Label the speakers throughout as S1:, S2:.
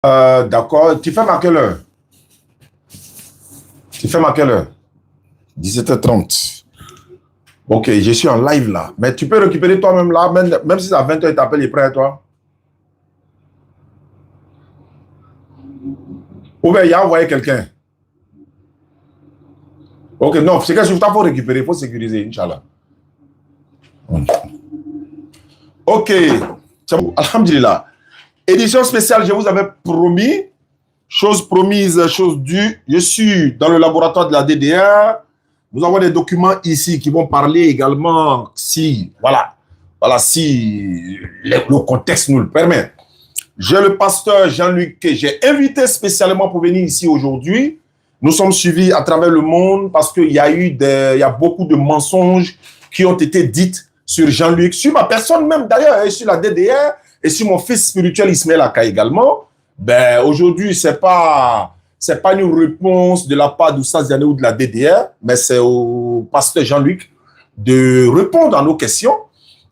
S1: D'accord. Tu fermes à quelle heure? Tu fermes à quelle heure? 17h30. Ok, je suis en live là. Mais tu peux récupérer toi-même là, même si c'est à 20h, tu t'appelles, il est prêt à toi. Ou bien il a envoyé quelqu'un. Ok, non, c'est que je faut récupérer, il faut sécuriser, Inch'Allah. Ok, c'est bon, alhamdulillah. Édition spéciale, je vous avais promis, chose promise, chose due. Je suis dans le laboratoire de la DDR. Nous avons des documents ici qui vont parler également si, voilà, si le contexte nous le permet. J'ai le pasteur Jean-Luc que j'ai invité spécialement pour venir ici aujourd'hui. Nous sommes suivis à travers le monde parce qu'il y a beaucoup de mensonges qui ont été dites sur Jean-Luc, sur ma personne même d'ailleurs, et sur la DDR, et sur mon fils spirituel Ismaël Aka également. Ben, aujourd'hui, c'est pas une réponse de la part d'Oustaz Diané ou de la DDR, mais c'est au pasteur Jean-Luc de répondre à nos questions.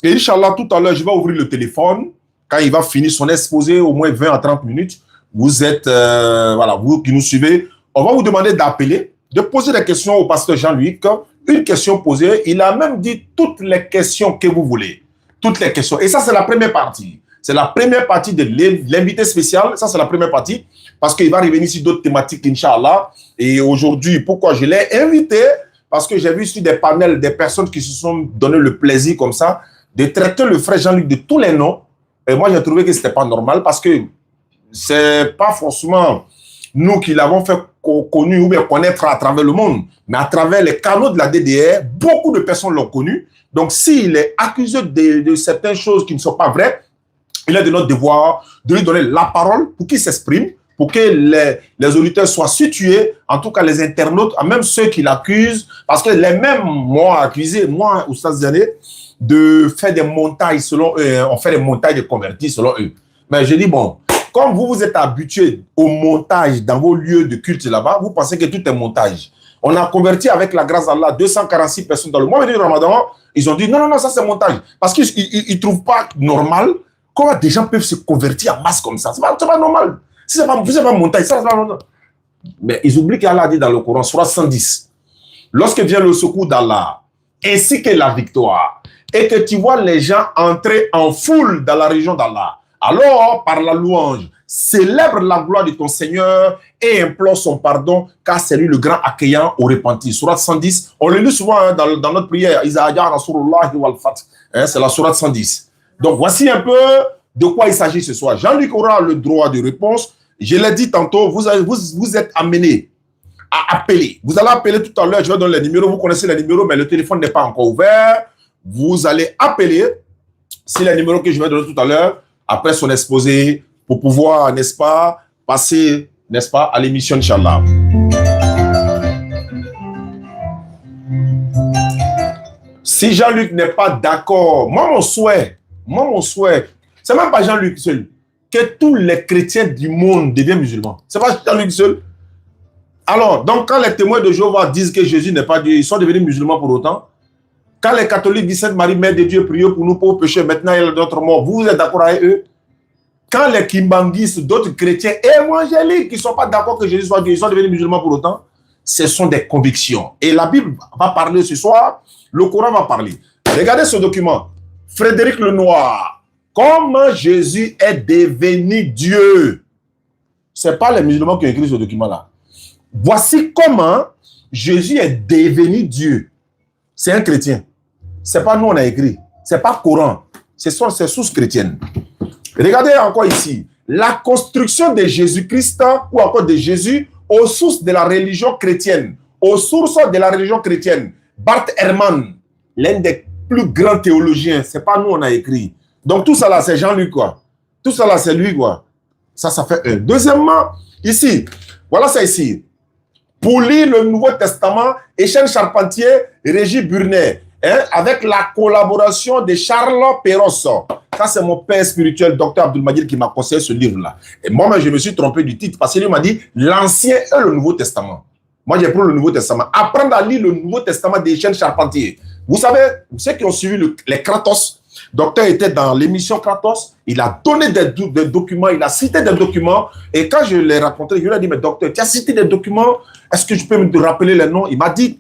S1: Et Inch'Allah, tout à l'heure, je vais ouvrir le téléphone. Quand il va finir son exposé, au moins 20 à 30 minutes, vous êtes, voilà, vous qui nous suivez, on va vous demander d'appeler, de poser des questions au pasteur Jean-Luc. Une question posée, il a même dit toutes les questions que vous voulez. Toutes les questions. Et ça, c'est la première partie. C'est la première partie de l'invité spécial. Ça, c'est la première partie. Parce qu'il va revenir sur d'autres thématiques, Inch'Allah. Et aujourd'hui, pourquoi je l'ai invité? Parce que j'ai vu sur des panels des personnes qui se sont donné le plaisir comme ça de traiter le frère Jean-Luc de tous les noms. Et moi, j'ai trouvé que ce n'était pas normal parce que ce n'est pas forcément nous qui l'avons fait connu ou bien connaître à travers le monde, mais à travers les canaux de la DDR, beaucoup de personnes l'ont connu. Donc, s'il est accusé de certaines choses qui ne sont pas vraies, il est de notre devoir de lui donner la parole pour qu'il s'exprime, pour que les auditeurs soient situés, en tout cas les internautes, même ceux qui l'accusent, parce que les mêmes m'ont accusé, moi, Oustaz Diané, de faire des montages selon eux. On fait des montages de convertis selon eux. Mais je dis, bon, comme vous êtes habitués au montage dans vos lieux de culte là-bas, vous pensez que tout est montage. On a converti avec la grâce d'Allah 246 personnes dans le mois du Ramadan. Ils ont dit, non, ça c'est montage. Parce qu'ils ne trouvent pas normal comment des gens peuvent se convertir en masse comme ça. Ce n'est pas normal. Si ce n'est pas montage, ça c'est pas normal. Mais ils oublient qu'Allah a dit dans le Coran, Sourate 110, lorsque vient le secours d'Allah, ainsi que la victoire, et que tu vois les gens entrer en foule dans la région d'Allah, alors, par la louange, célèbre la gloire de ton Seigneur et implore son pardon, car c'est lui le grand accueillant au repenti. Sourate 110, on le lit souvent dans notre prière, c'est la sourate 110. Donc, voici un peu de quoi il s'agit ce soir. Jean-Luc aura le droit de réponse. Je l'ai dit tantôt, vous êtes amenés à appeler. Vous allez appeler tout à l'heure, je vais donner les numéros, vous connaissez les numéros, mais le téléphone n'est pas encore ouvert. Vous allez appeler, c'est les numéros que je vais donner tout à l'heure, après son exposé, pour pouvoir, n'est-ce pas, passer, n'est-ce pas, à l'émission, Inch'Allah. Si Jean-Luc n'est pas d'accord, moi mon souhait, c'est même pas Jean-Luc seul, que tous les chrétiens du monde deviennent musulmans. C'est pas Jean-Luc seul. Alors, donc quand les témoins de Jéhovah disent que Jésus n'est pas Dieu, ils sont devenus musulmans pour autant. Quand les catholiques disent Sainte Marie, Mère de Dieu, priez pour nous pauvres pécheurs, maintenant il y a d'autres morts, vous êtes d'accord avec eux? Quand les kimbanguistes, d'autres chrétiens évangéliques qui ne sont pas d'accord que Jésus soit Dieu, ils sont devenus musulmans pour autant, ce sont des convictions. Et la Bible va parler ce soir, le Coran va parler. Regardez ce document. Frédéric Lenoir, comment Jésus est devenu Dieu? Ce n'est pas les musulmans qui ont écrit ce document-là. Voici comment Jésus est devenu Dieu. C'est un chrétien. Ce n'est pas nous on a écrit. Ce n'est pas Coran. C'est source chrétienne. Regardez encore ici. La construction de Jésus-Christ ou encore de Jésus aux sources de la religion chrétienne. Aux sources de la religion chrétienne. Bart Ehrman, l'un des plus grands théologiens. Ce n'est pas nous on a écrit. Donc tout ça là, c'est Jean-Luc quoi. Tout ça là, c'est lui quoi. Ça fait un. Deuxièmement, ici. Voilà ça ici. Pour lire le Nouveau Testament, Échelle Charpentier, Régis Burnet, avec la collaboration de Charles Perros. Ça, c'est mon père spirituel, Dr Abdul-Majid, qui m'a conseillé ce livre-là. Et moi, je me suis trompé du titre, parce qu'il m'a dit l'Ancien et le Nouveau Testament. Moi, j'ai pris le Nouveau Testament. Apprendre à lire le Nouveau Testament d'Échelle Charpentier. Vous savez, ceux qui ont suivi les Kratos, Docteur était dans l'émission Kratos, il a donné des documents, il a cité des documents. Et quand je l'ai raconté, je lui ai dit, mais docteur, tu as cité des documents, est-ce que je peux me rappeler les noms? Il m'a dit,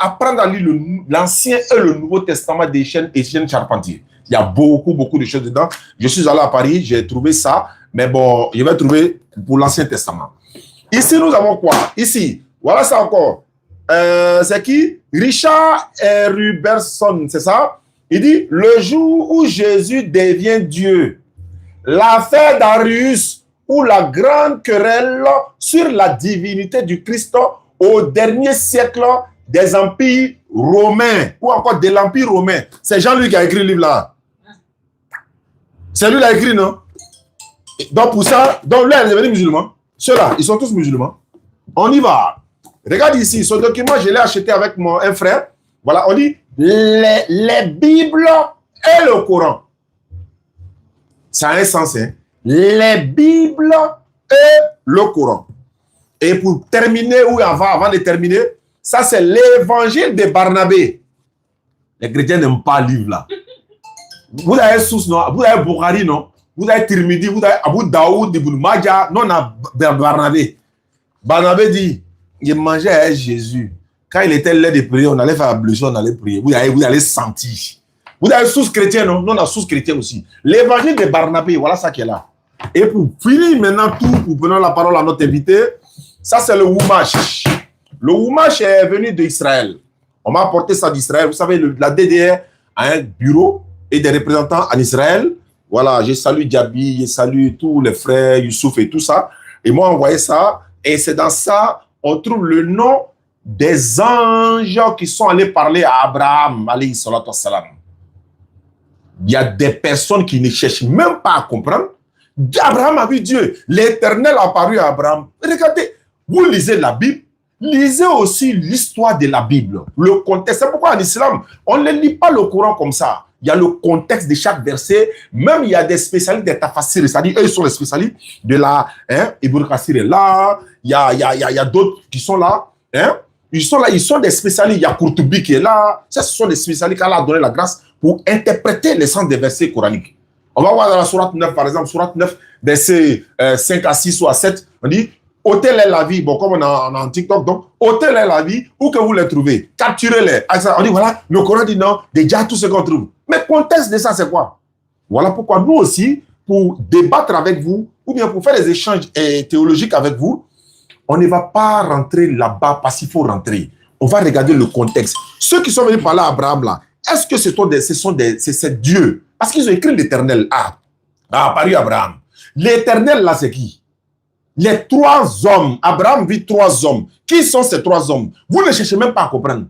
S1: apprendre à lire l'Ancien et le Nouveau Testament d'Étienne Charpentier. Il y a beaucoup de choses dedans. Je suis allé à Paris, j'ai trouvé ça, mais bon, je vais trouver pour l'Ancien Testament. Ici, nous avons quoi? Ici, voilà ça encore. C'est qui? Richard Ruberson, c'est ça? Il dit, le jour où Jésus devient Dieu, l'affaire d'Arius ou la grande querelle sur la divinité du Christ au dernier siècle des empires romains, ou encore de l'empire romain. C'est Jean-Luc qui a écrit le livre là. C'est lui qui l'a écrit, non? Donc pour ça, donc là, il est devenu musulman. Ceux-là, ils sont tous musulmans. On y va. Regarde ici, ce document, je l'ai acheté avec un frère. Voilà, on dit les Bibles et le Coran. Ça a un sens, hein? Les Bibles et le Coran. Et pour terminer, ou avant de terminer, ça c'est l'évangile de Barnabé. Les chrétiens n'aiment pas le livre là. Vous avez Sous, non? Vous avez Bukhari, non? Vous avez Tirmidhi, vous avez Abu Daoud, Ibn Majah. Non, on a Barnabé. Barnabé dit, il mangeait avec Jésus. Quand il était là de prier, on allait faire ablution, on allait prier. Vous allez sentir. Vous avez Sous chrétien, non? Non, on a Sous chrétien aussi. L'évangile de Barnabé, voilà ça qui est là. Et pour finir maintenant tout, pour donner la parole à notre invité, ça c'est le Wumash. Le Wumash est venu d'Israël. On m'a apporté ça d'Israël. Vous savez, la DDR a un bureau et des représentants en Israël. Voilà, je salue Diaby, je salue tous les frères, Youssouf et tout ça. Ils m'ont envoyé ça. Et c'est dans ça, on trouve le nom des anges qui sont allés parler à Abraham, alayhi salatu wassalam. Il y a des personnes qui ne cherchent même pas à comprendre. Abraham a vu Dieu. L'Éternel a apparu à Abraham. Regardez, vous lisez la Bible, lisez aussi l'histoire de la Bible, le contexte. C'est pourquoi en islam, on ne lit pas le Coran comme ça. Il y a le contexte de chaque verset. Même il y a des spécialistes de Tafasir, c'est-à-dire eux ils sont les spécialistes de la... Ibn Kassir est là, il y a d'autres qui sont là. Ils sont là, ils sont des spécialistes. Il y a Courtoubi qui est là. Ça, ce sont des spécialistes qui ont donné la grâce pour interpréter les sens des versets coraniques. On va voir dans la sourate 9, par exemple, sourate 9, versets 5 à 6 ou à 7, on dit, ôtez-les la vie. Bon, comme on a en TikTok, donc, ôtez-les la vie, où que vous les trouvez, capturez-les. On dit, voilà, le Coran dit non, déjà tout ce qu'on trouve. Mais le contexte de ça, c'est quoi? Voilà pourquoi nous aussi, pour débattre avec vous, ou bien pour faire des échanges théologiques avec vous, on ne va pas rentrer là-bas parce qu'il faut rentrer. On va regarder le contexte. Ceux qui sont venus parler à Abraham, là, est-ce que c'est Dieu? Parce qu'ils ont écrit l'Éternel. Apparu Abraham. L'Éternel, là, c'est qui? Les trois hommes. Abraham vit trois hommes. Qui sont ces trois hommes? Vous ne cherchez même pas à comprendre.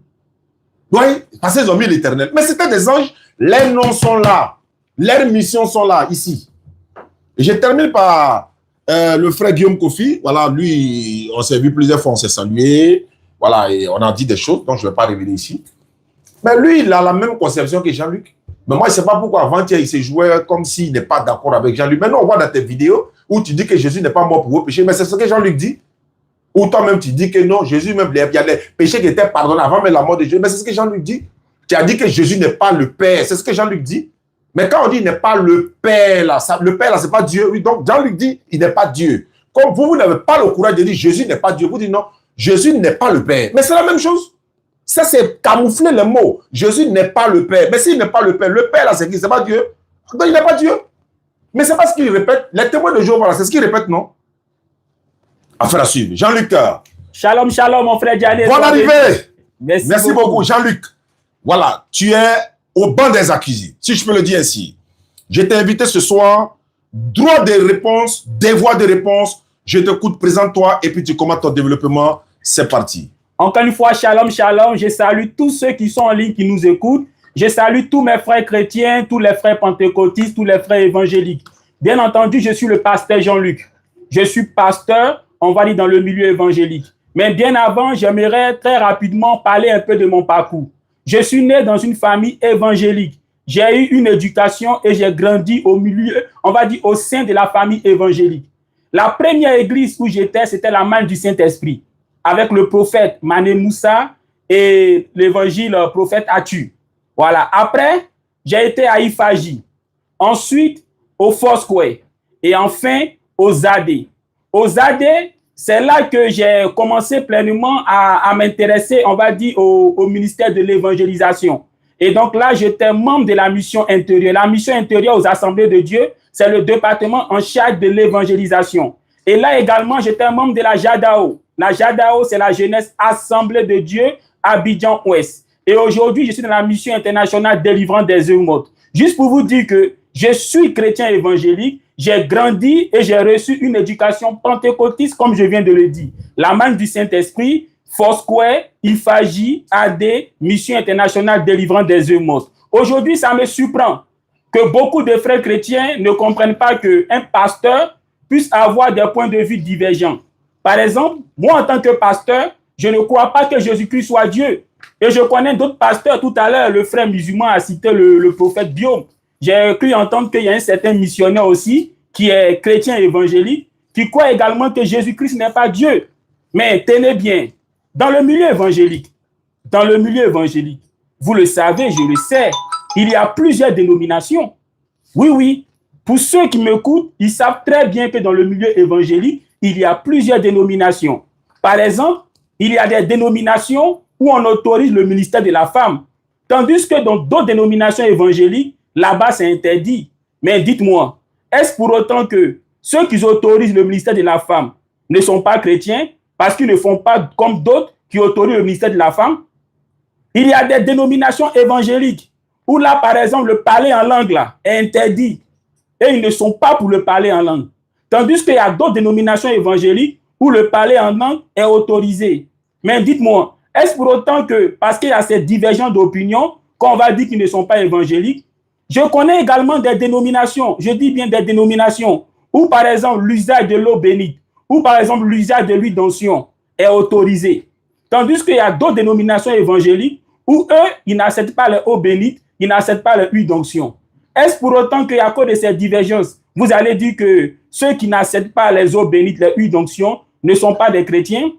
S1: Oui, parce qu'ils ont mis l'Éternel. Mais c'était des anges. Les noms sont là. Leurs missions sont là, ici. Et je termine par le frère Guillaume Kofi. Voilà, lui, on s'est vu plusieurs fois, on s'est salué. Voilà, et on a dit des choses, donc je ne vais pas revenir ici. Mais lui, il a la même conception que Jean-Luc. Mais moi, je ne sais pas pourquoi avant-hier, il s'est joué comme s'il n'est pas d'accord avec Jean-Luc. Maintenant, on voit dans tes vidéos où tu dis que Jésus n'est pas mort pour vos péchés. Mais c'est ce que Jean-Luc dit. Ou toi-même, tu dis que non, Jésus, même, il y a des péchés qui étaient pardonnés avant même la mort de Jésus. Mais c'est ce que Jean-Luc dit. Tu as dit que Jésus n'est pas le Père. C'est ce que Jean-Luc dit. Mais quand on dit il n'est pas le Père, là, le Père, là, ce n'est pas Dieu. Oui, donc Jean-Luc dit il n'est pas Dieu. Comme vous n'avez pas le courage de dire Jésus n'est pas Dieu. Vous dites non, Jésus n'est pas le Père. Mais c'est la même chose. Ça, c'est camoufler les mots. Jésus n'est pas le Père. Mais s'il n'est pas le Père là, c'est qui? C'est pas Dieu. Donc, il n'est pas Dieu. Mais c'est pas ce qu'il répète. Les témoins de Jéhovah, c'est ce qu'il répète, non? Affaire à suivre. Jean-Luc.
S2: Shalom, shalom, mon frère Diané.
S1: Bonne arrivée.
S2: Merci
S1: beaucoup, Jean-Luc. Voilà, tu es au banc des accusés, si je peux le dire ainsi. Je t'ai invité ce soir, droit de réponse, devoir de réponse. Je t'écoute, présente-toi et puis tu commentes ton développement. C'est parti.
S2: Encore une fois, shalom, shalom. Je salue tous ceux qui sont en ligne, qui nous écoutent. Je salue tous mes frères chrétiens, tous les frères pentecôtistes, tous les frères évangéliques. Bien entendu, je suis le pasteur Jean-Luc. Je suis pasteur, on va dire, dans le milieu évangélique. Mais bien avant, j'aimerais très rapidement parler un peu de mon parcours. Je suis né dans une famille évangélique. J'ai eu une éducation et j'ai grandi au milieu, on va dire, au sein de la famille évangélique. La première église où j'étais, c'était la manne du Saint-Esprit, avec le prophète Mané Moussa et l'évangile prophète Atu. Voilà. Après, j'ai été à Ifaji. Ensuite, au Foursquare. Et enfin, aux AD. Aux AD, c'est là que j'ai commencé pleinement à m'intéresser, on va dire, au ministère de l'évangélisation. Et donc là, j'étais membre de la mission intérieure. La mission intérieure aux Assemblées de Dieu, c'est le département en charge de l'évangélisation. Et là également, j'étais membre de la JADAO. La JADAO, c'est la Jeunesse Assemblée de Dieu Abidjan-Ouest. Et aujourd'hui, je suis dans la mission internationale délivrant des œuvres mortes. Juste pour vous dire que je suis chrétien évangélique, j'ai grandi et j'ai reçu une éducation pentecôtiste, comme je viens de le dire. La main du Saint-Esprit, Foursquare, Ifaji, AD, Mission internationale délivrant des œuvres mortes. Aujourd'hui, ça me surprend que beaucoup de frères chrétiens ne comprennent pas qu'un pasteur puisse avoir des points de vue divergents. Par exemple, moi, en tant que pasteur, je ne crois pas que Jésus-Christ soit Dieu. Et je connais d'autres pasteurs. Tout à l'heure, le frère musulman a cité le prophète Guillaume. J'ai cru entendre qu'il y a un certain missionnaire aussi qui est chrétien évangélique, qui croit également que Jésus-Christ n'est pas Dieu. Mais tenez bien, dans le milieu évangélique, vous le savez, je le sais, il y a plusieurs dénominations. Oui, oui. Pour ceux qui m'écoutent, ils savent très bien que dans le milieu évangélique, il y a plusieurs dénominations. Par exemple, il y a des dénominations où on autorise le ministère de la femme. Tandis que dans d'autres dénominations évangéliques, là-bas, c'est interdit. Mais dites-moi, est-ce pour autant que ceux qui autorisent le ministère de la femme ne sont pas chrétiens parce qu'ils ne font pas comme d'autres qui autorisent le ministère de la femme? Il y a des dénominations évangéliques où là, par exemple, le parler en langue là, est interdit. Et ils ne sont pas pour le parler en langue. Tandis qu'il y a d'autres dénominations évangéliques où le parler en langue est autorisé. Mais dites-moi, est-ce pour autant que, parce qu'il y a cette divergence d'opinion, qu'on va dire qu'ils ne sont pas évangéliques? Je connais également des dénominations, je dis bien des dénominations, où par exemple l'usage de l'eau bénite, ou par exemple l'usage de l'huile d'onction est autorisé. Tandis qu'il y a d'autres dénominations évangéliques où eux, ils n'acceptent pas l'eau bénite, ils n'acceptent pas l'huile d'onction. Est-ce pour autant qu'à cause de ces divergences, vous allez dire que ceux qui n'acceptent pas les eaux bénites, les huiles d'onction, ne sont pas des chrétiens?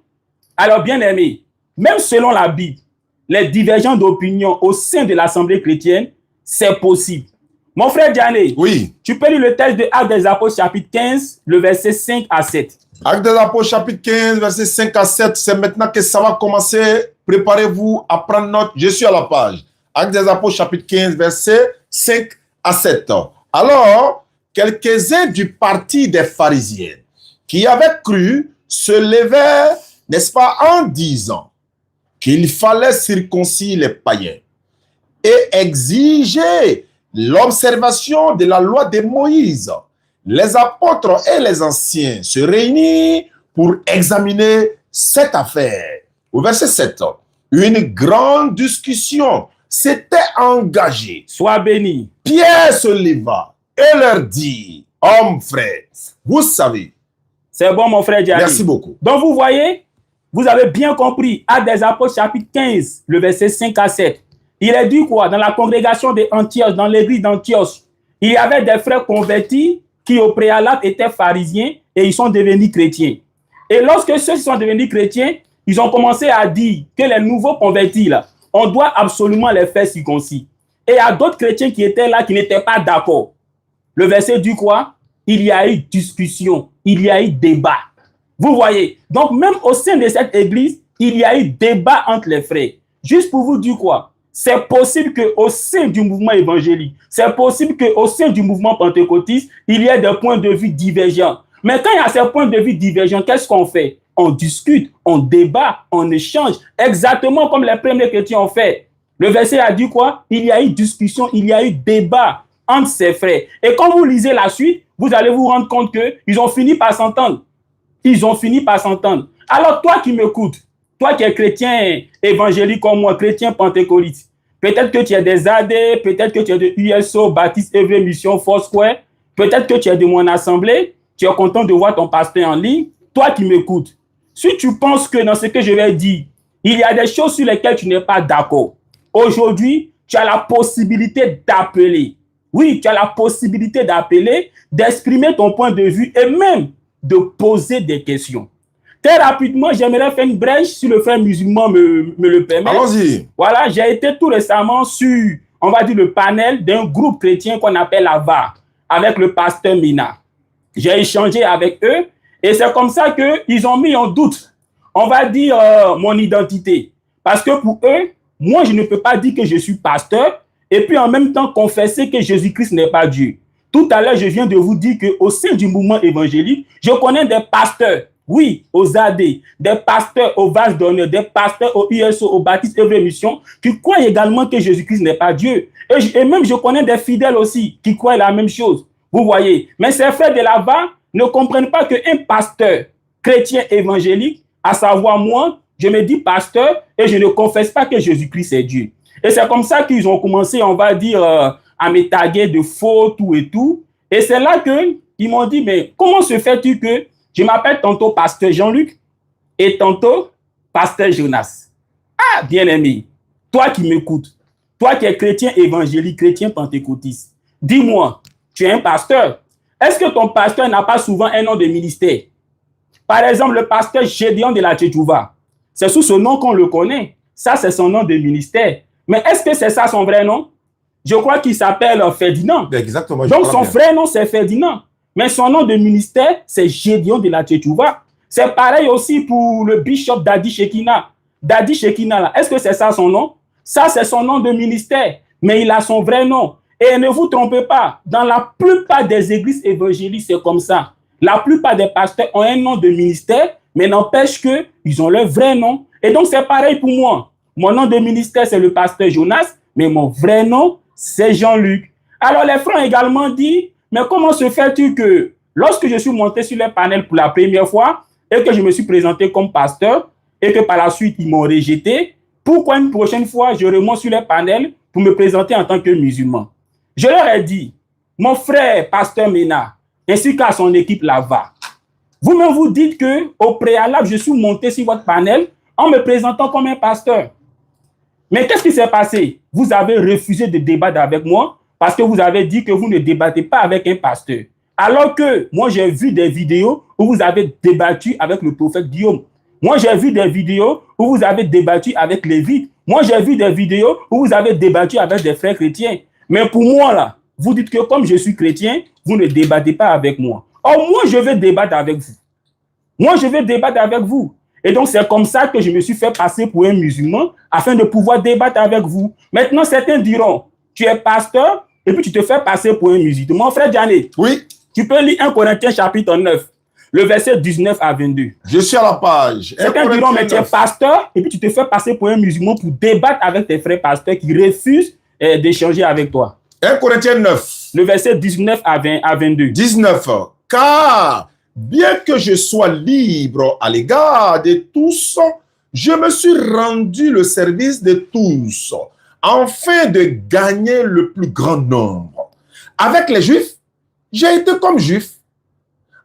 S2: Alors, bien aimés, même selon la Bible, les divergences d'opinion au sein de l'Assemblée chrétienne, c'est possible. Mon frère Diané,
S1: Oui.
S2: Tu peux lire le texte de Actes des Apôtres, chapitre 15, le verset 5 à 7.
S1: Actes des Apôtres, chapitre 15, verset 5 à 7. C'est maintenant que ça va commencer. Préparez-vous à prendre note. Je suis à la page. Actes des Apôtres, chapitre 15, verset 5 à 7. Alors, quelques-uns du parti des pharisiens qui avaient cru se levèrent, n'est-ce pas, en disant qu'il fallait circoncire les païens et exiger l'observation de la loi de Moïse. Les apôtres et les anciens se réunissent pour examiner cette affaire. Au verset 7, une grande discussion s'était engagée.
S2: Sois béni.
S1: Pierre se leva et leur dit, hommes frères, vous savez.
S2: C'est bon, mon frère Diané.
S1: Merci beaucoup.
S2: Donc, vous voyez, vous avez bien compris, Actes des Apôtres, chapitre 15, le verset 5 à 7. Il est dit quoi? Dans la congrégation d'Antioche, dans l'église d'Antioche, il y avait des frères convertis qui, au préalable, étaient pharisiens et ils sont devenus chrétiens. Et lorsque ceux-ci sont devenus chrétiens, ils ont commencé à dire que les nouveaux convertis, là, on doit absolument les faire circoncis. Et il y a d'autres chrétiens qui étaient là, qui n'étaient pas d'accord. Le verset dit quoi? Il y a eu discussion, il y a eu débat. Vous voyez? Donc, même au sein de cette église, il y a eu débat entre les frères. Juste pour vous dire quoi? C'est possible qu'au sein du mouvement évangélique, c'est possible qu'au sein du mouvement pentecôtiste, il y ait des points de vue divergents. Mais quand il y a ces points de vue divergents, qu'est-ce qu'on fait? On discute, on débat, on échange, exactement comme les premiers chrétiens ont fait. Le verset a dit quoi? Il y a eu discussion, il y a eu débat entre ses frères. Et quand vous lisez la suite, vous allez vous rendre compte qu'ils ont fini par s'entendre. Ils ont fini par s'entendre. Alors toi qui m'écoutes, toi qui es chrétien évangélique comme moi, chrétien pentecôtiste, peut-être que tu es des AD, peut-être que tu es de USO, Baptiste, Évry, Mission, Foursquare, peut-être que tu es de mon assemblée, tu es content de voir ton pasteur en ligne. Toi qui m'écoutes, si tu penses que dans ce que je vais dire, il y a des choses sur lesquelles tu n'es pas d'accord, aujourd'hui, tu as la possibilité d'appeler. Oui, tu as la possibilité d'appeler, d'exprimer ton point de vue et même de poser des questions. Très rapidement, j'aimerais faire une brèche si le frère musulman me le permet.
S1: Allons-y.
S2: Voilà, j'ai été tout récemment sur on va dire, le panel d'un groupe chrétien qu'on appelle la VAR, avec le pasteur Mina. J'ai échangé avec eux et c'est comme ça qu'ils ont mis en doute, on va dire, mon identité. Parce que pour eux, moi, je ne peux pas dire que je suis pasteur et puis en même temps confesser que Jésus-Christ n'est pas Dieu. Tout à l'heure, je viens de vous dire qu'au sein du mouvement évangélique, je connais des pasteurs, oui, aux AD, des pasteurs aux vases d'honneur, des pasteurs au USO, au Baptiste Œuvre Mission, qui croient également que Jésus-Christ n'est pas Dieu. Et même, je connais des fidèles aussi qui croient la même chose. Vous voyez. Mais ces frères de là-bas ne comprennent pas qu'un pasteur chrétien évangélique, à savoir moi, je me dis pasteur et je ne confesse pas que Jésus-Christ est Dieu. Et c'est comme ça qu'ils ont commencé, on va dire, à me taguer de faux, tout et tout. Et c'est là qu'ils m'ont dit, mais comment se fait-il que je m'appelle tantôt pasteur Jean-Luc et tantôt pasteur Jonas? Ah, bien-aimé, toi qui m'écoutes, toi qui es chrétien évangélique, chrétien pentecôtiste, dis-moi, tu es un pasteur. Est-ce que ton pasteur n'a pas souvent un nom de ministère? Par exemple, le pasteur Gédéon de la Tchétchouva, c'est sous ce nom qu'on le connaît. Ça, c'est son nom de ministère. Mais est-ce que c'est ça son vrai nom? Je crois qu'il s'appelle Ferdinand.
S1: Exactement.
S2: Donc, son vrai nom, c'est Ferdinand. Mais son nom de ministère, c'est Gédéon de la Tchétchouva. C'est pareil aussi pour le bishop Dadi Shekina. Dadi Shekina, est-ce que c'est ça son nom? Ça, c'est son nom de ministère. Mais il a son vrai nom. Et ne vous trompez pas, dans la plupart des églises évangéliques, c'est comme ça. La plupart des pasteurs ont un nom de ministère, mais n'empêche qu'ils ont leur vrai nom. Et donc, c'est pareil pour moi. Mon nom de ministère, c'est le pasteur Jonas, mais mon vrai nom, c'est Jean-Luc. Alors, les frères ont également dit, mais comment se fait-il que lorsque je suis monté sur les panels pour la première fois et que je me suis présenté comme pasteur et que par la suite, ils m'ont rejeté, pourquoi une prochaine fois, je remonte sur les panels pour me présenter en tant que musulman? Je leur ai dit, mon frère, pasteur Mena, ainsi qu'à son équipe là-bas, vous-même vous dites qu'au préalable, je suis monté sur votre panel en me présentant comme un pasteur. Mais qu'est-ce qui s'est passé? Vous avez refusé de débattre avec moi parce que vous avez dit que vous ne débattez pas avec un pasteur. Alors que moi, j'ai vu des vidéos où vous avez débattu avec le prophète Guillaume. Moi, j'ai vu des vidéos où vous avez débattu avec Lévite. Moi, j'ai vu des vidéos où vous avez débattu avec des frères chrétiens. Mais pour moi, là, vous dites que comme je suis chrétien, vous ne débattez pas avec moi. Or, moi, je vais débattre avec vous. Moi, je vais débattre avec vous. Et donc, c'est comme ça que je me suis fait passer pour un musulman afin de pouvoir débattre avec vous. Maintenant, certains diront, tu es pasteur et puis tu te fais passer pour un musulman. Mon frère Diané,
S1: oui.
S2: Tu peux lire 1 Corinthiens chapitre 9, le verset 19 à 22.
S1: Je suis à la page.
S2: Certains diront, mais tu es pasteur et puis tu te fais passer pour un musulman pour débattre avec tes frères pasteurs qui refusent d'échanger avec toi.
S1: 1 Corinthiens 9.
S2: Le verset 19 à 22.
S1: 19. Car bien que je sois libre à l'égard de tous, je me suis rendu le service de tous, afin de gagner le plus grand nombre. Avec les Juifs, j'ai été comme Juif,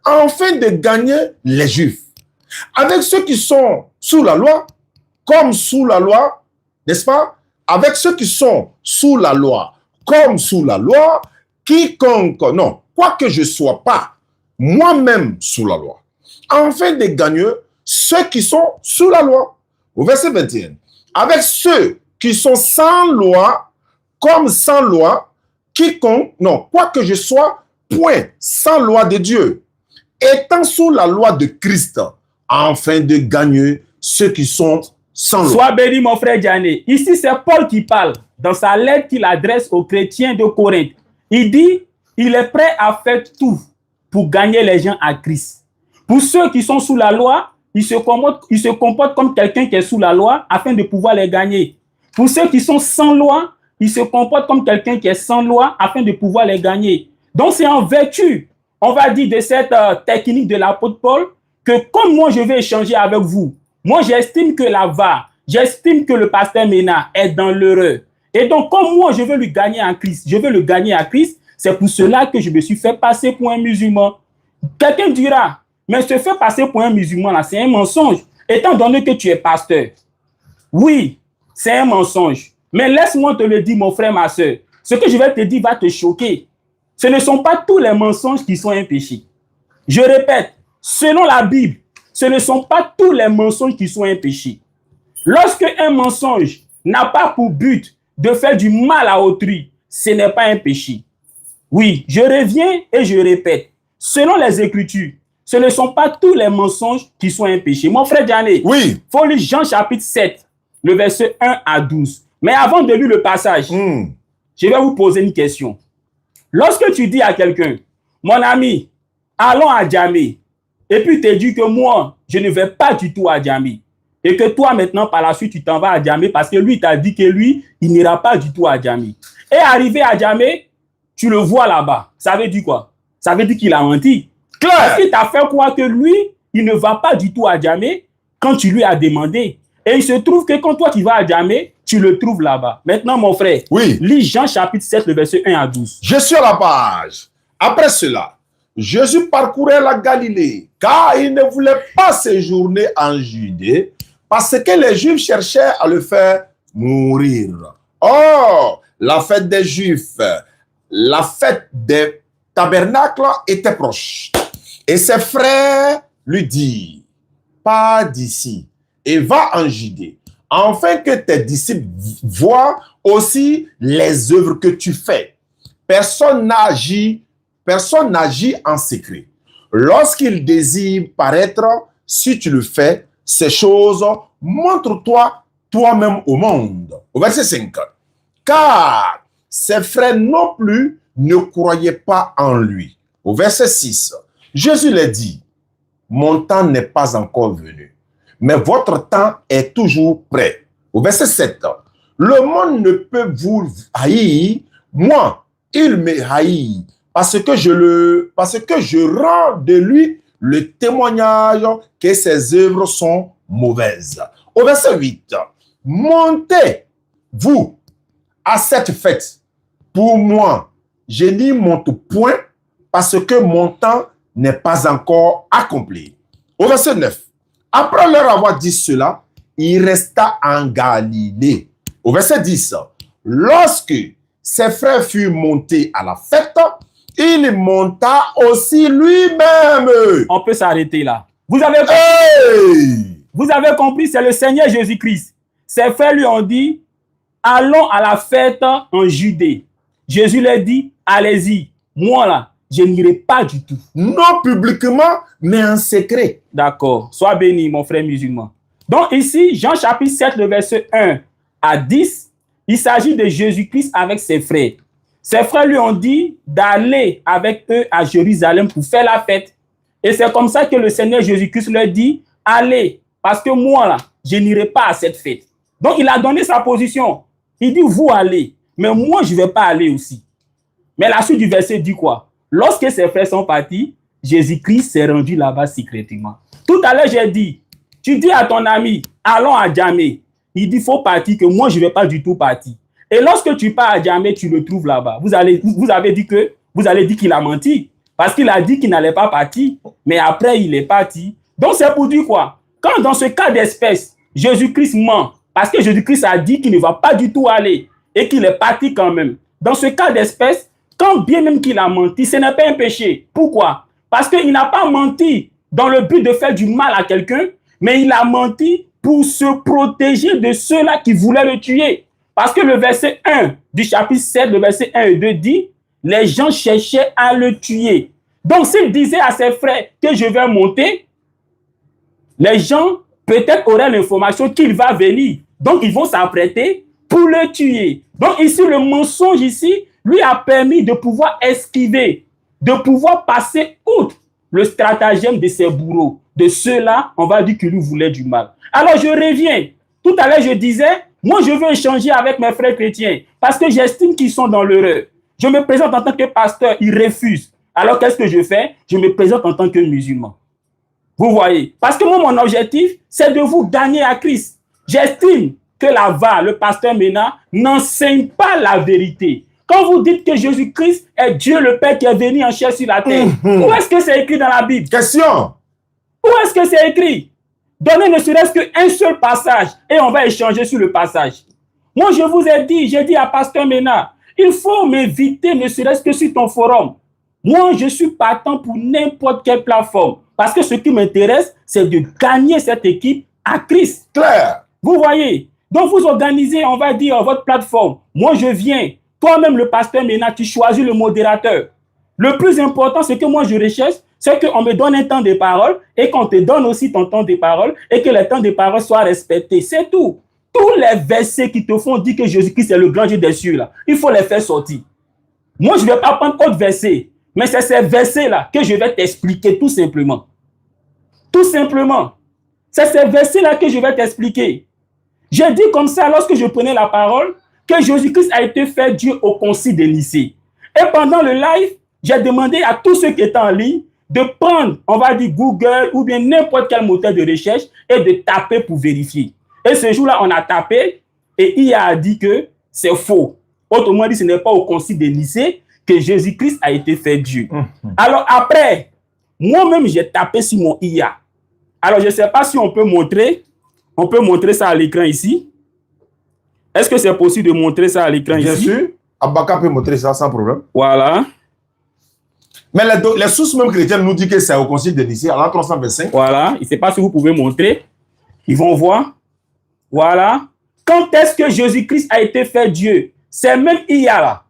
S1: afin de gagner les Juifs. Avec ceux qui sont sous la loi, comme sous la loi, n'est-ce pas? Avec ceux qui sont sous la loi, comme sous la loi, quiconque, non, quoique je ne sois pas moi-même sous la loi, afin de gagner ceux qui sont sous la loi. Au verset 21, avec ceux qui sont sans loi, comme sans loi, quiconque, non, quoique je sois point sans loi de Dieu, étant sous la loi de Christ, afin de gagner ceux qui sont sans loi.
S2: Sois béni, mon frère Diané. Ici, c'est Paul qui parle dans sa lettre qu'il adresse aux chrétiens de Corinthe. Il dit, il est prêt à faire tout pour gagner les gens à Christ. Pour ceux qui sont sous la loi, il se comporte comme quelqu'un qui est sous la loi afin de pouvoir les gagner. Pour ceux qui sont sans loi, il se comporte comme quelqu'un qui est sans loi afin de pouvoir les gagner. Donc, c'est en vertu, on va dire, de cette technique de l'apôtre Paul que comme moi, je vais échanger avec vous, moi, j'estime que la VAR, j'estime que le pasteur Mena est dans l'erreur. Et donc, comme moi, je veux lui gagner en Christ, je veux le gagner à Christ, c'est pour cela que je me suis fait passer pour un musulman. Quelqu'un dira, mais se faire passer pour un musulman, là, c'est un mensonge, étant donné que tu es pasteur. Oui, c'est un mensonge. Mais laisse-moi te le dire, mon frère, ma soeur. Ce que je vais te dire va te choquer. Ce ne sont pas tous les mensonges qui sont un péché. Je répète, selon la Bible, ce ne sont pas tous les mensonges qui sont un péché. Lorsque un mensonge n'a pas pour but de faire du mal à autrui, ce n'est pas un péché. Oui, je reviens et je répète. Selon les Écritures, ce ne sont pas tous les mensonges qui sont un péché. Mon frère Diané,
S1: Oui.
S2: faut lire Jean chapitre 7, le verset 1 à 12. Mais avant de lire le passage, je vais vous poser une question. Lorsque tu dis à quelqu'un, mon ami, allons à Djamé, et puis tu dis que moi, je ne vais pas du tout à Djamé, et que toi, maintenant, par la suite, tu t'en vas à Djamé parce que lui t'a dit que lui, il n'ira pas du tout à Djamé. Et arrivé à Djamé, tu le vois là-bas. Ça veut dire quoi? Ça veut dire qu'il a menti.
S1: Claire.
S2: Parce qu'il t'a fait croire que lui, il ne va pas du tout à Djamé quand tu lui as demandé. Et il se trouve que quand toi, tu vas à Djamé, tu le trouves là-bas. Maintenant, mon frère,
S1: Oui.
S2: lis Jean chapitre 7, le verset 1 à 12.
S1: Je suis à la page. Après cela, Jésus parcourait la Galilée, car il ne voulait pas séjourner en Judée, parce que les Juifs cherchaient à le faire mourir. Or, la fête des Juifs, la fête des tabernacles était proche. Et ses frères lui dirent, pars d'ici et va en Judée, afin que tes disciples voient aussi les œuvres que tu fais. Personne n'agit en secret. Lorsqu'il désire paraître, si tu le fais, ces choses, montre-toi toi-même au monde. Au verset 5. Car ses frères non plus ne croyaient pas en lui. Au verset 6. Jésus leur dit, mon temps n'est pas encore venu, mais votre temps est toujours prêt. Au verset 7. Le monde ne peut vous haïr, moi, il me haït, parce que je rends de lui le témoignage que ses œuvres sont mauvaises. Au verset 8, montez, vous, à cette fête. Pour moi, je n'y monte point parce que mon temps n'est pas encore accompli. Au verset 9, après leur avoir dit cela, il resta en Galilée. Au verset 10, lorsque ses frères furent montés à la fête, il monta aussi lui-même.
S2: On peut s'arrêter là. Vous avez compris, c'est le Seigneur Jésus-Christ. Ses frères lui ont dit, allons à la fête en Judée. Jésus leur dit, allez-y. Moi là, je n'irai pas du tout.
S1: Non publiquement, mais en secret.
S2: D'accord. Sois béni, mon frère musulman. Donc ici, Jean chapitre 7, le verset 1 à 10, il s'agit de Jésus-Christ avec ses frères. Ses frères lui ont dit d'aller avec eux à Jérusalem pour faire la fête. Et c'est comme ça que le Seigneur Jésus-Christ leur dit, allez, parce que moi là, je n'irai pas à cette fête. Donc il a donné sa position. Il dit, vous allez, mais moi je ne vais pas aller aussi. Mais la suite du verset dit quoi? Lorsque ses frères sont partis, Jésus-Christ s'est rendu là-bas secrètement. Tout à l'heure, j'ai dit, tu dis à ton ami, allons à Djamé. Il dit, il faut partir, que moi, je ne vais pas du tout partir. Et lorsque tu pars à Djamé, tu le trouves là-bas. Vous allez dire qu'il a menti. Parce qu'il a dit qu'il n'allait pas partir. Mais après, il est parti. Donc, c'est pour dire quoi? Quand dans ce cas d'espèce, Jésus-Christ ment, parce que Jésus-Christ a dit qu'il ne va pas du tout aller et qu'il est parti quand même. Dans ce cas d'espèce, quand bien même qu'il a menti, ce n'est pas un péché. Pourquoi? Parce qu'il n'a pas menti dans le but de faire du mal à quelqu'un, mais il a menti pour se protéger de ceux-là qui voulaient le tuer. Parce que le verset 1 du chapitre 7, le verset 1 et 2 dit, les gens cherchaient à le tuer. Donc s'il disait à ses frères que je vais monter, les gens peut-être auraient l'information qu'il va venir. Donc ils vont s'apprêter pour le tuer. Donc ici, le mensonge ici, lui a permis de pouvoir esquiver, de pouvoir passer outre le stratagème de ses bourreaux, de ceux-là, on va dire, qui lui voulaient du mal. Alors je reviens. Tout à l'heure, je disais, moi je veux échanger avec mes frères chrétiens parce que j'estime qu'ils sont dans l'erreur. Je me présente en tant que pasteur, ils refusent. Alors qu'est-ce que je fais? Je me présente en tant que musulman. Vous voyez? Parce que moi, mon objectif, c'est de vous gagner à Christ. J'estime que la VA, le pasteur Mena, n'enseigne pas la vérité. Quand vous dites que Jésus-Christ est Dieu le Père qui est venu en chair sur la terre, où est-ce que c'est écrit dans la Bible?
S1: Question.
S2: Où est-ce que c'est écrit? Donnez ne serait-ce qu'un seul passage et on va échanger sur le passage. Moi, je vous ai dit, j'ai dit à pasteur Mena, il faut m'inviter ne serait-ce que sur ton forum. Moi, je suis partant pour n'importe quelle plateforme parce que ce qui m'intéresse, c'est de gagner cette équipe à Christ.
S1: Claire.
S2: Vous voyez? Donc, vous organisez, on va dire, votre plateforme. Moi, je viens. Toi-même, le pasteur Mena, tu choisis le modérateur. Le plus important, c'est que moi, je recherche, c'est qu'on me donne un temps de parole et qu'on te donne aussi ton temps de parole et que le temps de parole soit respecté. C'est tout. Tous les versets qui te font dire que Jésus-Christ est le grand Dieu des cieux, là, il faut les faire sortir. Moi, je ne vais pas prendre autre verset, mais c'est ces versets-là que je vais t'expliquer tout simplement. Tout simplement. C'est ces versets-là que je vais t'expliquer. J'ai dit comme ça, lorsque je prenais la parole, que Jésus-Christ a été fait Dieu au concile de Nicée. Et pendant le live, j'ai demandé à tous ceux qui étaient en ligne de prendre, on va dire Google ou bien n'importe quel moteur de recherche et de taper pour vérifier. Et ce jour-là, on a tapé et IA a dit que c'est faux. Autrement dit, ce n'est pas au concile de Nicée que Jésus-Christ a été fait Dieu. Alors après, moi-même, j'ai tapé sur mon IA. Alors, je ne sais pas si on peut montrer ça à l'écran ici. Est-ce que c'est possible de montrer ça à l'écran ici?
S1: Bien sûr. Abaka peut montrer ça sans problème.
S2: Voilà.
S1: Mais les sources même chrétiennes nous disent que c'est au concile de Nicée, à l'an 325.
S2: Voilà. Je ne sais pas si vous pouvez montrer. Ils vont voir. Voilà. Quand est-ce que Jésus-Christ a été fait Dieu? C'est même IA là.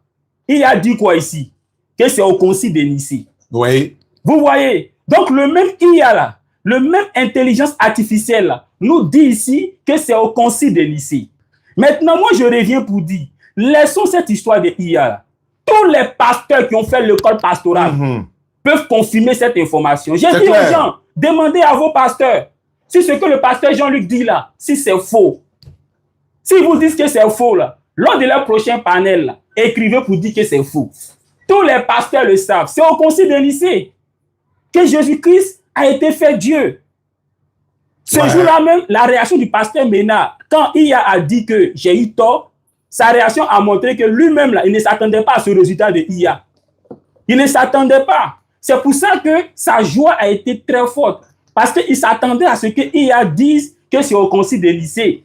S2: IA dit quoi ici? Que c'est au concile de Nicée.
S1: Oui.
S2: Vous voyez? Donc le même IA là, le même intelligence artificielle là, nous dit ici que c'est au concile de Nicée. Maintenant, moi, je reviens pour dire, laissons cette histoire de IA là. Tous les pasteurs qui ont fait l'école pastorale peuvent confirmer cette information. J'ai dit aux gens, demandez à vos pasteurs si ce que le pasteur Jean-Luc dit là, si c'est faux. S'ils vous disent que c'est faux là, lors de leur prochain panel, là, écrivez pour dire que c'est faux. Tous les pasteurs le savent. C'est au concile de Nicée que Jésus-Christ a été fait Dieu. Ce jour-là même, la réaction du pasteur Mena, quand IA a dit que j'ai eu tort, sa réaction a montré que lui-même, là, il ne s'attendait pas à ce résultat de IA. Il ne s'attendait pas. C'est pour ça que sa joie a été très forte. Parce qu'il s'attendait à ce que IA dise que c'est au concile de Nicée.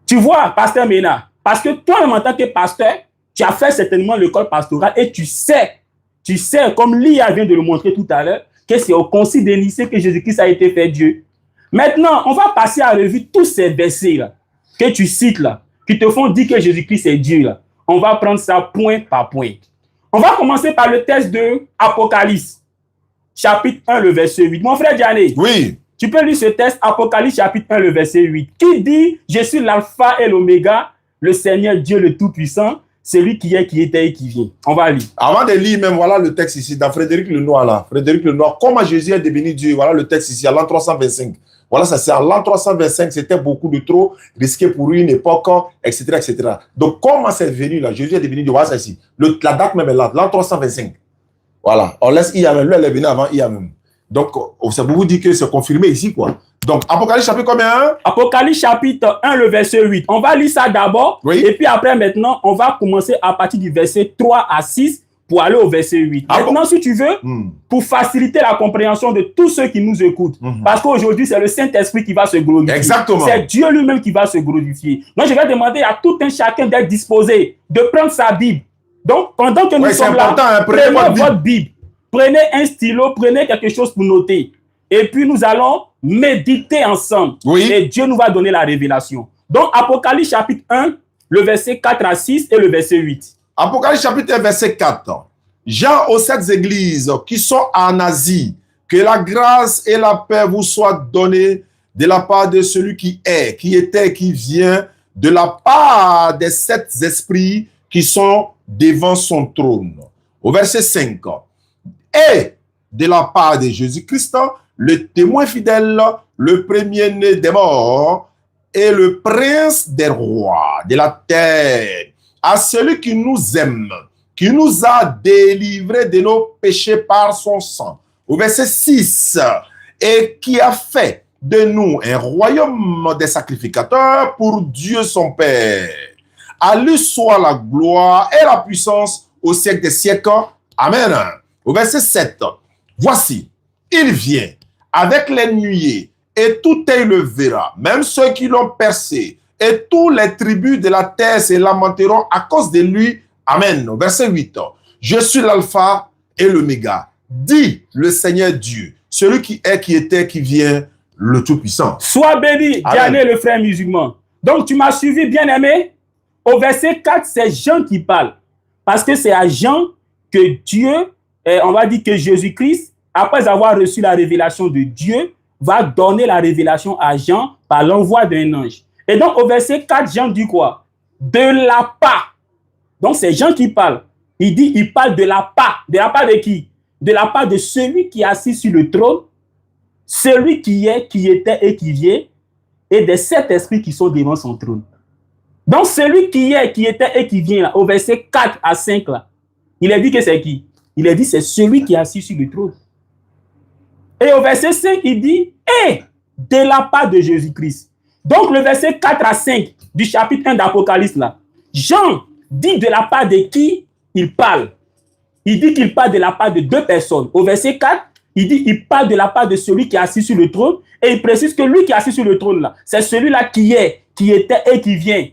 S2: Tu vois, pasteur Mena, parce que toi, en tant que pasteur, tu as fait certainement l'école pastorale et tu sais, comme l'IA vient de le montrer tout à l'heure, que c'est au concile de Nicée que Jésus-Christ a été fait Dieu. Maintenant, on va passer à revue tous ces versets là, que tu cites là, qui te font dire que Jésus-Christ est Dieu là. On va prendre ça point par point. On va commencer par le texte de Apocalypse, chapitre 1, le verset 8. Mon frère Diané,
S1: oui.
S2: Tu peux lire ce texte, Apocalypse, chapitre 1, le verset 8, qui dit « Je suis l'alpha et l'oméga, le Seigneur Dieu le Tout-Puissant, celui qui est, qui était et qui vient. » On va lire.
S1: Avant de lire même, voilà le texte ici, dans Frédéric Lenoir là. Frédéric Lenoir, comment Jésus est devenu Dieu, voilà le texte ici, à l'an 325. Voilà, ça c'est à l'an 325, c'était beaucoup de trop risqué pour une époque, etc., etc. Donc, comment c'est venu là? Jésus est devenu Dieu, voilà ça ici. La date même est là, l'an 325. Voilà, on laisse IA même, lui elle est venue avant IA même. Donc, ça vous dit que c'est confirmé ici, quoi. Donc, Apocalypse chapitre combien? Apocalypse
S2: chapitre 1, le verset 8. On va lire ça d'abord.
S1: Oui.
S2: Et puis après, maintenant, on va commencer à partir du verset 3 à 6 pour aller au verset 8. Maintenant, si tu veux, pour faciliter la compréhension de tous ceux qui nous écoutent, parce qu'aujourd'hui, c'est le Saint-Esprit qui va se glorifier.
S1: Exactement.
S2: C'est Dieu lui-même qui va se glorifier. Donc, je vais demander à tout un chacun d'être disposé, de prendre sa Bible. Donc, pendant que nous sommes là, prenez votre Bible. Prenez un stylo, prenez quelque chose pour noter. Et puis, nous allons méditer ensemble.
S1: Oui.
S2: Et Dieu nous va donner la révélation. Donc, Apocalypse chapitre 1, le verset 4 à 6 et le verset 8.
S1: Apocalypse chapitre 1, verset 4. Jean aux 7 églises qui sont en Asie, que la grâce et la paix vous soient données de la part de celui qui est, qui était, qui vient, de la part des 7 esprits qui sont devant son trône. Au verset 5. Et de la part de Jésus-Christ, le témoin fidèle, le premier-né des morts et le prince des rois de la terre, à celui qui nous aime, qui nous a délivrés de nos péchés par son sang. Au verset 6, et qui a fait de nous un royaume des sacrificateurs pour Dieu son Père. À lui soit la gloire et la puissance au siècle des siècles. Amen. Au verset 7, voici, il vient avec les nuées, et tout œil le verra, même ceux qui l'ont percé, et tous les tribus de la terre se lamenteront à cause de lui. Amen. Au verset 8, je suis l'alpha et l'oméga, dit le Seigneur Dieu, celui qui est, qui était, qui vient, le Tout-Puissant.
S2: Sois béni, Diané le frère musulman. Donc, tu m'as suivi, bien-aimé. Au verset 4, c'est Jean qui parle. Parce que c'est à Jean que Dieu, on va dire que Jésus-Christ, après avoir reçu la révélation de Dieu, va donner la révélation à Jean par l'envoi d'un ange. Et donc, au verset 4, Jean dit quoi? De la part. Donc, c'est Jean qui parle. Il parle de la part. De la part de qui? De la part de celui qui est assis sur le trône, celui qui est, qui était et qui vient, et des 7 esprits qui sont devant son trône. Donc, celui qui est, qui était et qui vient, là, au verset 4 à 5, là, il a dit que c'est qui? Il a dit c'est celui qui est assis sur le trône. Et au verset 5, il dit, et de la part de Jésus-Christ. Donc, le verset 4 à 5 du chapitre 1 d'Apocalypse, là, Jean dit de la part de qui il parle. Il dit qu'il parle de la part de 2 personnes. Au verset 4, il dit il parle de la part de celui qui est assis sur le trône. Et il précise que lui qui est assis sur le trône, là, c'est celui-là qui est, qui était et qui vient.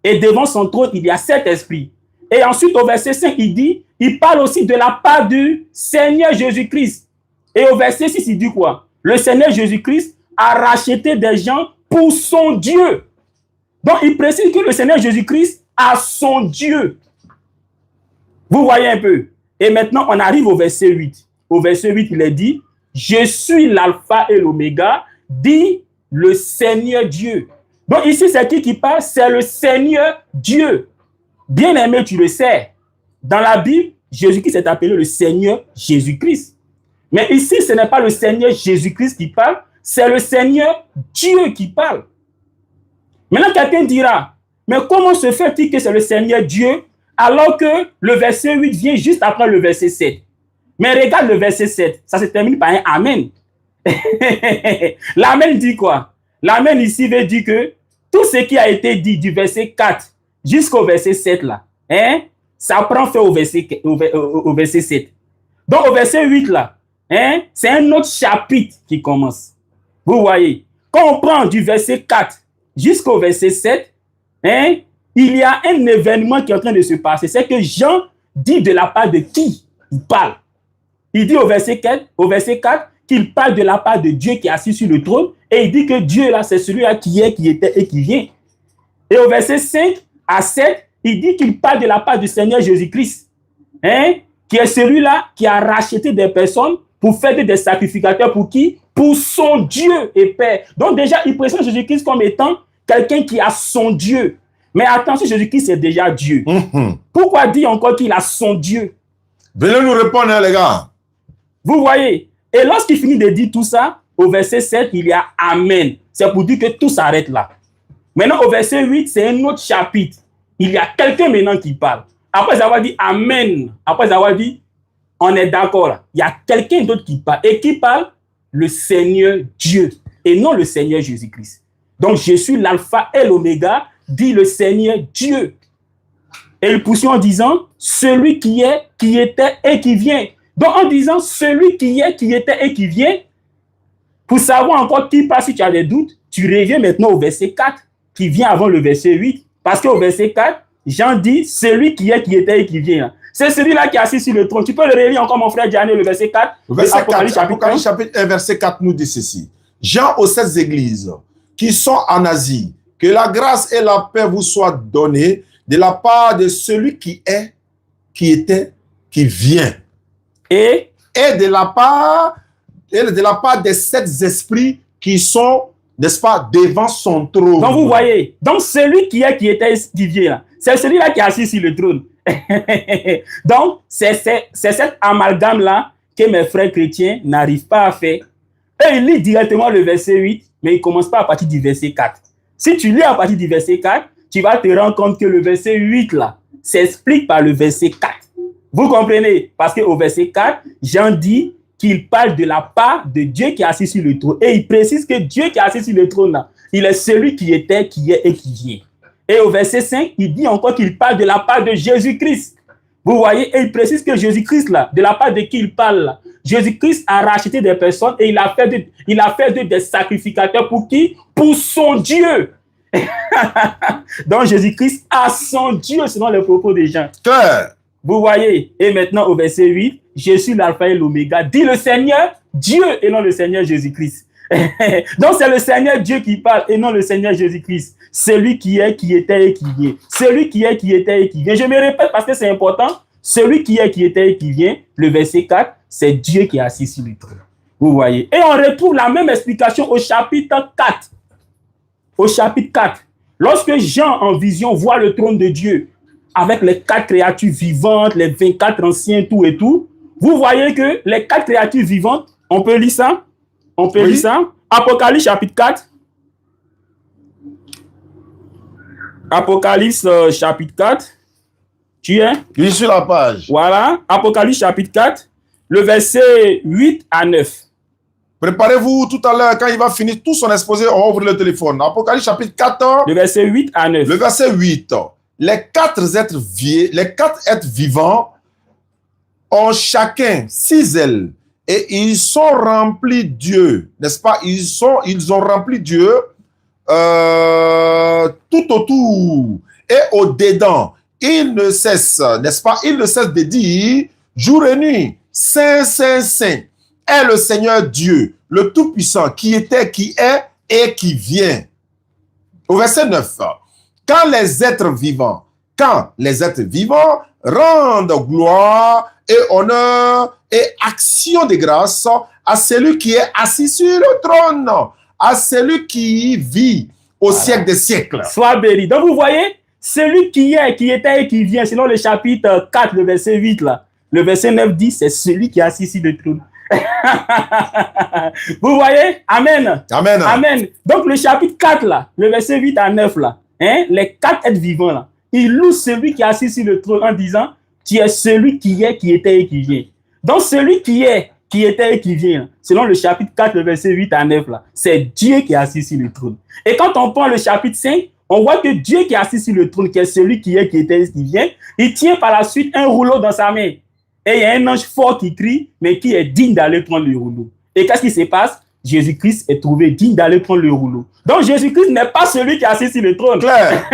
S2: Et devant son trône, il y a 7 esprits. Et ensuite, au verset 5, il dit, il parle aussi de la part du Seigneur Jésus-Christ. Et au verset 6, il dit quoi? Le Seigneur Jésus-Christ a racheté des gens pour son Dieu. Donc, il précise que le Seigneur Jésus-Christ a son Dieu. Vous voyez un peu? Et maintenant, on arrive au verset 8. Au verset 8, il est dit, je suis l'alpha et l'oméga, dit le Seigneur Dieu. Donc ici, c'est qui parle? C'est le Seigneur Dieu. Bien-aimé, tu le sais. Dans la Bible, Jésus-Christ est appelé le Seigneur Jésus-Christ. Mais ici, ce n'est pas le Seigneur Jésus-Christ qui parle, c'est le Seigneur Dieu qui parle. Maintenant, quelqu'un dira, mais comment se fait-il que c'est le Seigneur Dieu alors que le verset 8 vient juste après le verset 7? Mais regarde le verset 7, ça se termine par un Amen. L'Amen dit quoi? L'Amen ici veut dire que tout ce qui a été dit du verset 4 jusqu'au verset 7 là, hein, ça prend fin au verset 7. Donc au verset 8 là, hein, c'est un autre chapitre qui commence. Vous voyez, quand on prend du verset 4 jusqu'au verset 7, hein, il y a un événement qui est en train de se passer. C'est que Jean dit de la part de qui il parle. Il dit au verset 4 qu'il parle de la part de Dieu qui est assis sur le trône, et il dit que Dieu là, c'est celui-là qui est, qui était et qui vient. Et au verset 5 à 7, il dit qu'il parle de la part du Seigneur Jésus-Christ, hein, qui est celui-là qui a racheté des personnes pour faire des sacrificateurs pour qui? Pour son Dieu et Père. Donc déjà, il présente Jésus-Christ comme étant quelqu'un qui a son Dieu. Mais attention, Jésus-Christ est déjà Dieu. Pourquoi dire encore qu'il a son Dieu?
S1: Venez nous répondre, hein, les gars.
S2: Vous voyez? Et lorsqu'il finit de dire tout ça, au verset 7, il y a Amen. C'est pour dire que tout s'arrête là. Maintenant, au verset 8, c'est un autre chapitre. Il y a quelqu'un maintenant qui parle. Après avoir dit Amen, après avoir dit on est d'accord là, il y a quelqu'un d'autre qui parle. Et qui parle? Le Seigneur Dieu. Et non le Seigneur Jésus-Christ. Donc, je suis l'alpha et l'oméga, dit le Seigneur Dieu. Et il poursuit en disant, celui qui est, qui était et qui vient. Donc, en disant celui qui est, qui était et qui vient, pour savoir encore qui passe, si tu as des doutes, tu reviens maintenant au verset 4, qui vient avant le verset 8. Parce qu'au verset 4, Jean dit celui qui est, qui était et qui vient. C'est celui-là qui est assis sur le trône. Tu peux le relire encore, mon frère Gianni, le verset 4.
S1: Le verset 4, Apocalypse chapitre 1, verset 4 nous dit ceci. Jean aux 7 églises qui sont en Asie, que la grâce et la paix vous soient données de la part de celui qui est, qui était, qui vient. Et de la part des 7 esprits qui sont, n'est-ce pas, devant son trône.
S2: Donc vous voyez, donc celui qui est, qui était, qui vient, c'est celui-là qui est assis sur le trône. Donc, c'est cet amalgame-là que mes frères chrétiens n'arrivent pas à faire. Et ils lisent directement le verset 8, mais ils ne commencent pas à partir du verset 4. Si tu lis à partir du verset 4, tu vas te rendre compte que le verset 8, là, s'explique par le verset 4. Vous comprenez? Parce qu'au verset 4, Jean dit qu'il parle de la part de Dieu qui est assis sur le trône. Et il précise que Dieu qui est assis sur le trône, là, il est celui qui était, qui est et qui vient. Et au verset 5, il dit encore qu'il parle de la part de Jésus-Christ. Vous voyez, et il précise que Jésus-Christ, là, de la part de qui il parle, là, Jésus-Christ a racheté des personnes et il a fait des sacrificateurs pour qui? Pour son Dieu. Donc Jésus-Christ a son Dieu selon les propos des gens.
S1: Claire.
S2: Vous voyez, et maintenant au verset 8, je suis l'alpha et l'oméga, dit le Seigneur Dieu et non le Seigneur Jésus-Christ. Donc, c'est le Seigneur Dieu qui parle et non le Seigneur Jésus-Christ. Celui qui est, qui était et qui vient. Celui qui est, qui était et qui vient. Je me répète parce que c'est important. Celui qui est, qui était et qui vient, le verset 4, c'est Dieu qui est assis sur le trône. Vous voyez. Et on retrouve la même explication au chapitre 4. Au chapitre 4. Lorsque Jean, en vision, voit le trône de Dieu avec les 4 créatures vivantes, les 24 anciens, tout et tout, vous voyez que les 4 créatures vivantes, on peut lire ça? On peut lire ça? Apocalypse chapitre 4. Apocalypse chapitre 4. Tu es?
S1: Je suis sur la page.
S2: Voilà. Apocalypse chapitre 4, le verset 8 à 9.
S1: Préparez-vous tout à l'heure, quand il va finir tout son exposé, on va ouvrir le téléphone. Apocalypse chapitre 4.
S2: Le verset 8 à 9.
S1: Le verset 8. Les 4 êtres vivants ont chacun 6 ailes et ils sont remplis de Dieu, n'est-ce pas? Ils ont rempli Dieu tout autour et au-dedans. Ils ne cessent, n'est-ce pas? Ils ne cessent de dire jour et nuit, Saint, Saint, Saint est le Seigneur Dieu, le Tout-Puissant, qui était, qui est et qui vient. Au verset 9. Quand les êtres vivants rendent gloire et honneur et action de grâce à celui qui est assis sur le trône, à celui qui vit au siècle des siècles.
S2: Sois béni. Donc vous voyez, celui qui est, qui était et qui vient, selon le chapitre 4, le verset 8, là, le verset 9 dit, c'est celui qui est assis sur le trône. Vous voyez? Amen.
S1: Amen.
S2: Amen. Donc le chapitre 4, là, le verset 8 à 9, là, hein, les 4 êtres vivants, là, ils louent celui qui est assis sur le trône en disant, tu es celui qui est, qui était et qui vient. Donc celui qui est, qui était et qui vient, selon le chapitre 4, le verset 8 à 9, là, c'est Dieu qui est assis sur le trône. Et quand on prend le chapitre 5, on voit que Dieu qui est assis sur le trône, qui est celui qui est, qui était et qui vient, il tient par la suite un rouleau dans sa main. Et il y a un ange fort qui crie, mais qui est digne d'aller prendre le rouleau. Et qu'est-ce qui se passe? Jésus-Christ est trouvé digne d'aller prendre le rouleau. Donc Jésus-Christ n'est pas celui qui est assis sur le trône.
S1: Claire.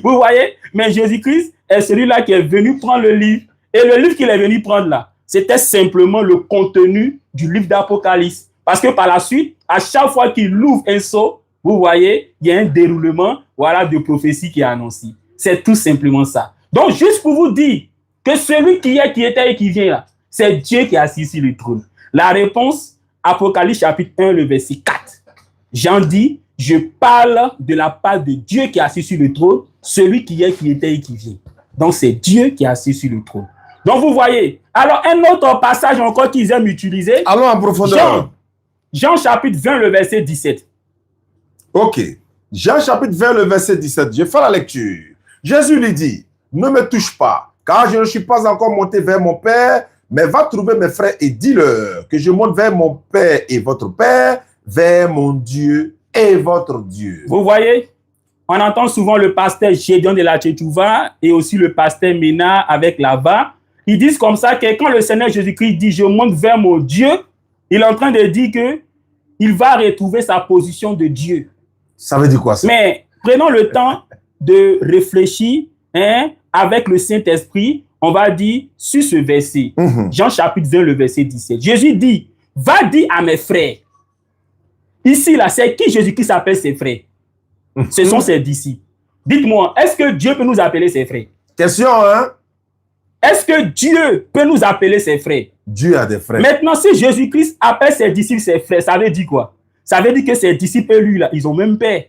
S2: Vous voyez? Mais Jésus-Christ est celui-là qui est venu prendre le livre. Et le livre qu'il est venu prendre là, c'était simplement le contenu du livre d'Apocalypse. Parce que par la suite, à chaque fois qu'il ouvre un sceau, vous voyez, il y a un déroulement, voilà, de prophétie qui est annoncé. C'est tout simplement ça. Donc juste pour vous dire que celui qui est, qui était et qui vient là, c'est Dieu qui est assis sur le trône. La réponse, Apocalypse chapitre 1, le verset 4. Jean dit, je parle de la part de Dieu qui est assis sur le trône, celui qui est, qui était et qui vient. Donc c'est Dieu qui est assis sur le trône. Donc vous voyez. Alors un autre passage encore qu'ils aiment utiliser.
S1: Allons en profondeur.
S2: Jean chapitre 20, le verset 17.
S1: Ok. Jean chapitre 20, le verset 17. Je fais la lecture. Jésus lui dit, ne me touche pas, car je ne suis pas encore monté vers mon Père, mais va trouver mes frères et dis-leur que je monte vers mon Père et votre Père, vers mon Dieu et votre Dieu.
S2: Vous voyez, on entend souvent le pasteur Gédéon de la Tchétchouva et aussi le pasteur Ména avec Lava. Ils disent comme ça que quand le Seigneur Jésus-Christ dit « je monte vers mon Dieu », il est en train de dire qu'il va retrouver sa position de Dieu.
S1: Ça veut dire quoi ça?
S2: Mais prenons le temps de réfléchir, hein, avec le Saint-Esprit, on va dire sur ce verset. Jean chapitre 20, le verset 17. Jésus dit, va dire à mes frères. Ici, là, c'est qui Jésus-Christ appelle ses frères? Ce sont ses disciples. Dites-moi, est-ce que Dieu peut nous appeler ses frères?
S1: Question, hein?
S2: Est-ce que Dieu peut nous appeler ses frères?
S1: Dieu a des frères.
S2: Maintenant, si Jésus-Christ appelle ses disciples ses frères, ça veut dire quoi? Ça veut dire que ses disciples, lui, là, ils ont même peur.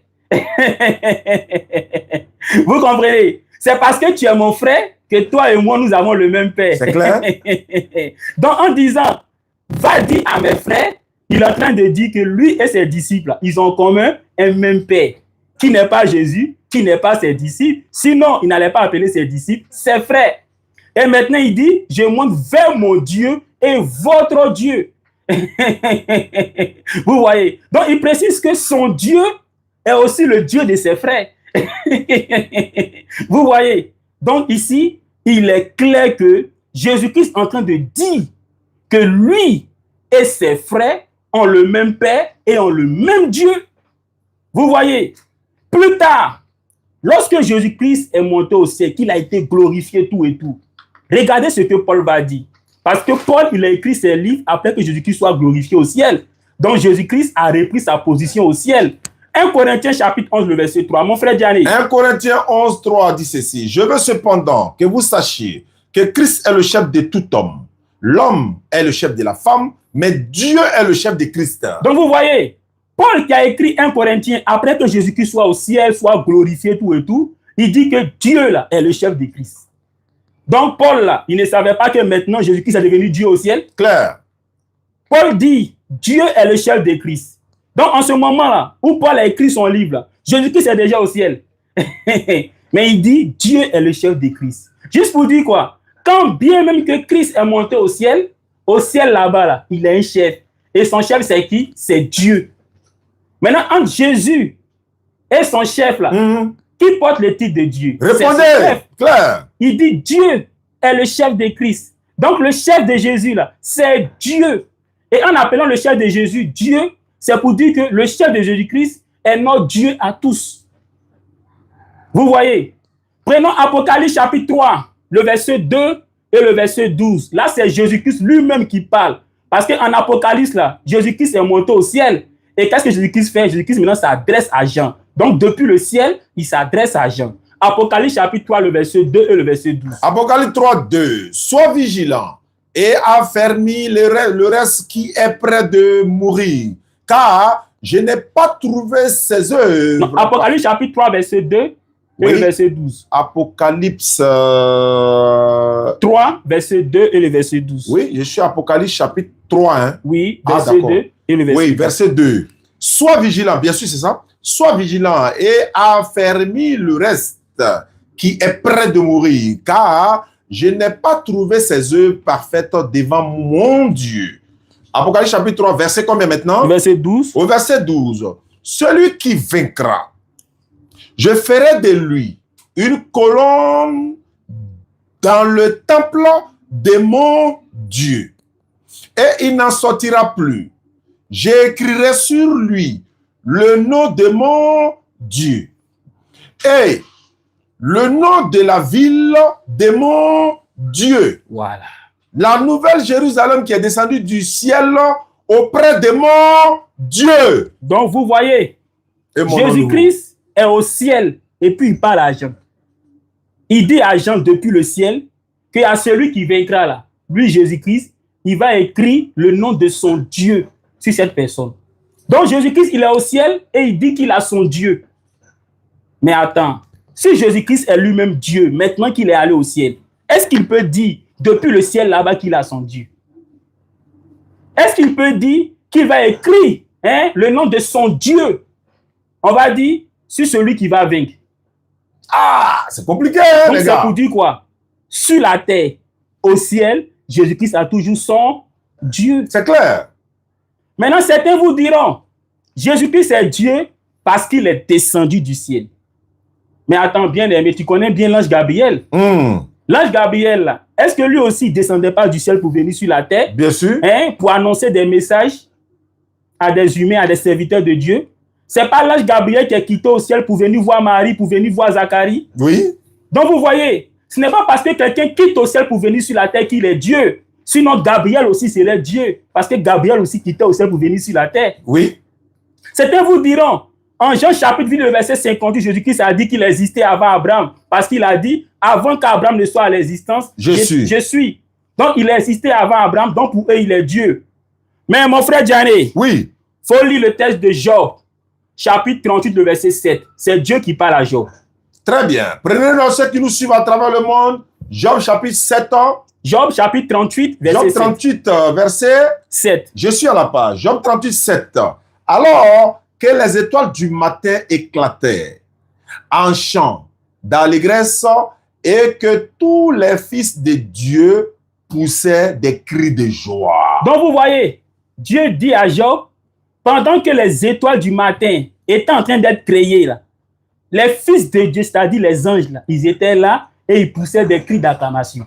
S2: Vous comprenez? C'est parce que tu es mon frère que toi et moi, nous avons le même père.
S1: C'est clair?
S2: Donc, en disant, va dire à mes frères, il est en train de dire que lui et ses disciples, ils ont en commun un même père, qui n'est pas Jésus, qui n'est pas ses disciples. Sinon, il n'allait pas appeler ses disciples ses frères. Et maintenant, il dit, je monte vers mon Dieu et votre Dieu. Vous voyez? Donc, il précise que son Dieu est aussi le Dieu de ses frères. Vous voyez? Donc, ici, il est clair que Jésus-Christ est en train de dire que lui et ses frères ont le même Père et ont le même Dieu. Vous voyez? Plus tard, lorsque Jésus-Christ est monté au ciel, qu'il a été glorifié, tout et tout, regardez ce que Paul va dire. Parce que Paul, il a écrit ses livres après que Jésus-Christ soit glorifié au ciel. Donc Jésus-Christ a repris sa position au ciel. 1 Corinthiens chapitre 11, le verset 3. Mon frère Diané.
S1: 1 Corinthiens 11, 3 dit ceci. Je veux cependant que vous sachiez que Christ est le chef de tout homme. L'homme est le chef de la femme, mais Dieu est le chef de Christ.
S2: Donc vous voyez, Paul qui a écrit 1 Corinthiens, après que Jésus-Christ soit au ciel, soit glorifié, tout et tout, il dit que Dieu là est le chef de Christ. Donc Paul là, il ne savait pas que maintenant Jésus-Christ est devenu Dieu au ciel.
S1: Clair.
S2: Paul dit, Dieu est le chef de Christ. Donc en ce moment-là, où Paul a écrit son livre, là, Jésus-Christ est déjà au ciel. Mais il dit, Dieu est le chef de Christ. Juste pour dire quoi? Quand bien même que Christ est monté au ciel là-bas, là, il est un chef. Et son chef, c'est qui? C'est Dieu. Maintenant, entre Jésus et son chef, là, qui porte le titre de Dieu?
S1: Répondez, clair.
S2: Il dit, Dieu est le chef de Christ. Donc, le chef de Jésus, là, c'est Dieu. Et en appelant le chef de Jésus Dieu, c'est pour dire que le chef de Jésus-Christ est notre Dieu à tous. Vous voyez? Prenons Apocalypse chapitre 3. Le verset 2 et le verset 12. Là, c'est Jésus-Christ lui-même qui parle. Parce qu'en Apocalypse, là, Jésus-Christ est monté au ciel. Et qu'est-ce que Jésus-Christ fait? Jésus-Christ maintenant s'adresse à Jean. Donc, depuis le ciel, il s'adresse à Jean. Apocalypse chapitre 3, le verset 2 et le verset 12.
S1: Apocalypse 3, 2. Sois vigilant et affermis le reste qui est près de mourir. Car je n'ai pas trouvé ses œuvres.
S2: Non, Apocalypse chapitre 3, verset 2. Et le verset 12.
S1: Apocalypse
S2: 3, verset 2 et le verset 12.
S1: Oui, je suis Apocalypse chapitre 3. Hein.
S2: Oui, verset 2 et le verset 12.
S1: Oui, verset 2. Sois vigilant, bien sûr, c'est ça. Sois vigilant et affermis le reste qui est près de mourir, car je n'ai pas trouvé ses œuvres parfaites devant mon Dieu. Apocalypse chapitre 3, verset combien maintenant?
S2: Verset 12.
S1: Au verset 12. Celui qui vaincra, je ferai de lui une colonne dans le temple de mon Dieu. Et il n'en sortira plus. J'écrirai sur lui le nom de mon Dieu et le nom de la ville de mon Dieu.
S2: Voilà.
S1: La nouvelle Jérusalem qui est descendue du ciel auprès de mon Dieu.
S2: Donc vous voyez, Jésus-Christ est au ciel et puis il parle à Jean. Il dit à Jean depuis le ciel qu'à celui qui vaincra là, lui Jésus-Christ, il va écrire le nom de son Dieu sur cette personne. Donc Jésus-Christ, il est au ciel et il dit qu'il a son Dieu. Mais attends, si Jésus-Christ est lui-même Dieu, maintenant qu'il est allé au ciel, est-ce qu'il peut dire depuis le ciel là-bas qu'il a son Dieu? Est-ce qu'il peut dire qu'il va écrire le nom de son Dieu? On va dire sur celui qui va vaincre.
S1: Ah, c'est compliqué,
S2: donc,
S1: les gars.
S2: C'est pour dire quoi? Sur la terre, au ciel, Jésus-Christ a toujours son Dieu.
S1: C'est clair.
S2: Maintenant, certains vous diront, Jésus-Christ est Dieu parce qu'il est descendu du ciel. Mais attends bien, mais tu connais bien l'ange Gabriel. L'ange Gabriel, là, est-ce que lui aussi ne descendait pas du ciel pour venir sur la terre?
S1: Bien sûr.
S2: Pour annoncer des messages à des humains, à des serviteurs de Dieu? C'est pas l'ange Gabriel qui est quitté au ciel pour venir voir Marie, pour venir voir Zacharie?
S1: Oui.
S2: Donc vous voyez, ce n'est pas parce que quelqu'un quitte au ciel pour venir sur la terre qu'il est Dieu. Sinon, Gabriel aussi serait Dieu. Parce que Gabriel aussi quittait au ciel pour venir sur la terre.
S1: Oui.
S2: Certains vous diront, en Jean chapitre 8, le verset 58, Jésus-Christ a dit qu'il existait avant Abraham. Parce qu'il a dit, avant qu'Abraham ne soit à l'existence, je suis. Donc il existait avant Abraham, donc pour eux, il est Dieu. Mais mon frère Diané,
S1: oui,
S2: faut lire le texte de Job, chapitre 38, le verset 7. C'est Dieu qui parle à Job.
S1: Très bien. Prenez-nous ceux qui nous suivent à travers le monde. Job chapitre 7 ans.
S2: Job chapitre 38, verset
S1: Job 38, verset
S2: 7.
S1: Je suis à la page. Job 38, 7. Alors que les étoiles du matin éclataient en chant d'allégresse et que tous les fils de Dieu poussaient des cris de joie.
S2: Donc vous voyez, Dieu dit à Job, pendant que les étoiles du matin étaient en train d'être créées, là, les fils de Dieu, c'est-à-dire les anges, là, ils étaient là et ils poussaient des cris d'acclamation.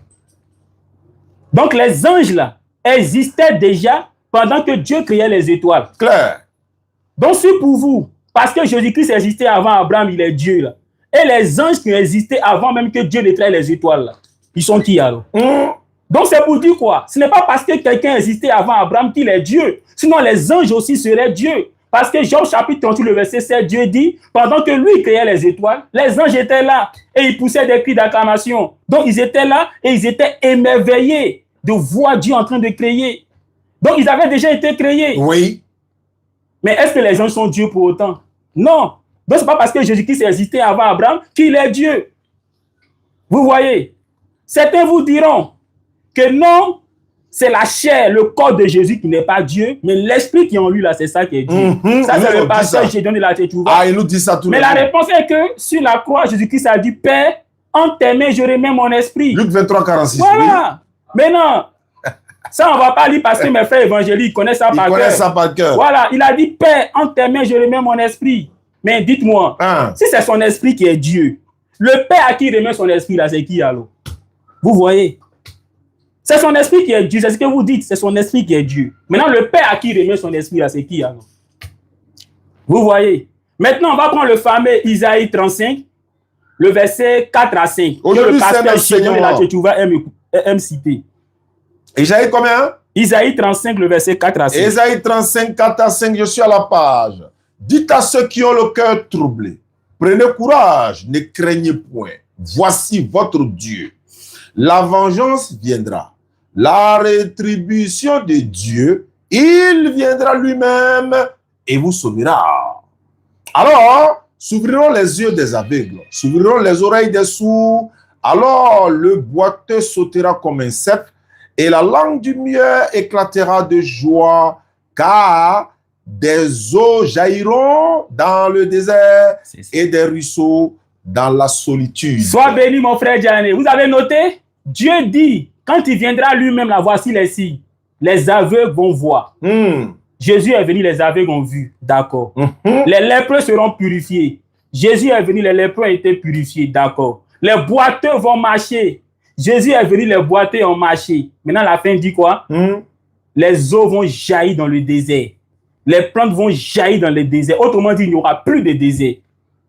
S2: Donc les anges là existaient déjà pendant que Dieu créait les étoiles.
S1: Clair.
S2: Donc si pour vous, parce que Jésus-Christ existait avant Abraham, il est Dieu là. Et les anges qui existaient avant même que Dieu ne crée les étoiles là, ils sont qui alors? Donc c'est pour dire quoi? Ce n'est pas parce que quelqu'un existait avant Abraham qu'il est Dieu. Sinon les anges aussi seraient Dieu. Parce que Jean chapitre 38, le verset 7, Dieu dit, pendant que lui créait les étoiles, les anges étaient là et ils poussaient des cris d'acclamation. Donc ils étaient là et ils étaient émerveillés de voir Dieu en train de créer. Donc ils avaient déjà été créés.
S1: Oui.
S2: Mais est-ce que les anges sont Dieu pour autant? Non. Donc ce n'est pas parce que Jésus-Christ existait avant Abraham qu'il est Dieu. Vous voyez? Certains vous diront que non, c'est la chair, le corps de Jésus qui n'est pas Dieu, mais l'esprit qui est en lui, là, c'est ça qui est Dieu. Ça, c'est le pasteur Gédéon de la Tchétchouva.
S1: Ah, il nous dit ça tout
S2: Mais la réponse est que sur la croix, Jésus-Christ a dit, Père, en tes mains, je remets mon esprit.
S1: Luc 23, 46.
S2: Voilà. Oui. Mais non, ça, on ne va pas lire parce que mes frères évangéliques connaissent ça par cœur. Ils connaissent ça par cœur. Voilà, il a dit, Père, en tes mains, je remets mon esprit. Mais dites-moi, si c'est son esprit qui est Dieu, le Père à qui il remet son esprit, là, c'est qui alors? Vous voyez? C'est son esprit qui est Dieu, c'est ce que vous dites, c'est son esprit qui est Dieu. Maintenant, le Père à qui il remet son esprit, là, c'est qui alors? Vous voyez? Maintenant, on va prendre le fameux Isaïe 35, le verset 4 à 5.
S1: Aujourd'hui,
S2: le pasteur Gédéon de la Tchétchouva aime citer.
S1: Isaïe combien?
S2: Isaïe 35, le verset 4 à 5.
S1: Isaïe 35, 4 à 5, je suis à la page. Dites à ceux qui ont le cœur troublé, prenez courage, ne craignez point. Voici votre Dieu. La vengeance viendra. La rétribution de Dieu, il viendra lui-même et vous sauvera. Alors, s'ouvriront les yeux des aveugles, s'ouvriront les oreilles des sourds. Alors, le boiteux sautera comme un cep et la langue du muet éclatera de joie, car des eaux jailliront dans le désert et des ruisseaux dans la solitude.
S2: Sois béni, mon frère Diané. Vous avez noté? Dieu dit, quand il viendra lui-même, la voici les signes. Les aveugles vont voir. Jésus est venu, les aveugles ont vu. D'accord. Les lépreux seront purifiés. Jésus est venu, les lépreux ont été purifiés. D'accord. Les boiteux vont marcher. Jésus est venu, les boiteux ont marché. Maintenant, la fin dit quoi? Les eaux vont jaillir dans le désert. Les plantes vont jaillir dans le désert. Autrement dit, il n'y aura plus de désert.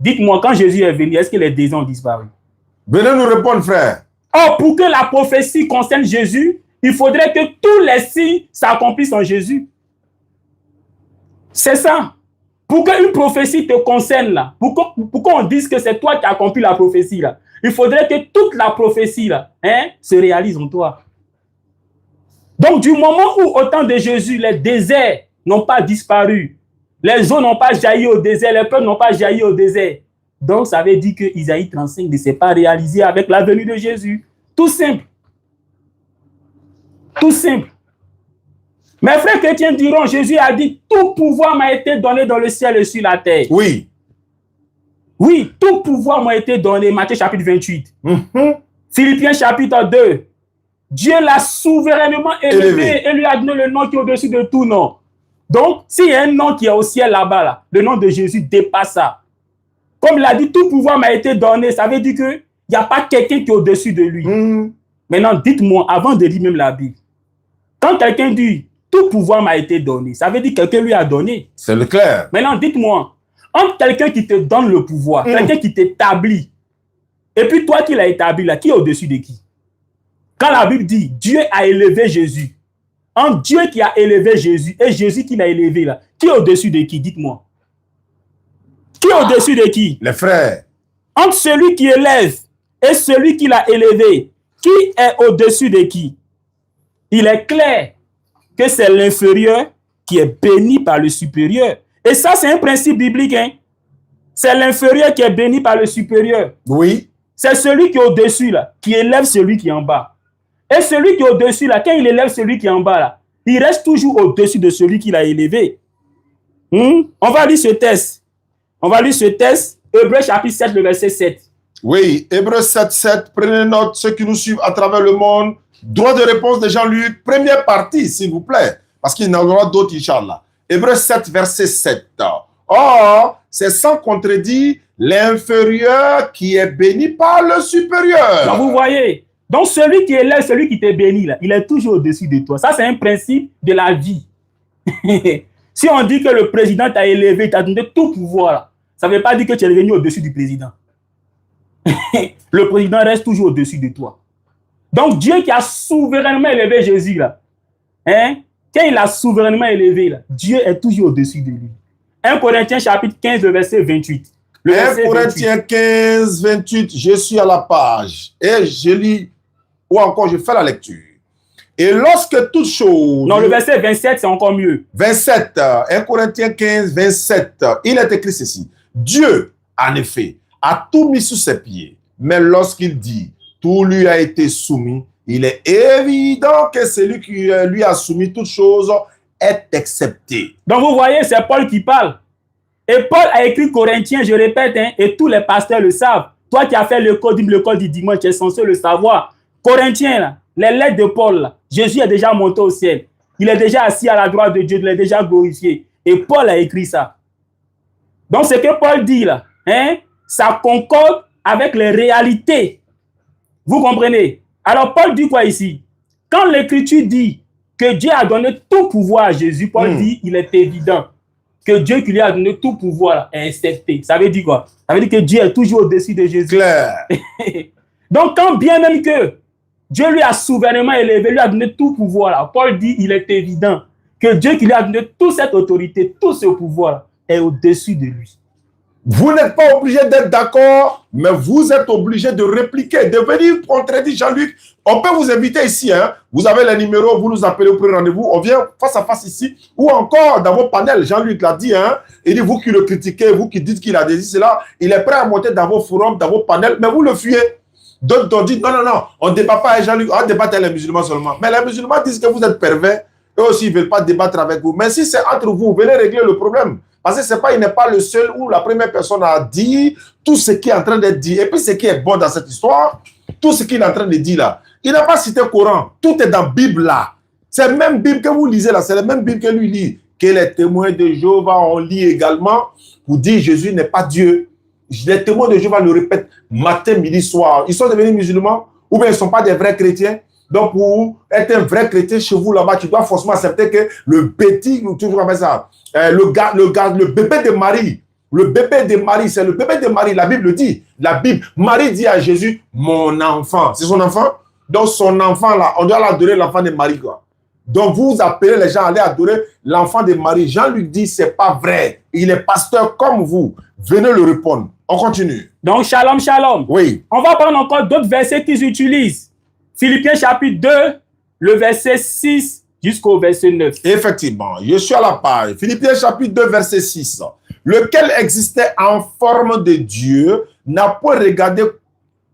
S2: Dites-moi, quand Jésus est venu, est-ce que les déserts ont disparu?
S1: Venez nous répondre, frère.
S2: Or, pour que la prophétie concerne Jésus, il faudrait que tous les signes s'accomplissent en Jésus. C'est ça. Pour qu'une prophétie te concerne, là, pour qu'on dise que c'est toi qui as accompli la prophétie, là, il faudrait que toute la prophétie là, se réalise en toi. Donc, du moment où, au temps de Jésus, les déserts n'ont pas disparu, les eaux n'ont pas jailli au désert, les peuples n'ont pas jailli au désert. Donc, ça veut dire que Isaïe 35 ne s'est pas réalisé avec la venue de Jésus. Tout simple. Tout simple. Mes frères chrétiens diront, Jésus a dit, tout pouvoir m'a été donné dans le ciel et sur la terre.
S1: Oui.
S2: Oui, tout pouvoir m'a été donné. Matthieu chapitre 28. Philippiens chapitre 2. Dieu l'a souverainement élevé et lui a donné le nom qui est au-dessus de tout nom. Donc, s'il y a un nom qui est au ciel là-bas, là, le nom de Jésus dépasse ça. Comme il a dit, tout pouvoir m'a été donné. Ça veut dire qu'il n'y a pas quelqu'un qui est au-dessus de lui. Maintenant, dites-moi, avant de lire même la Bible, quand quelqu'un dit, tout pouvoir m'a été donné, ça veut dire que quelqu'un lui a donné.
S1: C'est le clair.
S2: Maintenant, dites-moi, entre quelqu'un qui te donne le pouvoir, quelqu'un qui t'établit, et puis toi qui l'as établi, là, qui est au-dessus de qui? Quand la Bible dit, Dieu a élevé Jésus, entre Dieu qui a élevé Jésus et Jésus qui l'a élevé, là, qui est au-dessus de qui? Dites-moi. Qui est au-dessus de qui?
S1: Les frères.
S2: Entre celui qui élève et celui qui l'a élevé, qui est au-dessus de qui? Il est clair que c'est l'inférieur qui est béni par le supérieur. Et ça, c'est un principe biblique. Hein? C'est l'inférieur qui est béni par le supérieur.
S1: Oui.
S2: C'est celui qui est au-dessus, là, qui élève celui qui est en bas. Et celui qui est au-dessus, là, quand il élève celui qui est en bas, là, il reste toujours au-dessus de celui qui l'a élevé. On va lire ce texte. On va lire ce texte, Hébreux chapitre 7, le verset 7.
S1: Oui, Hébreux 7, 7. Prenez note, ceux qui nous suivent à travers le monde. Droit de réponse de Jean-Luc. Première partie, s'il vous plaît. Parce qu'il y en aura d'autres, Inch'Allah. Hébreux 7, verset 7. Or, c'est sans contredit l'inférieur qui est béni par le supérieur.
S2: Donc, vous voyez, donc celui qui élève, celui qui t'est béni, là, il est toujours au-dessus de toi. Ça, c'est un principe de la vie. Si on dit que le président t'a élevé, t'a donné tout pouvoir, là, ça ne veut pas dire que tu es venu au-dessus du président. Le président reste toujours au-dessus de toi. Donc, Dieu qui a souverainement élevé Jésus, là, hein, quand il a souverainement élevé, là, Dieu est toujours au-dessus de lui. 1 Corinthiens chapitre 15, le verset 28.
S1: 1 Corinthiens 15, 28, je suis à la page et je lis, ou encore je fais la lecture. Et lorsque toute chose...
S2: Non, le verset 27, c'est encore mieux.
S1: 27, 1 Corinthiens 15, 27, il est écrit ceci. Dieu, en effet, a tout mis sous ses pieds, mais lorsqu'il dit, tout lui a été soumis, il est évident que celui qui lui a soumis toutes choses est accepté.
S2: Donc vous voyez, c'est Paul qui parle. Et Paul a écrit Corinthiens, je répète, hein, et tous les pasteurs le savent. Toi qui as fait le code du dimanche, tu es censé le savoir. Corinthiens, là, les lettres de Paul, là, Jésus est déjà monté au ciel. Il est déjà assis à la droite de Dieu, il est déjà glorifié. Et Paul a écrit ça. Donc ce que Paul dit là, hein, ça concorde avec les réalités. Vous comprenez? Alors Paul dit quoi ici? Quand l'Écriture dit que Dieu a donné tout pouvoir à Jésus, Paul dit, il est évident que Dieu qui lui a donné tout pouvoir est accepté. Ça veut dire quoi? Ça veut dire que Dieu est toujours au-dessus de Jésus.
S1: Claire.
S2: Donc, quand bien même que Dieu lui a souverainement élevé, lui a donné tout pouvoir, là, Paul dit, il est évident que Dieu qui lui a donné toute cette autorité, tout ce pouvoir est au-dessus de lui.
S1: Vous n'êtes pas obligé d'être d'accord, mais vous êtes obligé de répliquer, de venir contredire Jean-Luc. On peut vous inviter ici, hein. Vous avez les numéros, vous nous appelez au premier rendez-vous, on vient face à face ici, ou encore dans vos panels, Jean-Luc l'a dit, hein. Il dit, vous qui le critiquez, vous qui dites qu'il a dit cela, il est prêt à monter dans vos forums, dans vos panels, mais vous le fuyez. D'autres ont dit, non, on ne débat pas avec Jean-Luc, on débat avec les musulmans seulement. Mais les musulmans disent que vous êtes pervers, eux aussi, ils ne veulent pas débattre avec vous. Mais si c'est entre vous, venez régler le problème. Parce que il n'est pas le seul où la première personne a dit tout ce qui est en train d'être dit. Et puis ce qui est bon dans cette histoire, tout ce qu'il est en train de dire là, il n'a pas cité le Coran. Tout est dans la Bible là. C'est la même Bible que vous lisez là, c'est la même Bible que lui lit. Que les témoins de Jéhovah, on lit également pour dire Jésus n'est pas Dieu. Les témoins de Jéhovah le répètent matin, midi, soir. Ils sont devenus musulmans ou bien ils ne sont pas des vrais chrétiens. Donc, pour être un vrai chrétien chez vous là-bas, tu dois forcément accepter que le petit, toujours avec ça, le bébé de Marie, c'est le bébé de Marie, la Bible le dit. La Bible, Marie dit à Jésus, mon enfant. C'est son enfant? Donc, son enfant là, on doit l'adorer l'enfant de Marie, quoi. Donc, vous appelez les gens à aller adorer l'enfant de Marie. Jean lui dit, c'est pas vrai. Il est pasteur comme vous. Venez le répondre. On continue.
S2: Donc, shalom, shalom.
S1: Oui.
S2: On va prendre encore d'autres versets qu'ils utilisent. Philippiens chapitre 2, le verset 6 jusqu'au verset 9. Effectivement,
S1: je suis à la page. Philippiens chapitre 2, verset 6. Lequel existait en forme de Dieu, n'a point regardé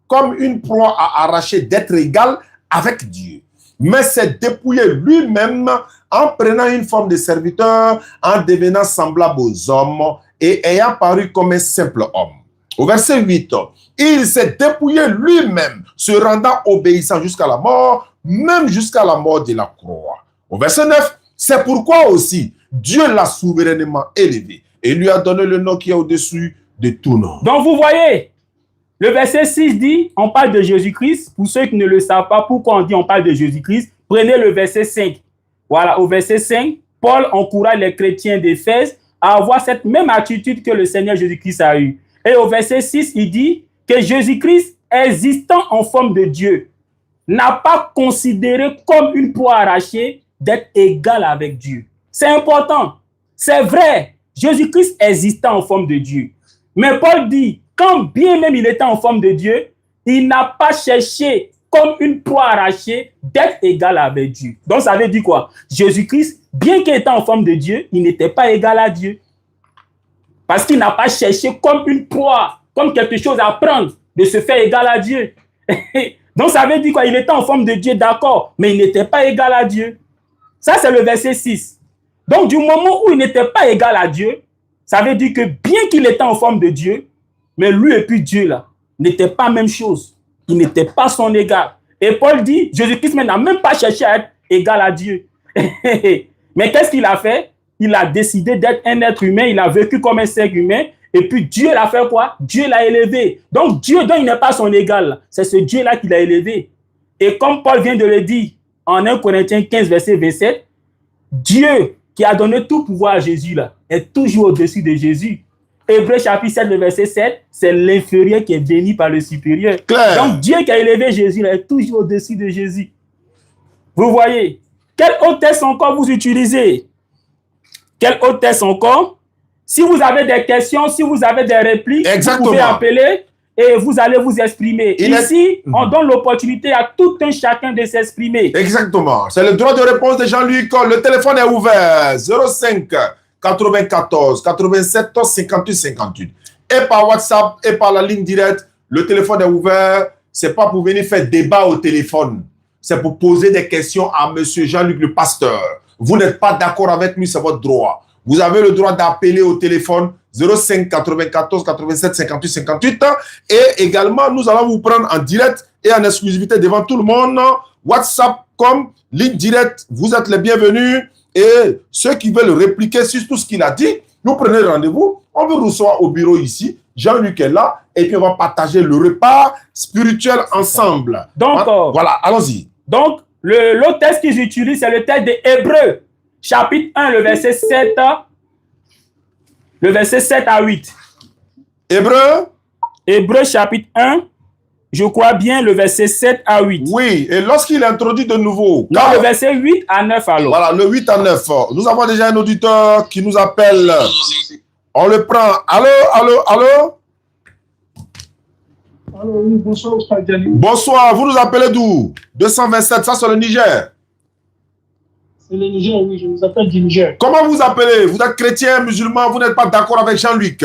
S1: comme une proie à arracher d'être égal avec Dieu, mais s'est dépouillé lui-même en prenant une forme de serviteur, en devenant semblable aux hommes et ayant paru comme un simple homme. Au verset 8, il s'est dépouillé lui-même, se rendant obéissant jusqu'à la mort, même jusqu'à la mort de la croix. Au verset 9, c'est pourquoi aussi Dieu l'a souverainement élevé et lui a donné le nom qui est au-dessus de tout nom.
S2: Donc vous voyez, le verset 6 dit, on parle de Jésus-Christ. Pour ceux qui ne le savent pas, pourquoi on dit on parle de Jésus-Christ, prenez le verset 5. Voilà, au verset 5, Paul encourage les chrétiens d'Éphèse à avoir cette même attitude que le Seigneur Jésus-Christ a eue. Et au verset 6, il dit que Jésus-Christ, existant en forme de Dieu, n'a pas considéré comme une proie arrachée d'être égal avec Dieu. C'est important. C'est vrai. Jésus-Christ existant en forme de Dieu. Mais Paul dit, quand bien même il était en forme de Dieu, il n'a pas cherché comme une proie arrachée d'être égal avec Dieu. Donc ça veut dire quoi? Jésus-Christ, bien qu'il était en forme de Dieu, il n'était pas égal à Dieu. Parce qu'il n'a pas cherché comme une proie, comme quelque chose à prendre, de se faire égal à Dieu. Donc ça veut dire quoi? Il était en forme de Dieu, d'accord, mais il n'était pas égal à Dieu. Ça, c'est le verset 6. Donc du moment où il n'était pas égal à Dieu, ça veut dire que bien qu'il était en forme de Dieu, mais lui et puis Dieu, là, n'étaient pas la même chose. Il n'était pas son égal. Et Paul dit, Jésus-Christ n'a même pas cherché à être égal à Dieu. Mais qu'est-ce qu'il a fait? Il a décidé d'être un être humain, il a vécu comme un ser humain, et puis Dieu l'a fait quoi? Dieu l'a élevé. Donc Dieu, dont il n'est pas son égal, c'est ce Dieu-là qui l'a élevé. Et comme Paul vient de le dire en 1 Corinthiens 15, verset 27, Dieu qui a donné tout pouvoir à Jésus, là, est toujours au-dessus de Jésus. Hébreux chapitre 7, le verset 7, c'est l'inférieur qui est béni par le supérieur.
S1: Claire.
S2: Donc Dieu qui a élevé Jésus il est toujours au-dessus de Jésus. Vous voyez? Quelle hôtesse encore vous utilisez? Quelle hôtesse encore? Si vous avez des questions, si vous avez des répliques,
S1: Exactement.
S2: vous pouvez appeler et vous allez vous exprimer. Ici, on donne l'opportunité à tout un chacun de s'exprimer.
S1: Exactement. C'est le droit de réponse de Jean-Luc. Le téléphone est ouvert. 05 94 87 58 58. Et par WhatsApp et par la ligne directe, le téléphone est ouvert. C'est pas pour venir faire débat au téléphone. C'est pour poser des questions à monsieur Jean-Luc le pasteur. Vous n'êtes pas d'accord avec lui, c'est votre droit. Vous avez le droit d'appeler au téléphone 05 94 87 58 58. Et également, nous allons vous prendre en direct et en exclusivité devant tout le monde. WhatsApp comme ligne directe, vous êtes les bienvenus. Et ceux qui veulent répliquer sur tout ce qu'il a dit, nous prenez rendez-vous. On vous reçoit au bureau ici. Jean-Luc est là. Et puis, on va partager le repas spirituel ensemble.
S2: Donc,
S1: voilà, allons-y.
S2: Donc, l'autre texte qu'ils utilisent, c'est le texte de Hébreux, chapitre 1, le verset 7 à 8. Hébreux, chapitre 1, je crois bien, le verset 7 à 8.
S1: Oui, et lorsqu'il introduit de nouveau...
S2: Non, le verset 8 à 9 alors.
S1: Voilà, le 8 à 9. Nous avons déjà un auditeur qui nous appelle. On le prend. Allô?
S3: Alors, oui, bonsoir, Oustaz Diallo.
S1: Bonsoir, vous nous appelez d'où? 227, ça c'est le Niger.
S3: C'est le Niger, oui, je vous appelle du Niger.
S1: Comment vous appelez? Vous êtes chrétien, musulman, vous n'êtes pas d'accord avec Jean-Luc?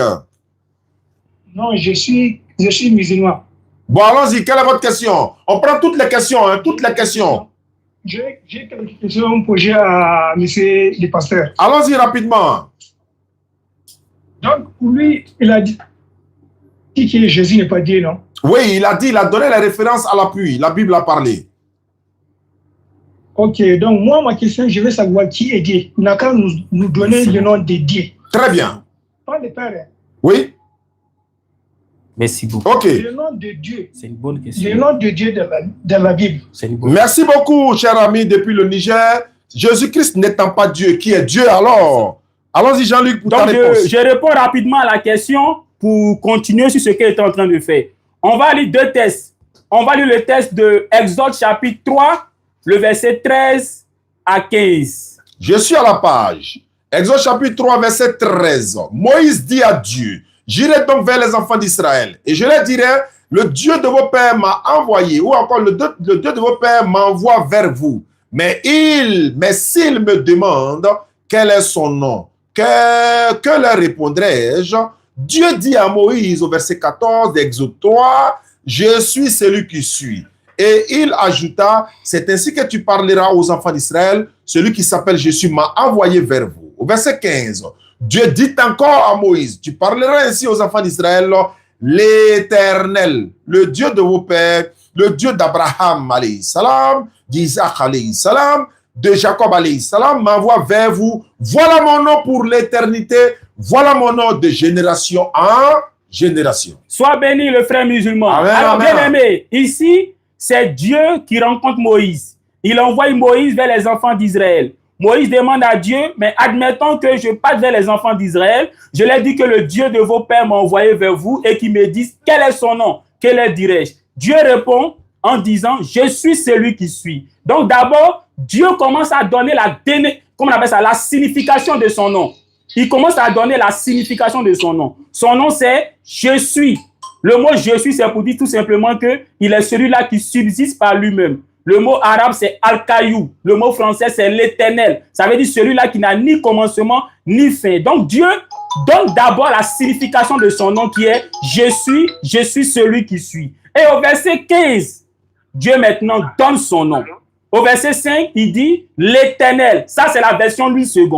S3: Non, je suis musulman.
S1: Bon, allons-y, quelle est votre question? On prend toutes les questions, hein, toutes les questions.
S3: J'ai quelques questions à poser à monsieur le pasteur.
S1: Allons-y rapidement.
S3: Donc, pour lui, il a dit que Jésus n'est pas Dieu, non?
S1: Oui, il a donné la référence à l'appui. La Bible a parlé.
S3: Ok, donc moi, ma question, je veux savoir qui est Dieu. Il n'a qu'à nous donner le nom de Dieu.
S1: Très bien.
S3: Pas le Père.
S1: Oui?
S2: Merci beaucoup.
S1: Ok.
S3: Le nom de Dieu.
S2: C'est une bonne question.
S3: Le nom de Dieu dans la Bible.
S1: Merci beaucoup, cher ami, depuis le Niger. Jésus-Christ n'étant pas Dieu, qui est Dieu alors? Allons-y, Jean-Luc, pour ta réponse.
S2: Je réponds rapidement à la question pour continuer sur ce qu'il est en train de faire. On va lire deux textes. On va lire le texte de Exode chapitre 3, le verset 13 à 15.
S1: Je suis à la page. Exode chapitre 3, verset 13. Moïse dit à Dieu, j'irai donc vers les enfants d'Israël et je leur dirai, le Dieu de vos pères m'a envoyé, ou encore le Dieu de vos pères m'envoie vers vous. Mais s'il me demande quel est son nom, que leur répondrai-je? Dieu dit à Moïse au verset 14 d'Exode 3, je suis celui qui suis. Et il ajouta, c'est ainsi que tu parleras aux enfants d'Israël, celui qui s'appelle Jésus m'a envoyé vers vous. Au verset 15, Dieu dit encore à Moïse, tu parleras ainsi aux enfants d'Israël, l'Éternel, le Dieu de vos pères, le Dieu d'Abraham, alayhi salam, d'Isaac, alayhi salam, de Jacob, alayhi salam, m'envoie vers vous. Voilà mon nom pour l'éternité. Voilà mon nom de génération en génération.
S2: Sois béni le frère musulman.
S1: Amen,
S2: alors
S1: amen.
S2: bien aimé, ici, c'est Dieu qui rencontre Moïse. Il envoie Moïse vers les enfants d'Israël. Moïse demande à Dieu, mais admettons que je parte vers les enfants d'Israël. Je leur dis que le Dieu de vos pères m'a envoyé vers vous et qu'ils me disent quel est son nom, que leur dirais-je? Dieu répond en disant, je suis celui qui suis. Donc d'abord, Dieu commence à donner comment on appelle ça, la signification de son nom. Il commence à donner la signification de son nom. Son nom, c'est « Je suis ». Le mot « Je suis », c'est pour dire tout simplement qu'il est celui-là qui subsiste par lui-même. Le mot arabe, c'est « Al-Kayou ». Le mot français, c'est « l'Éternel ». Ça veut dire celui-là qui n'a ni commencement, ni fin. Donc, Dieu donne d'abord la signification de son nom qui est « Je suis celui qui suis ». Et au verset 15, Dieu maintenant donne son nom. Au verset 5, il dit « L'Éternel ». Ça, c'est la version Louis II.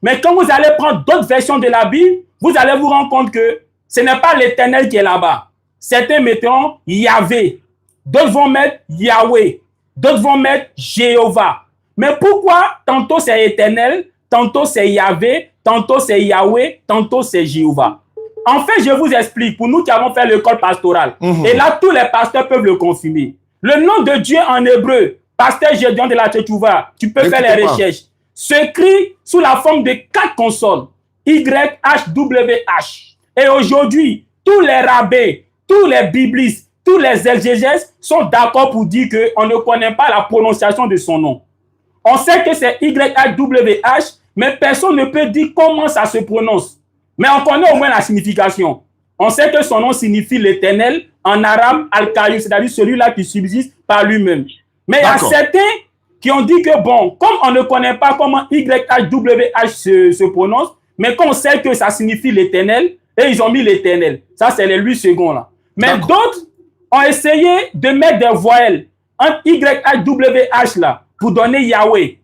S2: Mais quand vous allez prendre d'autres versions de la Bible, vous allez vous rendre compte que ce n'est pas l'Éternel qui est là-bas. Certains mettront Yahvé, d'autres vont mettre Yahweh, d'autres vont mettre Jéhovah. Mais pourquoi tantôt c'est Éternel, tantôt c'est Yahvé, tantôt c'est Yahweh, tantôt c'est Jéhovah? En fait, je vous explique, pour nous qui avons fait l'école pastorale, et là tous les pasteurs peuvent le confirmer. Le nom de Dieu en hébreu, pasteur Gédéon de la Tchétchouva, tu peux faire les recherches, s'écrit sous la forme de 4 consonnes, YHWH. Et aujourd'hui, tous les rabbins, tous les biblistes, tous les exégèses sont d'accord pour dire qu'on ne connaît pas la prononciation de son nom. On sait que c'est YHWH, mais personne ne peut dire comment ça se prononce. Mais on connaît au moins la signification. On sait que son nom signifie l'Éternel, en arabe, Al-Qayyum, c'est-à-dire celui-là qui subsiste par lui-même. Mais il y a certains qui ont dit que, bon, comme on ne connaît pas comment YHWH se prononce, mais qu'on sait que ça signifie l'Éternel, et ils ont mis l'Éternel. Ça, c'est les 8 secondes là. Mais d'autres ont essayé de mettre des voyelles entre YHWH là, pour donner Yahweh.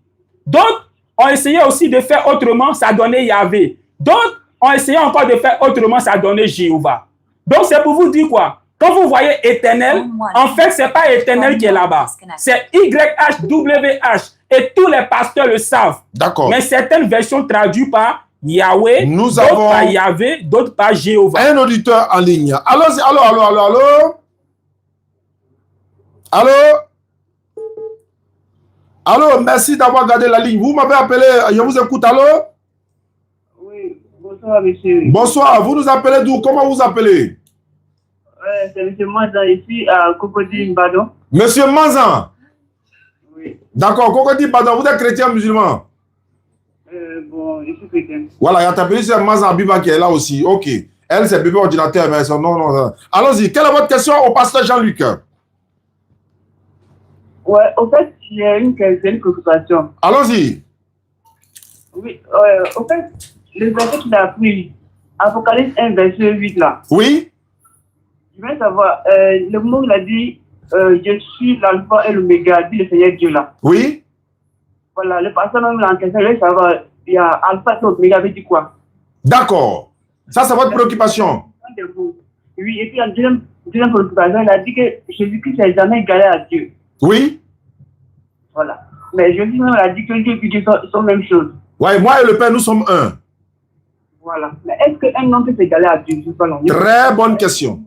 S2: D'autres ont essayé aussi de faire autrement, ça donnait Yahvé. D'autres ont essayé encore de faire autrement, ça donnait Jéhovah. Donc, c'est pour vous dire quoi? Quand vous voyez éternel, en fait, ce n'est pas éternel qui est là-bas. C'est YHWH. Et tous les pasteurs le savent.
S1: D'accord.
S2: Mais certaines versions traduisent par Yahweh, d'autres par Yahvé, d'autres par Jéhovah.
S1: Un auditeur en ligne. Allô, allô. Allô? Allô, merci d'avoir gardé la ligne. Vous m'avez appelé, je vous écoute, allô?
S4: Oui, bonsoir, monsieur.
S1: Bonsoir, vous nous appelez d'où? Comment vous appelez?
S4: C'est monsieur Manzan, ici à Cocody Mbadon.
S1: Monsieur Manzan?
S4: Oui.
S1: D'accord, Cocody Mbadon, vous êtes chrétien musulman?
S4: Bon, je suis chrétien.
S1: Voilà, il y a ta petite sœur Manzan Biba qui est là aussi. Ok. Elle, c'est bébé ordinateur, mais son nom, non. Allons-y, quelle est votre question au pasteur Jean-Luc?
S4: Ouais, au fait, j'ai une préoccupation.
S1: Allons-y.
S4: Oui, au fait, le verset qu'il a pris, Apocalypse 1, verset 8 là.
S1: Oui.
S4: Je veux savoir, le moment où il a dit, je suis l'alpha et l'oméga, dit le Seigneur Dieu là.
S1: Oui.
S4: Voilà, le pasteur même là en question, je veux savoir, il y a alpha et oméga, veut dire quoi?
S1: D'accord. Ça, c'est votre préoccupation.
S4: Oui, et puis en deuxième préoccupation, il a dit que Jésus-Christ n'est jamais égalé à Dieu.
S1: Oui.
S4: Voilà. Mais Jésus même a dit que Dieu et Dieu sont la même chose.
S1: Oui, moi et le Père, nous sommes un.
S4: Voilà. Mais est-ce qu'un homme peut s'égaler à Dieu?
S1: Très bonne question.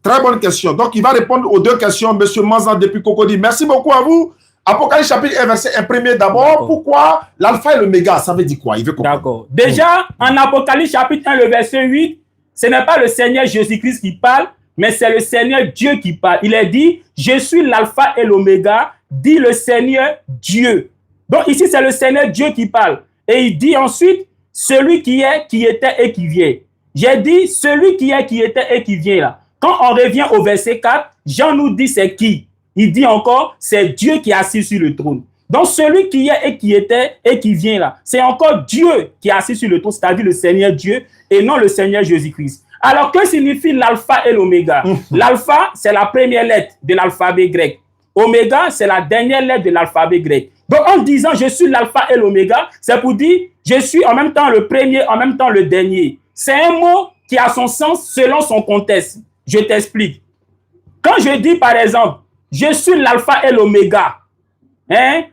S1: Très bonne question. Donc, il va répondre aux deux questions, M. Manzan depuis Cocody. Merci beaucoup à vous. Apocalypse chapitre 1, verset 1 premier d'abord. Pourquoi l'alpha et l'oméga? Ça veut dire quoi? Il veut comprendre.
S2: D'accord. Déjà, en Apocalypse chapitre 1, le verset 8, ce n'est pas le Seigneur Jésus-Christ qui parle, mais c'est le Seigneur Dieu qui parle. Il est dit, je suis l'alpha et l'oméga, dit le Seigneur Dieu. Donc ici, c'est le Seigneur Dieu qui parle. Et il dit ensuite, celui qui est, qui était et qui vient. J'ai dit, celui qui est, qui était et qui vient là. Quand on revient au verset 4, Jean nous dit c'est qui? Il dit encore, c'est Dieu qui est assis sur le trône. Donc celui qui est et qui était et qui vient là, c'est encore Dieu qui est assis sur le trône, c'est-à-dire le Seigneur Dieu et non le Seigneur Jésus-Christ. Alors, que signifie l'alpha et l'oméga? L'alpha, c'est la première lettre de l'alphabet grec. Oméga, c'est la dernière lettre de l'alphabet grec. Donc, en disant je suis l'alpha et l'oméga, c'est pour dire je suis en même temps le premier, en même temps le dernier. C'est un mot qui a son sens selon son contexte. Je t'explique. Quand je dis, par exemple, je suis l'alpha et l'oméga, hein,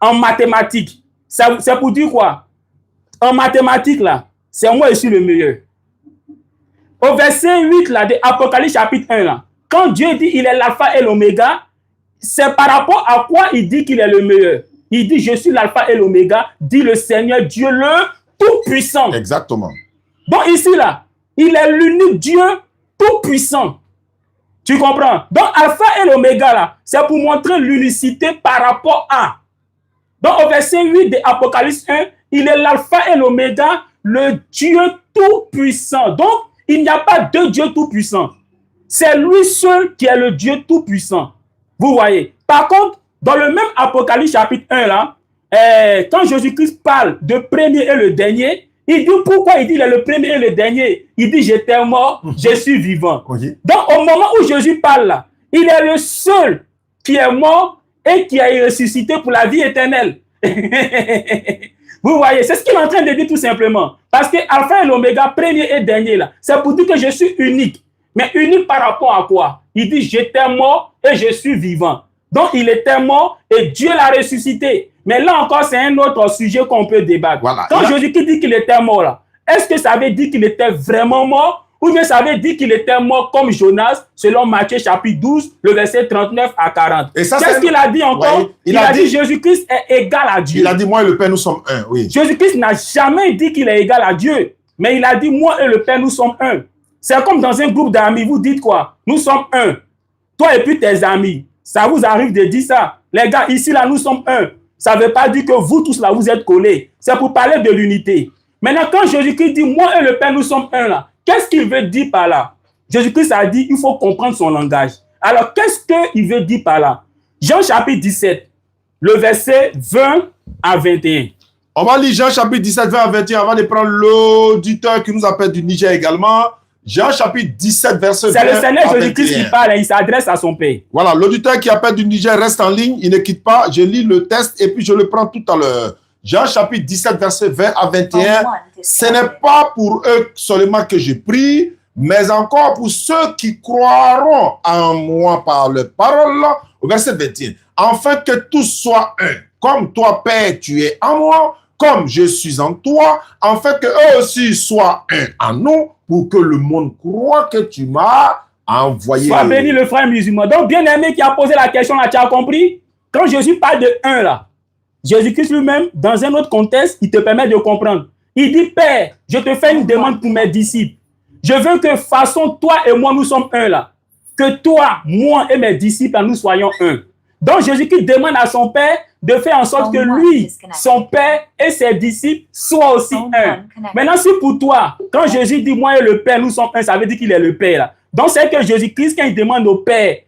S2: en mathématiques, c'est pour dire quoi? En mathématiques, là, c'est moi, je suis le meilleur. Au verset 8 là, de Apocalypse chapitre 1, là, quand Dieu dit il est l'alpha et l'oméga, c'est par rapport à quoi il dit qu'il est le meilleur. Il dit je suis l'alpha et l'oméga, dit le Seigneur Dieu le Tout-Puissant.
S1: Exactement.
S2: Donc ici là, il est l'unique Dieu Tout-Puissant. Tu comprends? Donc alpha et l'oméga là, c'est pour montrer l'unicité par rapport à. Donc au verset 8 de Apocalypse 1, il est l'alpha et l'oméga, le Dieu Tout-Puissant. Donc, il n'y a pas de Dieu tout-puissant. C'est lui seul qui est le Dieu tout-puissant. Vous voyez. Par contre, dans le même Apocalypse chapitre 1, là, quand Jésus-Christ parle de premier et le dernier, il dit pourquoi il dit il est le premier et le dernier. Il dit j'étais mort, je suis vivant. Okay. Donc, au moment où Jésus parle là, il est le seul qui est mort et qui a ressuscité pour la vie éternelle. Vous voyez, c'est ce qu'il est en train de dire tout simplement. Parce que Alpha et l'Oméga, premier et dernier, là, c'est pour dire que je suis unique. Mais unique par rapport à quoi? Il dit, j'étais mort et je suis vivant. Donc, il était mort et Dieu l'a ressuscité. Mais là encore, c'est un autre sujet qu'on peut débattre. Voilà. Quand Jésus-Christ dit qu'il était mort, là, est-ce que ça veut dire qu'il était vraiment mort? Ou bien ça veut dire qu'il était mort comme Jonas, selon Matthieu chapitre 12, le verset 39 à 40. Qu'est-ce qu'il a dit encore? Ouais, il a dit Jésus-Christ est égal à Dieu.
S1: Il a dit, moi et le Père, nous sommes un. Oui.
S2: Jésus-Christ n'a jamais dit qu'il est égal à Dieu. Mais il a dit, moi et le Père, nous sommes un. C'est comme dans un groupe d'amis, vous dites quoi? Nous sommes un. Toi et puis tes amis. Ça vous arrive de dire ça. Les gars, ici, là, nous sommes un. Ça ne veut pas dire que vous tous, là, vous êtes collés. C'est pour parler de l'unité. Maintenant, quand Jésus-Christ dit, moi et le Père, nous sommes un, là, qu'est-ce qu'il veut dire par là? Jésus-Christ a dit, il faut comprendre son langage. Alors, qu'est-ce qu'il veut dire par là? Jean chapitre 17, le verset 20 à 21.
S1: On va lire Jean chapitre 17, 20 à 21 avant de prendre l'auditeur qui nous appelle du Niger également. Jean chapitre 17, verset 20 à 21. C'est le Seigneur
S2: Jésus-Christ qui parle, il s'adresse à son Père.
S1: Voilà, l'auditeur qui appelle du Niger reste en ligne, il ne quitte pas. Je lis le texte et puis je le prends tout à l'heure. Jean chapitre 17, verset 20 à 21. Ce n'est pas pour eux seulement que je prie, mais encore pour ceux qui croiront en moi par leur parole. Au verset 21. Afin que tous soient un. Comme toi, Père, tu es en moi, comme je suis en toi, afin que eux aussi soient un en nous, pour que le monde croit que tu m'as envoyé.
S2: Sois béni le frère musulman. Donc, bien aimé qui a posé la question là, tu as compris? Quand Jésus parle de un là, Jésus-Christ lui-même, dans un autre contexte, il te permet de comprendre. Il dit, Père, je te fais une demande pour mes disciples. Je veux que façon toi et moi, nous sommes un là. Que toi, moi et mes disciples, nous soyons un. Donc, Jésus-Christ demande à son Père de faire en sorte que lui, son Père et ses disciples soient aussi un. Maintenant, si pour toi, quand Jésus dit moi et le Père, nous sommes un, ça veut dire qu'il est le Père. Là. Donc, c'est que Jésus-Christ, quand il demande au Père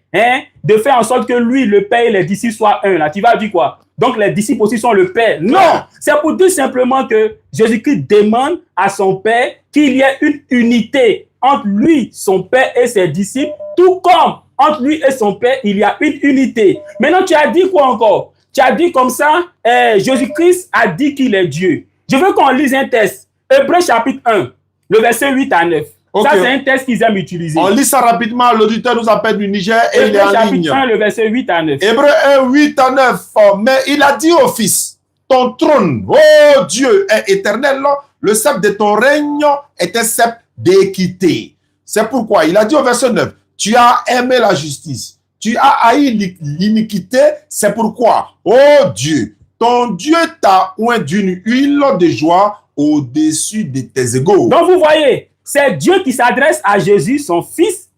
S2: de faire en sorte que lui, le Père et les disciples soient un, là, tu vas dire quoi? Donc, les disciples aussi sont le Père. Non, c'est pour dire simplement que Jésus-Christ demande à son Père qu'il y ait une unité entre lui, son Père et ses disciples, tout comme entre lui et son Père, il y a une unité. Maintenant, tu as dit quoi encore? Tu as dit comme ça, Jésus-Christ a dit qu'il est Dieu. Je veux qu'on lise un texte. Hébreux chapitre 1, le verset 8 à 9. Okay. Ça, c'est un texte qu'ils aiment utiliser.
S1: On lit ça rapidement. L'auditeur nous appelle du Niger et
S2: Hébreux
S1: il est en
S2: chapitre
S1: ligne.
S2: 1, le verset 8 à 9.
S1: Hébreux 1, 8 à 9. Mais il a dit au Fils, ton trône, oh Dieu, est éternel. Le sceptre de ton règne est un sceptre d'équité. C'est pourquoi il a dit au verset 9, tu as aimé la justice, tu as haï l'iniquité, c'est pourquoi, oh Dieu, ton Dieu t'a oint d'une huile de joie au-dessus de tes égaux.
S2: Donc vous voyez, c'est Dieu qui s'adresse à Jésus, son fils,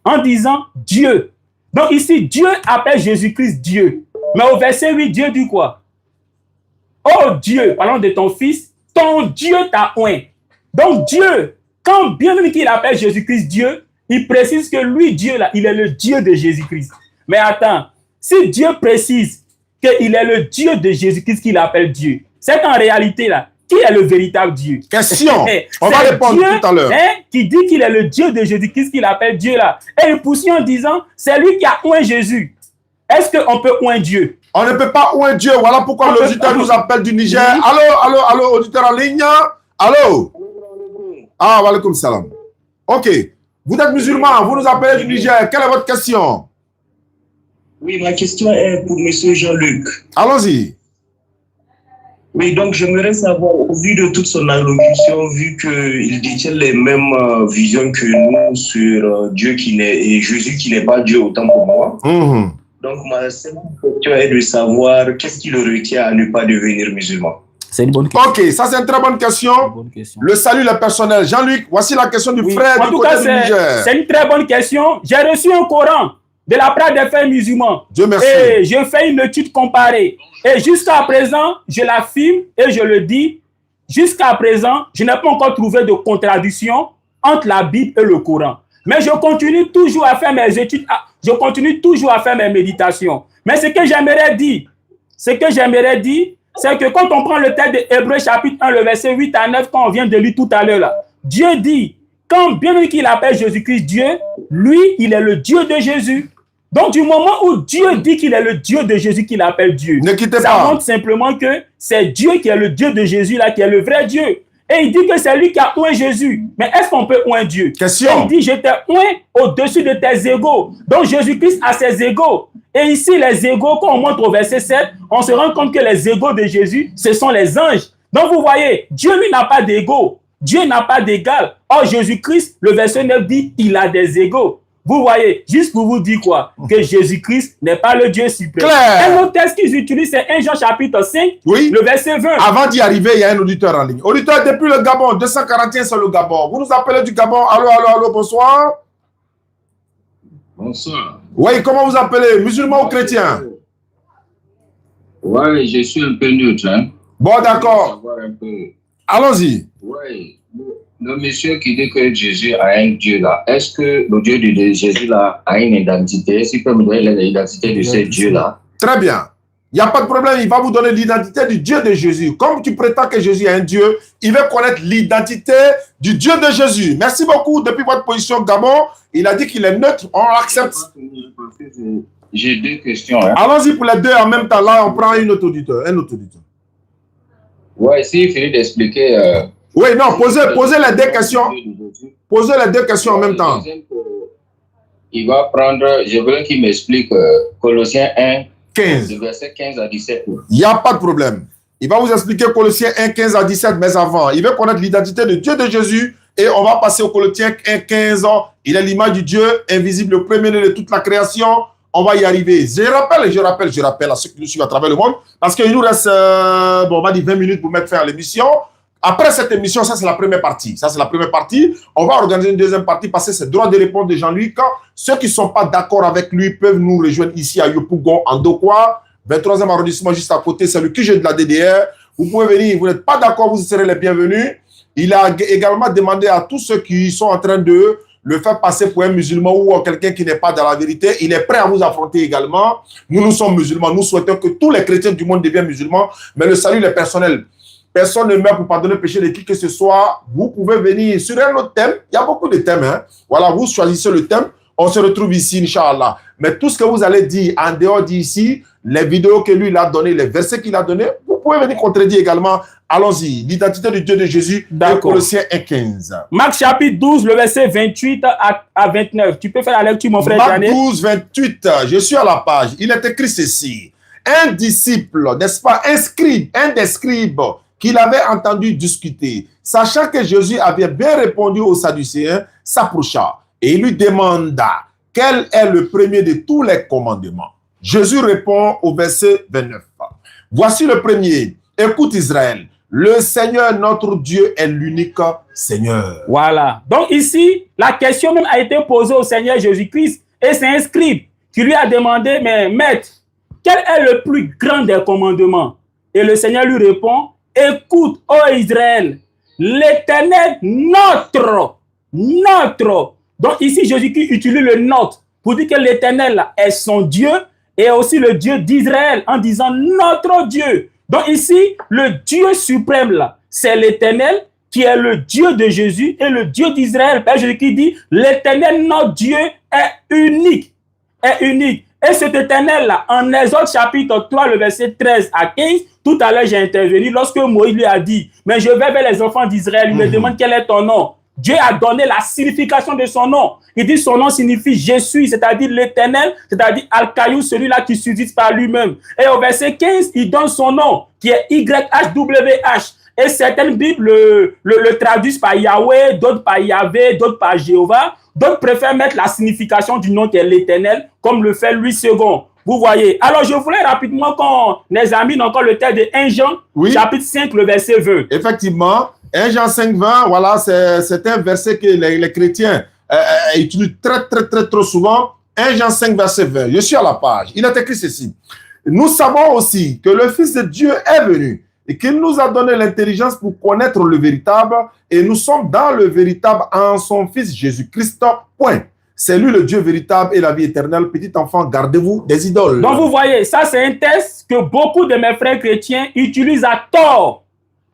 S2: en disant Dieu. Donc ici, Dieu appelle Jésus-Christ Dieu. Mais au verset 8, Dieu dit quoi? Oh Dieu, parlons de ton fils, ton Dieu t'a oint. Donc Dieu, quand bien même qu'il appelle Jésus-Christ Dieu, il précise que lui, Dieu, là, il est le Dieu de Jésus-Christ. Mais attends, si Dieu précise qu'il est le Dieu de Jésus-Christ qu'il appelle Dieu, c'est qu'en réalité, là, qui est le véritable Dieu?
S1: Question, on va répondre
S2: Dieu,
S1: tout à l'heure.
S2: Qui dit qu'il est le Dieu de Jésus-Christ qu'il appelle Dieu, là. Et il poursuit en disant, c'est lui qui a oint Jésus. Est-ce qu'on peut oint Dieu?
S1: On ne peut pas oint Dieu. Voilà pourquoi l'auditeur nous appelle du Niger. Allô, auditeur en ligne? Allô? Ah, wa alaykoum salam. Ok. Vous êtes musulman, vous nous appelez du Niger. Quelle est votre question?
S5: Oui, ma question est pour M. Jean-Luc.
S1: Allons-y.
S5: Oui, donc j'aimerais savoir, au vu de toute son allocution, vu qu'il détient les mêmes visions que nous sur Dieu qui n'est et Jésus qui n'est pas Dieu autant pour moi. Donc ma seconde question est de savoir qu'est-ce qui le retient à ne pas devenir musulman.
S2: C'est une bonne question.
S1: Ok, ça c'est une très bonne question. Le salut, le personnel. Jean-Luc, voici la question du frère du côté du Niger.
S2: C'est une très bonne question. J'ai reçu un Coran de la part des frères musulmans.
S1: Dieu merci.
S2: Et je fais une étude comparée. Et jusqu'à présent, je l'affirme et je le dis, jusqu'à présent, je n'ai pas encore trouvé de contradiction entre la Bible et le Coran. Mais je continue toujours à faire mes études, je continue toujours à faire mes méditations. Mais ce que j'aimerais dire, c'est que quand on prend le texte de Hébreux chapitre 1, le verset 8 à 9, quand on vient de lire tout à l'heure, là, Dieu dit, quand bien qu'il appelle Jésus-Christ Dieu, lui, il est le Dieu de Jésus. Donc, du moment où Dieu dit qu'il est le Dieu de Jésus, qu'il appelle Dieu, ça montre simplement que c'est Dieu qui est le Dieu de Jésus, là, qui est le vrai Dieu. Et il dit que c'est lui qui a oint Jésus. Mais est-ce qu'on peut oint Dieu?
S1: Question.
S2: Et il dit, je t'ai oint au-dessus de tes égaux. Donc, Jésus-Christ a ses égaux. Et ici, les égaux, quand on montre au verset 7, on se rend compte que les égaux de Jésus, ce sont les anges. Donc, vous voyez, Dieu, lui, n'a pas d'égaux. Dieu n'a pas d'égal. Or, Jésus-Christ, le verset 9 dit, il a des égaux. Vous voyez, juste pour vous dire quoi? Que Jésus-Christ n'est pas le Dieu suprême.
S1: Claire.
S2: Un autre texte qu'ils utilisent, c'est 1 Jean chapitre 5,
S1: Oui.
S2: le verset 20.
S1: Avant d'y arriver, il y a un auditeur en ligne. Auditeur depuis le Gabon, 241 sur le Gabon. Vous nous appelez du Gabon. Allô, allô, allô, bonsoir.
S6: Bonsoir.
S1: Oui, comment vous appelez? Musulman ou chrétien?
S6: Oui, je suis un peu neutre. Hein.
S1: Bon, d'accord.
S6: Peu...
S1: Allons-y.
S6: Oui. Le monsieur qui dit que Jésus a un Dieu là, est-ce que le Dieu de Jésus là a une identité? Est-ce qu'il peut me donner l'identité de ce Dieu là?
S1: Très bien. Il n'y a pas de problème. Il va vous donner l'identité du Dieu de Jésus. Comme tu prétends que Jésus est un Dieu, il veut connaître l'identité du Dieu de Jésus. Merci beaucoup. Depuis votre position Gabon, il a dit qu'il est neutre. On l'accepte.
S6: J'ai deux questions. Hein.
S1: Allons-y pour les deux en même temps. Là, on prend un autre auditeur.
S6: Oui, s'il finit d'expliquer...
S1: oui, non, posez les deux questions. Posez les deux questions en même temps.
S6: Il va prendre, je veux qu'il m'explique Colossiens 1,
S1: 15.
S6: du verset 15 à 17.
S1: Il n'y a pas de problème. Il va vous expliquer Colossiens 1, 15 à 17, mais avant, il veut connaître l'identité de Dieu de Jésus et on va passer au Colossiens 1, 15. Il est l'image du Dieu invisible, le premier-né de toute la création. On va y arriver. Je rappelle à ceux qui nous suivent à travers le monde, parce qu'il nous reste, on va dire 20 minutes pour mettre fin à l'émission. Après cette émission, ça c'est la première partie. On va organiser une deuxième partie parce que c'est droit de réponse de Jean-Luc. Ceux qui ne sont pas d'accord avec lui peuvent nous rejoindre ici à Yopougon, en Dokwa, 23e arrondissement juste à côté. C'est le QG de la DDR. Vous pouvez venir. Vous n'êtes pas d'accord, vous serez les bienvenus. Il a également demandé à tous ceux qui sont en train de le faire passer pour un musulman ou quelqu'un qui n'est pas dans la vérité. Il est prêt à vous affronter également. Nous sommes musulmans. Nous souhaitons que tous les chrétiens du monde deviennent musulmans. Mais le salut est personnel. Personne ne meurt pour pardonner le péché de qui que ce soit. Vous pouvez venir sur un autre thème. Il y a beaucoup de thèmes. Hein? Voilà, vous choisissez le thème. On se retrouve ici, Inch'Allah. Mais tout ce que vous allez dire en dehors d'ici, les vidéos que lui il a données, les versets qu'il a donnés, vous pouvez venir contredire également. Allons-y. L'identité du Dieu de Jésus, Colossiens 1,15.
S2: Marc chapitre 12, le verset 28 à 29. Tu peux faire la lecture, mon frère
S1: Marc
S2: Janet?
S1: 12, 28. Je suis à la page. Il est écrit ceci. Un disciple, n'est-ce pas, un des scribes, qu'il avait entendu discuter, sachant que Jésus avait bien répondu aux Sadducéens, s'approcha et lui demanda quel est le premier de tous les commandements. Jésus répond au verset 29. Voici le premier. Écoute Israël, le Seigneur notre Dieu est l'unique Seigneur.
S2: Voilà. Donc ici, la question même a été posée au Seigneur Jésus-Christ et c'est un scribe qui lui a demandé, mais maître, quel est le plus grand des commandements? Et le Seigneur lui répond, écoute, ô Israël, l'Éternel, notre. Donc ici, Jésus-Christ utilise le notre pour dire que l'Éternel est son Dieu et aussi le Dieu d'Israël en disant notre Dieu. Donc ici, le Dieu suprême là, c'est l'Éternel qui est le Dieu de Jésus et le Dieu d'Israël. Jésus-Christ dit, l'Éternel, notre Dieu, est unique. Et cet Éternel-là, en Exode chapitre 3, le verset 13 à 15, tout à l'heure, j'ai intervenu lorsque Moïse lui a dit, mais je vais vers les enfants d'Israël, il me demande quel est ton nom. Dieu a donné la signification de son nom. Il dit son nom signifie je suis, c'est-à-dire l'Éternel, c'est-à-dire Al-Kayou, celui-là qui subsiste par lui-même. Et au verset 15, il donne son nom, qui est YHWH. Et certaines Bibles le traduisent par Yahweh, d'autres par Yahvé, d'autres par Jéhovah. D'autres préfèrent mettre la signification du nom qui est l'Éternel, comme le fait Louis II. Vous voyez. Alors, je voulais rapidement qu'on examine encore le texte de 1 Jean, chapitre 5, le verset 20.
S1: Effectivement, 1 Jean 5, 20, voilà, c'est un verset que les chrétiens utilisent très trop souvent. 1 Jean 5, verset 20. Je suis à la page. Il est écrit ceci. Nous savons aussi que le Fils de Dieu est venu et qu'il nous a donné l'intelligence pour connaître le véritable, et nous sommes dans le véritable en son Fils Jésus-Christ, point. C'est lui le Dieu véritable et la vie éternelle. Petit enfant, gardez-vous des idoles.
S2: Donc vous voyez, ça c'est un texte que beaucoup de mes frères chrétiens utilisent à tort.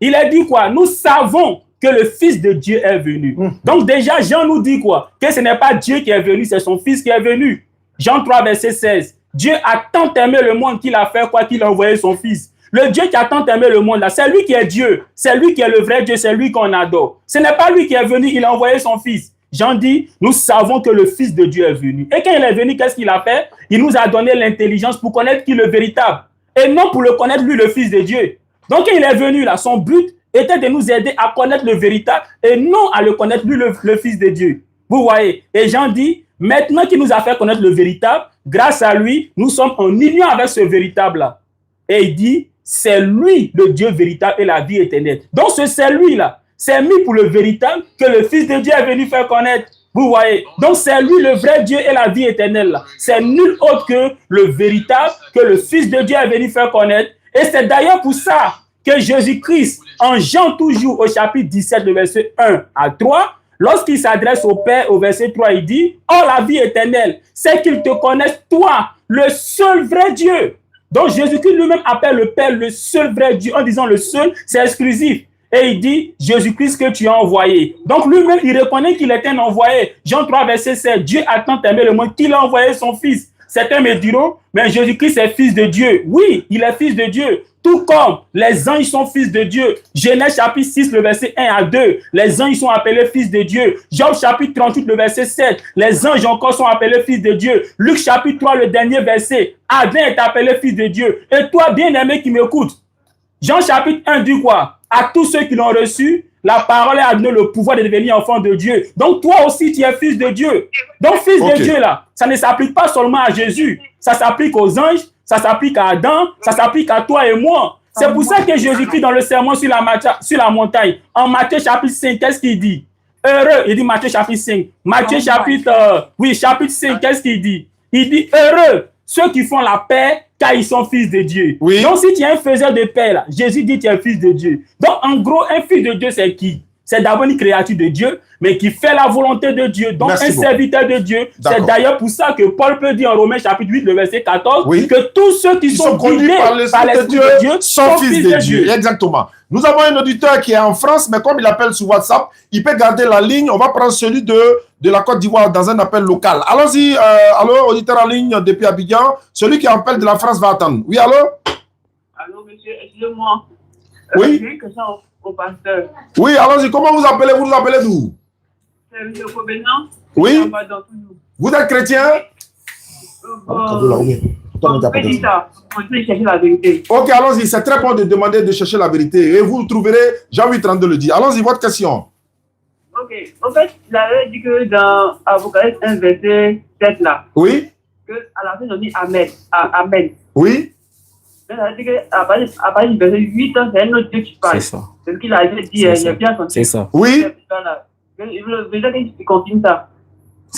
S2: Il a dit quoi? Nous savons que le Fils de Dieu est venu. Donc déjà, Jean nous dit quoi? Que ce n'est pas Dieu qui est venu, c'est son Fils qui est venu. Jean 3, verset 16. Dieu a tant aimé le monde qu'il a fait quoi? Qu'il a envoyé son Fils. Le Dieu qui a tant aimé le monde, là, c'est lui qui est Dieu. C'est lui qui est le vrai Dieu, c'est lui qu'on adore. Ce n'est pas lui qui est venu, il a envoyé son Fils. Jean dit, nous savons que le Fils de Dieu est venu. Et quand il est venu, qu'est-ce qu'il a fait? Il nous a donné l'intelligence pour connaître qui est le véritable. Et non pour le connaître, lui, le Fils de Dieu. Donc, quand il est venu, là, son but était de nous aider à connaître le véritable et non à le connaître, lui, le Fils de Dieu. Vous voyez? Et Jean dit, Maintenant qu'il nous a fait connaître le véritable, grâce à lui, nous sommes en union avec ce véritable-là. Et il dit, c'est lui le Dieu véritable et la vie éternelle. Donc c'est lui-là, c'est mis pour le véritable que le Fils de Dieu est venu faire connaître. Vous voyez, donc c'est lui le vrai Dieu et la vie éternelle. C'est nul autre que le véritable que le Fils de Dieu est venu faire connaître. Et c'est d'ailleurs pour ça que Jésus-Christ, en Jean toujours au chapitre 17, le verset 1 à 3, lorsqu'il s'adresse au Père, au verset 3, il dit, « Oh, la vie éternelle, c'est qu'ils te connaissent, toi, le seul vrai Dieu. » Donc Jésus-Christ lui-même appelle le Père le seul vrai Dieu, en disant le seul, c'est exclusif. Et il dit, Jésus-Christ que tu as envoyé. Donc lui-même, il reconnaît qu'il est un envoyé. Jean 3, verset 7, Dieu a tant aimé le monde qu'il a envoyé son Fils. Certains me diront, mais Jésus-Christ est fils de Dieu. Oui, il est fils de Dieu. Tout comme les anges sont fils de Dieu. Genèse chapitre 6, le verset 1 à 2. Les anges sont appelés fils de Dieu. Job chapitre 38, le verset 7. Les anges encore sont appelés fils de Dieu. Luc chapitre 3, le dernier verset. Adam est appelé fils de Dieu. Et toi, bien-aimé qui m'écoute, Jean chapitre 1 dit quoi? À tous ceux qui l'ont reçu, la parole a donné le pouvoir de devenir enfant de Dieu. Donc toi aussi, tu es fils de Dieu. Donc fils de Dieu, là, ça ne s'applique pas seulement à Jésus. Ça s'applique aux anges, ça s'applique à Adam, ça s'applique à toi et moi. C'est pour ça que Jésus-Christ, dans le sermon sur la montagne, en Matthieu chapitre 5, qu'est-ce qu'il dit? Heureux, il dit Matthieu chapitre 5. Matthieu chapitre 5, qu'est-ce qu'il dit? Il dit heureux ceux qui font la paix, car ils sont fils de Dieu.
S1: Oui.
S2: Donc, si tu es un faiseur de paix, là, Jésus dit tu es fils de Dieu. Donc, en gros, un fils de Dieu, c'est qui? C'est d'abord une créature de Dieu, mais qui fait la volonté de Dieu. Donc, un serviteur de Dieu. C'est d'ailleurs pour ça que Paul peut dire en Romains chapitre 8, le verset 14, que tous ceux qui sont guidés par l'Esprit de Dieu sont fils de Dieu.
S1: Exactement. Nous avons un auditeur qui est en France, mais comme il appelle sur WhatsApp, il peut garder la ligne. On va prendre celui de la Côte d'Ivoire dans un appel local. Allons-y, allô, auditeur en ligne depuis Abidjan. Celui qui appelle de la France va attendre. Oui, allô?
S4: Allô, monsieur, excusez-moi.
S1: Oui.
S4: J'ai une question au pasteur.
S1: Oui, allons-y. Comment vous appelez? Vous nous appelez d'où?
S4: C'est le Covenant.
S1: Oui. Vous êtes chrétien?
S4: La vérité.
S1: Ok, allons-y. C'est très bon de demander de chercher la vérité. Et vous trouverez, Jean 8,32 le dit. Allons-y, votre question.
S4: Ok. En fait, il avait dit que dans Apocalypse 1, verset 7 là.
S1: Oui.
S4: Que à la fin, on dit Amen. Amen.
S1: Oui.
S4: Il a dit qu'à partir du verset 8, c'est un autre Dieu qui parle.
S2: C'est ça.
S4: C'est ce qu'il a dit. Il a bien senti.
S2: C'est ça.
S1: Oui.
S4: Il continue ça.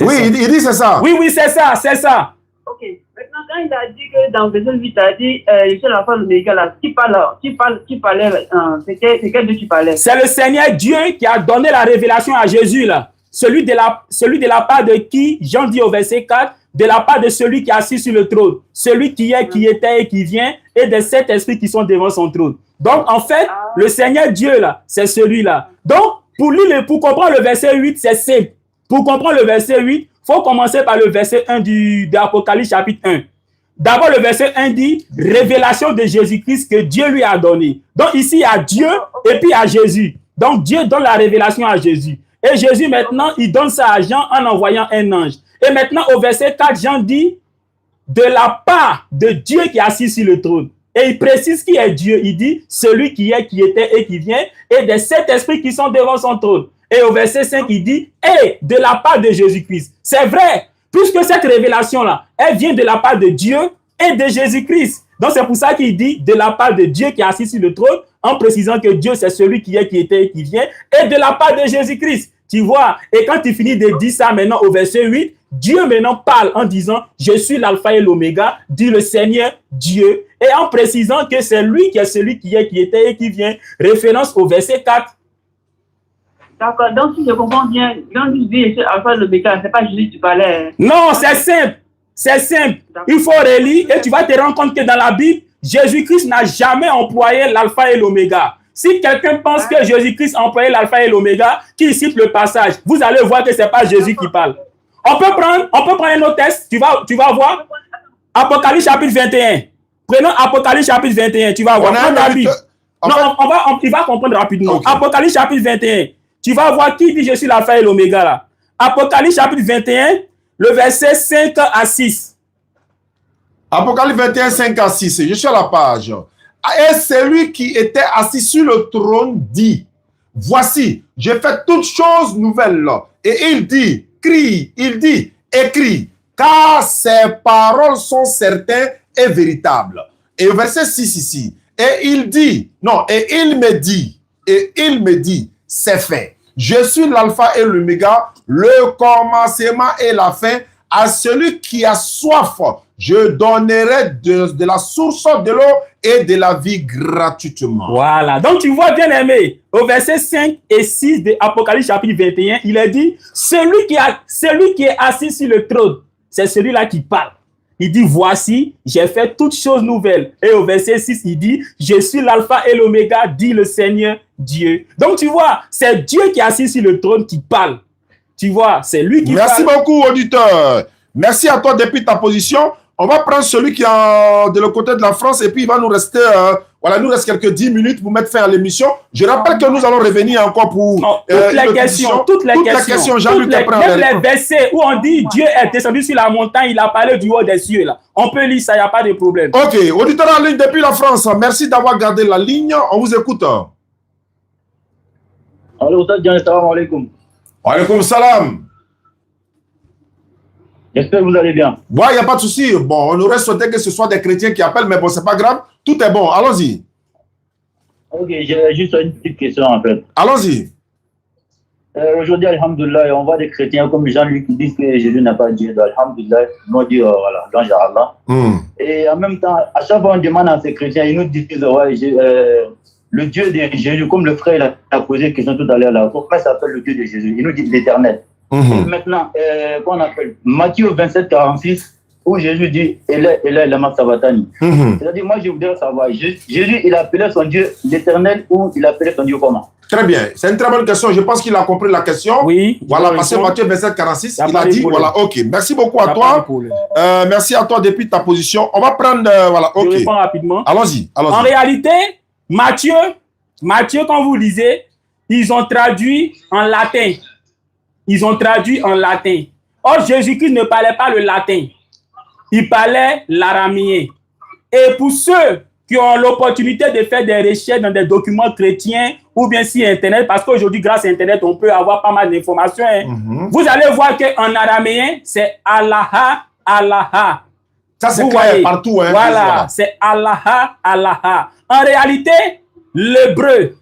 S1: Oui, il dit c'est ça.
S2: Oui, oui, c'est ça, c'est ça.
S4: Ok. Maintenant, quand il a dit que dans le verset 8, il a dit, je suis l'enfant de l'Oméga là. Qui parlait, c'est quel Dieu qui parlait?
S2: C'est le Seigneur Dieu qui a donné la révélation à Jésus là. Celui de la part de qui, Jean dit au verset 4, de la part de celui qui est assis sur le trône, celui qui est, qui était et qui vient, et de sept esprits qui sont devant son trône. Donc, en fait, le Seigneur Dieu là, c'est celui-là. Donc, pour comprendre le verset 8, c'est simple. Pour comprendre le verset 8, il faut commencer par le verset 1 de Apocalypse chapitre 1. D'abord, le verset 1 dit « Révélation de Jésus-Christ que Dieu lui a donné ». Donc, ici, il y a Dieu et puis il y a Jésus. Donc, Dieu donne la révélation à Jésus. Et Jésus, maintenant, il donne ça à Jean en envoyant un ange. Et maintenant, au verset 4, Jean dit « De la part de Dieu qui est assis sur le trône ». Et il précise qui est Dieu. Il dit « Celui qui est, qui était et qui vient, et des sept esprits qui sont devant son trône ». Et au verset 5, il dit « Et de la part de Jésus-Christ ». C'est vrai, puisque cette révélation-là, elle vient de la part de Dieu et de Jésus-Christ. Donc, c'est pour ça qu'il dit « De la part de Dieu qui est assis sur le trône », en précisant que Dieu, c'est celui qui est, qui était et qui vient, et de la part de Jésus-Christ. Tu vois, et quand il finit de dire ça maintenant au verset 8, Dieu maintenant parle en disant « Je suis l'alpha et l'oméga », dit le Seigneur Dieu, et en précisant que c'est lui qui est celui qui est, qui était et qui vient. Référence au verset 4.
S4: D'accord, donc si je comprends bien, quand tu dis alpha et l'oméga, c'est pas Jésus que tu parlais.
S2: Non, c'est simple. C'est simple. Il faut relire et tu vas te rendre compte que dans la Bible, Jésus-Christ n'a jamais employé l'alpha et l'oméga. Si quelqu'un pense que Jésus-Christ a employé l'alpha et l'oméga, qui cite le passage, vous allez voir que ce n'est pas Jésus qui parle. On peut prendre un autre texte, tu vas voir. Apocalypse chapitre 21. Prenons Apocalypse chapitre 21, tu vas voir. Il va comprendre rapidement. Okay. Apocalypse chapitre 21. Tu vas voir qui dit je suis l'alpha et l'oméga là. Apocalypse chapitre 21, le verset 5 à 6.
S1: Apocalypse 21, 5 à 6. Je suis à la page. Et celui qui était assis sur le trône dit, voici, j'ai fait toutes choses nouvelles. Et il dit, crie, il dit, écrit, car ses paroles sont certaines et véritables. Et au verset 6 ici, et il me dit, c'est fait. Je suis l'alpha et l'oméga, le commencement et la fin. À celui qui a soif, je donnerai de la source de l'eau et de la vie gratuitement.
S2: Voilà. Donc, tu vois, bien aimé, au verset 5 et 6 de Apocalypse chapitre 21, il est dit, celui qui est assis sur le trône, c'est celui-là qui parle. Il dit, voici, j'ai fait toutes choses nouvelles. Et au verset 6, il dit, je suis l'alpha et l'oméga, dit le Seigneur Dieu. Donc, tu vois, c'est Dieu qui est assis sur le trône qui parle. Tu vois, c'est lui qui
S1: Merci
S2: parle.
S1: beaucoup, auditeur. Merci à toi depuis ta position. On va prendre celui qui est de l'autre côté de la France et puis il va nous rester, voilà, nous reste quelques 10 minutes pour mettre fin à l'émission. Je rappelle que nous allons revenir encore pour
S2: toutes les questions.
S1: Jean-Luc
S2: même les versets où on dit Dieu est descendu sur la montagne, il a parlé du haut des cieux là. On peut lire ça, il n'y a pas de problème.
S1: Ok, auditeur en ligne depuis la France, merci d'avoir gardé la ligne. On vous écoute.
S7: Allô, salam alaikum.
S1: Wa alaikum salam.
S7: J'espère que vous allez bien.
S1: Ouais, il n'y a pas de souci. Bon, on aurait souhaité que ce soit des chrétiens qui appellent, mais bon, c'est pas grave. Tout est bon. Allons-y.
S7: Ok, j'ai juste une petite question en fait.
S1: Allons-y.
S7: Aujourd'hui, alhamdoulilah, on voit des chrétiens comme Jean-Luc qui disent que Jésus n'a pas Dieu. Alhamdoulilah, nous dit voilà, louange à Allah. Et en même temps, à chaque fois on demande à ces chrétiens, ils nous disent ouais, le Dieu de Jésus, comme le frère a posé une question tout à l'heure là, pourquoi ça s'appelle le Dieu de Jésus? Il nous dit l'Éternel. Maintenant, qu'on appelle Matthieu 27, 46, où Jésus dit Elai lama sabachthani. C'est-à-dire, moi je voudrais savoir, Jésus, il appelait son Dieu l'Éternel ou il appelait son Dieu comment? Très bien, c'est une très bonne question. Je pense qu'il a compris la question.
S2: Oui.
S1: Voilà, parce que Matthieu 27, 46, il a dit, voilà, ok. Merci beaucoup à toi. Merci à toi depuis ta position. On va prendre, voilà, ok.
S2: Je réponds rapidement.
S1: Allons-y.
S2: En réalité, Matthieu, quand vous lisez, ils ont traduit en latin. Or, Jésus-Christ ne parlait pas le latin. Il parlait l'araméen. Et pour ceux qui ont l'opportunité de faire des recherches dans des documents chrétiens ou bien sur Internet, parce qu'aujourd'hui, grâce à Internet, on peut avoir pas mal d'informations. Vous allez voir qu'en araméen, c'est Allah, Allah.
S1: Ça, c'est clair partout. Hein,
S2: voilà, c'est Allah, Allah. En réalité, l'hébreu,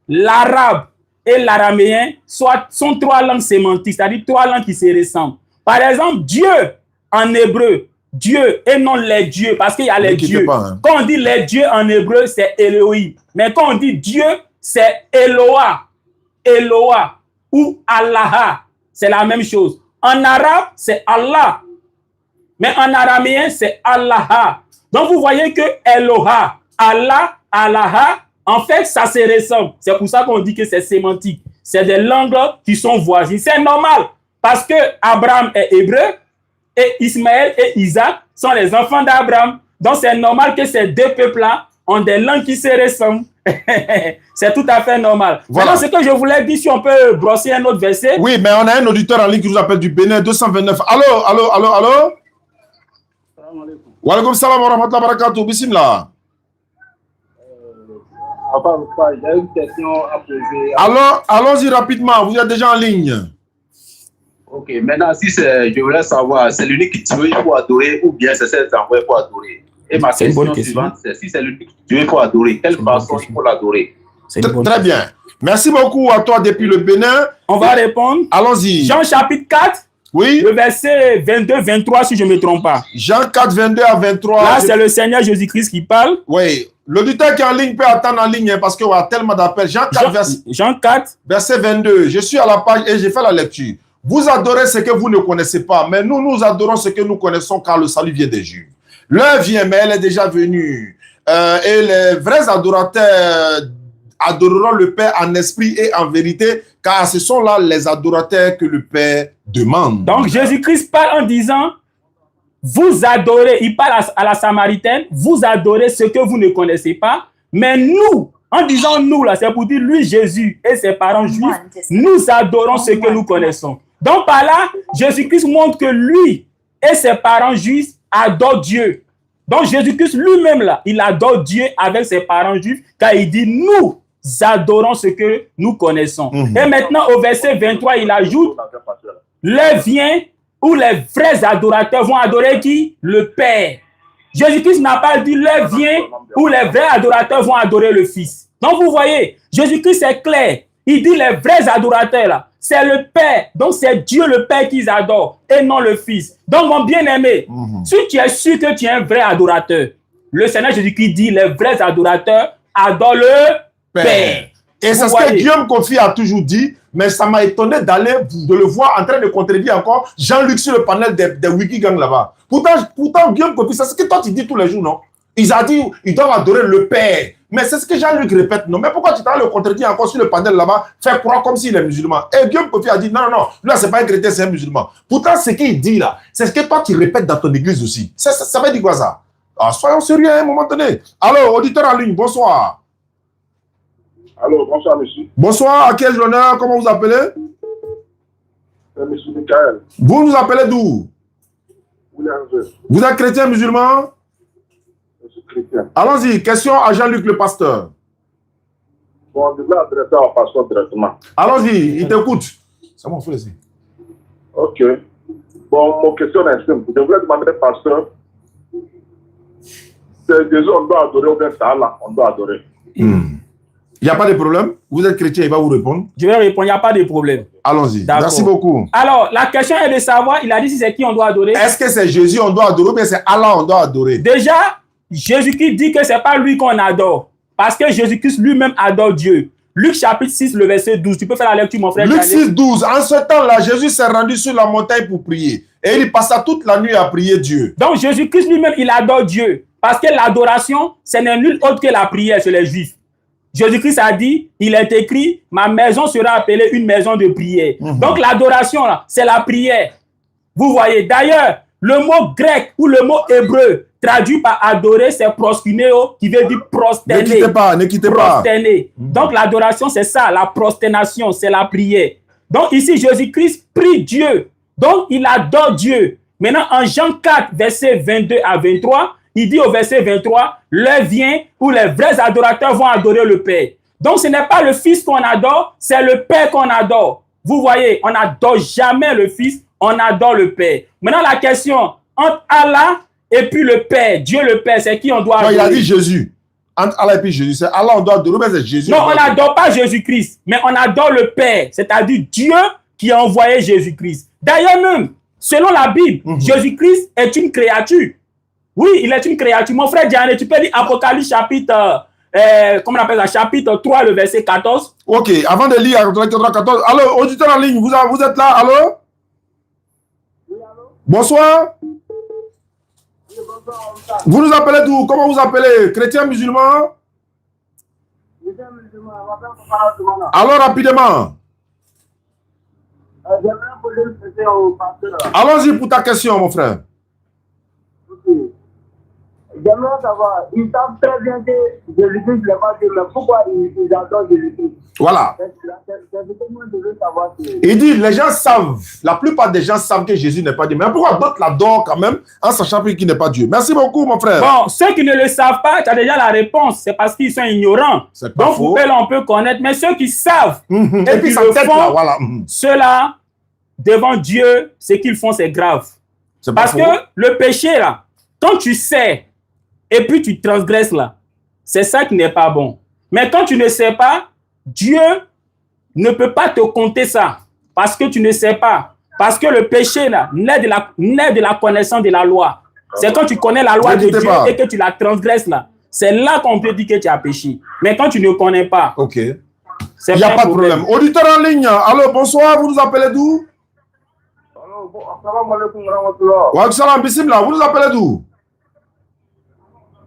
S2: l'arabe et l'araméen sont trois langues sémantiques, c'est-à-dire trois langues qui se ressemblent. Par exemple, Dieu en hébreu, Dieu et non les dieux, parce qu'il y a les dieux. Quand on dit les dieux en hébreu, c'est Elohim. Mais quand on dit Dieu, c'est Eloah ou Allah. C'est la même chose. En arabe, c'est Allah. Mais en araméen, c'est Allah. Donc, vous voyez que Eloha, Allah, Allah, en fait, ça se ressemble. C'est pour ça qu'on dit que c'est sémantique. C'est des langues qui sont voisines. C'est normal parce que Abraham est hébreu et Ismaël et Isaac sont les enfants d'Abraham. Donc, c'est normal que ces deux peuples-là ont des langues qui se ressemblent. C'est tout à fait normal. Voilà. Maintenant, ce que je voulais dire, si on peut brosser un autre verset.
S1: Oui, mais on a un auditeur en ligne qui nous appelle du Bénin, 229. Allô? Wa alaikum salam wa rahmatullahi wa barakatuh. Bismillah.
S7: J'ai une question à poser.
S1: Alors, allons-y rapidement. Vous êtes déjà en ligne.
S7: Ok, maintenant, si je voulais savoir, c'est l'unique qui tue pour adorer ou bien c'est celle envoyée pour adorer? Et ma question suivante, c'est si c'est l'unique qui tue pour adorer, quelle façon il faut l'adorer?
S1: Très bien. Merci beaucoup à toi depuis le Bénin.
S2: On va répondre.
S1: Allons-y.
S2: Jean chapitre 4.
S1: Oui.
S2: Le verset 22-23, si je ne me trompe pas.
S1: Jean 4, 22 à 23.
S2: Là, c'est le Seigneur Jésus-Christ qui parle.
S1: Oui. L'auditeur qui est en ligne peut attendre en ligne parce qu'il y a tellement d'appels. Jean 4, verset 22. Je suis à la page et j'ai fait la lecture. Vous adorez ce que vous ne connaissez pas, mais nous adorons ce que nous connaissons car le salut vient des Juifs. L'heure vient, mais elle est déjà venue. Et les vrais adorateurs adoreront le Père en esprit et en vérité, car ce sont là les adorateurs que le Père demande.
S2: Donc Jésus-Christ parle en disant, vous adorez, il parle à la Samaritaine, vous adorez ce que vous ne connaissez pas, mais nous, en disant nous, là, c'est pour dire lui, Jésus et ses parents juifs, nous adorons ce que nous connaissons. Donc par là, Jésus-Christ montre que lui et ses parents juifs adorent Dieu. Donc Jésus-Christ lui-même, là, il adore Dieu avec ses parents juifs, car il dit nous adorons ce que nous connaissons. Et maintenant, au verset 23, il ajoute, l'heure vient où les vrais adorateurs vont adorer qui? Le Père. Jésus-Christ n'a pas dit l'heure vient où les vrais adorateurs vont adorer le Fils. Donc vous voyez, Jésus-Christ est clair. Il dit les vrais adorateurs là, c'est le Père. Donc c'est Dieu le Père qu'ils adorent et non le Fils. Donc mon bien-aimé, si tu es sûr que tu es un vrai adorateur, le Seigneur Jésus-Christ dit les vrais adorateurs adorent le Père.
S1: Et c'est ce que Guillaume Kofi a toujours dit, mais ça m'a étonné de le voir en train de contredire encore Jean-Luc sur le panel des Wikigang là-bas. Pourtant, Guillaume Kofi, c'est ce que toi tu dis tous les jours, non? Ils ont dit ils doivent adorer le Père. Mais c'est ce que Jean-Luc répète, non? Mais pourquoi tu t'as le contredire encore sur le panel là-bas, faire croire comme s'il est musulman? Et Guillaume Kofi a dit non, là c'est pas un chrétien, c'est un musulman. Pourtant, ce qu'il dit là, c'est ce que toi tu répètes dans ton église aussi. Ça veut dire quoi ça? Ah, soyons sérieux à un moment donné. Alors, auditeur en ligne, bonsoir.
S8: Allô, bonsoir, monsieur.
S1: Bonsoir, à quel honneur, comment vous appelez?
S8: Monsieur Michael.
S1: Vous nous appelez d'où? Vous êtes chrétien musulman?
S8: Je suis chrétien.
S1: Allons-y, question à Jean-Luc le pasteur.
S8: Bon, je vais adresser au pasteur directement.
S1: Allons-y, il t'écoute. C'est mon frère ici.
S8: Ok. Bon, mon question est simple. Je voulais demander au pasteur, c'est Jésus, on doit adorer ou bien c'est Allah, on doit adorer.
S1: Il n'y a pas de problème. Vous êtes chrétien, il va vous répondre.
S2: Je vais répondre, il n'y a pas de problème.
S1: Allons-y. Merci beaucoup.
S2: Alors, la question est de savoir, il a dit si c'est qui on doit adorer.
S1: Est-ce que c'est Jésus on doit adorer ou bien c'est Allah on doit adorer?
S2: Déjà, Jésus-Christ dit que ce n'est pas lui qu'on adore. Parce que Jésus-Christ lui-même adore Dieu. Luc chapitre 6, le verset 12. Tu peux faire la lecture, mon frère?
S1: Luc 6, 12. En ce temps-là, Jésus s'est rendu sur la montagne pour prier. Et il passa toute la nuit à prier Dieu.
S2: Donc, Jésus-Christ lui-même, il adore Dieu. Parce que l'adoration, ce n'est nul autre que la prière chez les Juifs. Jésus-Christ a dit, il est écrit, ma maison sera appelée une maison de prière. Donc l'adoration, c'est la prière. Vous voyez, d'ailleurs, le mot grec ou le mot hébreu traduit par adorer, c'est proskuneo, qui veut dire prosterner.
S1: Ne quittez pas, ne quittez pas.
S2: Prosterner. Donc l'adoration, c'est ça, la prosternation, c'est la prière. Donc ici, Jésus-Christ prie Dieu. Donc il adore Dieu. Maintenant, en Jean 4, versets 22 à 23, il dit au verset 23, l'heure vient où les vrais adorateurs vont adorer le Père. Donc ce n'est pas le Fils qu'on adore, c'est le Père qu'on adore. Vous voyez, on n'adore jamais le Fils, on adore le Père. Maintenant la question, entre Allah et puis le Père, Dieu le Père, c'est qui on doit adorer?
S1: Il a dit Jésus. Entre Allah et puis Jésus, c'est Allah on doit adorer, mais c'est Jésus.
S2: Non, on n'adore pas Jésus-Christ, mais on adore le Père, c'est-à-dire Dieu qui a envoyé Jésus-Christ. D'ailleurs même, selon la Bible, Jésus-Christ est une créature. Oui, il est une créature. Mon frère Diane, tu peux lire Apocalypse chapitre, comment on appelle ça, chapitre 3, le verset 14.
S1: Ok, avant de lire Apocalypse 3, 14, allô, auditeur en ligne, vous êtes là, allô?
S8: Oui, allô?
S1: Bonsoir.
S8: Oui, bonsoir.
S1: Vous nous appelez d'où? Comment vous appelez? Chrétien, musulman?
S8: Chrétien, musulman, on va faire un demande.
S1: Alors, rapidement.
S8: J'aimerais poser une question au pasteur.
S1: Allons-y pour ta question, mon frère.
S8: J'aimerais savoir, ils savent très bien que Jésus-Christ n'est pas Dieu, mais pourquoi ils adorent Jésus-Christ?
S1: Voilà. Il dit, les gens savent, la plupart des gens savent que Jésus n'est pas Dieu. Mais pourquoi d'autres l'adorent quand même en sachant qu'il n'est pas Dieu? Merci beaucoup, mon frère.
S2: Bon, ceux qui ne le savent pas, tu as déjà la réponse. C'est parce qu'ils sont ignorants. Donc,
S1: faux.
S2: On peut connaître. Mais ceux qui savent,
S1: et puis
S2: le font,
S1: là, voilà.
S2: Ceux-là, devant Dieu, ce qu'ils font, c'est grave. Parce que le péché, là, quand tu sais, et puis tu transgresses là, c'est ça qui n'est pas bon. Mais quand tu ne sais pas, Dieu ne peut pas te compter ça. Parce que tu ne sais pas. Parce que le péché là, naît de la connaissance de la loi. C'est quand tu connais la loi de Dieu et que tu la transgresses là. C'est là qu'on peut dire que tu as péché. Mais quand tu ne connais pas,
S1: ok. Il n'y a pas de problème. Auditeur en ligne, allô, bonsoir, vous nous appelez d'où?
S8: Allô, assalamu alaikum wa rahmatullah.
S1: Wa salam, bismillah, vous nous appelez d'où?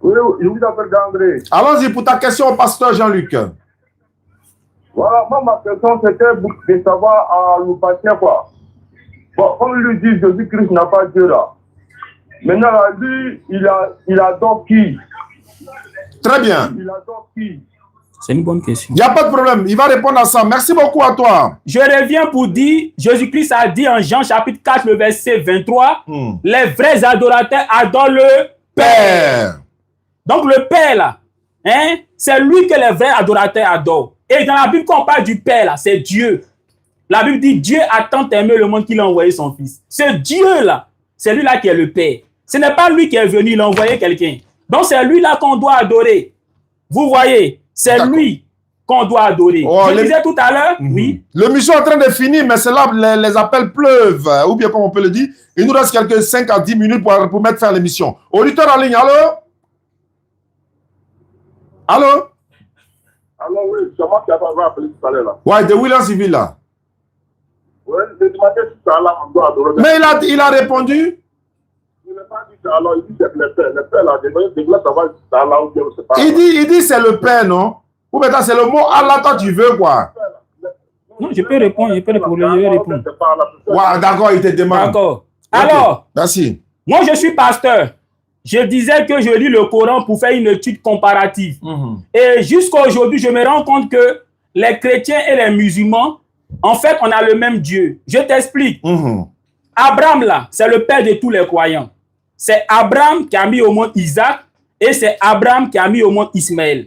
S8: Oui, je vous appelle d'André.
S1: Allons-y pour ta question au pasteur Jean-Luc.
S8: Voilà, moi, ma question, c'était de savoir à le patient, quoi. Bon, comme il lui dit, Jésus-Christ n'a pas Dieu, là. Maintenant, là, lui, il adore qui?
S1: Très bien.
S8: Il adore qui?
S2: C'est une bonne question.
S1: Il n'y a pas de problème, il va répondre à ça. Merci beaucoup à toi.
S2: Je reviens pour dire, Jésus-Christ a dit en Jean chapitre 4, le verset 23, les vrais adorateurs adorent le Père. Donc le Père, là, hein, c'est lui que les vrais adorateurs adorent. Et dans la Bible, quand on parle du Père, là, c'est Dieu. La Bible dit Dieu a tant aimé le monde qu'il a envoyé son fils. Ce Dieu-là, c'est lui-là qui est le Père. Ce n'est pas lui qui est venu, il a envoyé quelqu'un. Donc c'est lui-là qu'on doit adorer. Vous voyez, c'est lui qu'on doit adorer. Je disais tout à l'heure, oui.
S1: L'émission est en train de finir, mais c'est là les appels pleuvent. Ou bien comme on peut le dire, il nous reste quelques 5 à 10 minutes pour mettre fin à l'émission. Auditeur en ligne, allô? Allô?
S8: Alors oui, c'est moi qui avais appelé tout à l'heure là.
S1: Ouais, de William Civil là.
S8: Oui, je demandais si Allah on doit adorer.
S1: Mais il a répondu.
S8: Il n'a pas dit ça, alors il dit c'est le père. Le père là, je voulais savoir si c'est Allah ou bien c'est pas.
S1: Il dit c'est le père, non? Ou maintenant c'est le mot Allah, toi tu veux quoi?
S2: Non, je peux répondre, je peux répondre.
S1: Ouais, d'accord, il te demande.
S2: D'accord. Alors,
S1: merci.
S2: Moi je suis pasteur. Je disais que je lis le Coran pour faire une étude comparative. Et jusqu'à aujourd'hui, je me rends compte que les chrétiens et les musulmans, en fait, on a le même Dieu. Je t'explique. Abraham, là, c'est le père de tous les croyants. C'est Abraham qui a mis au monde Isaac et c'est Abraham qui a mis au monde Ismaël.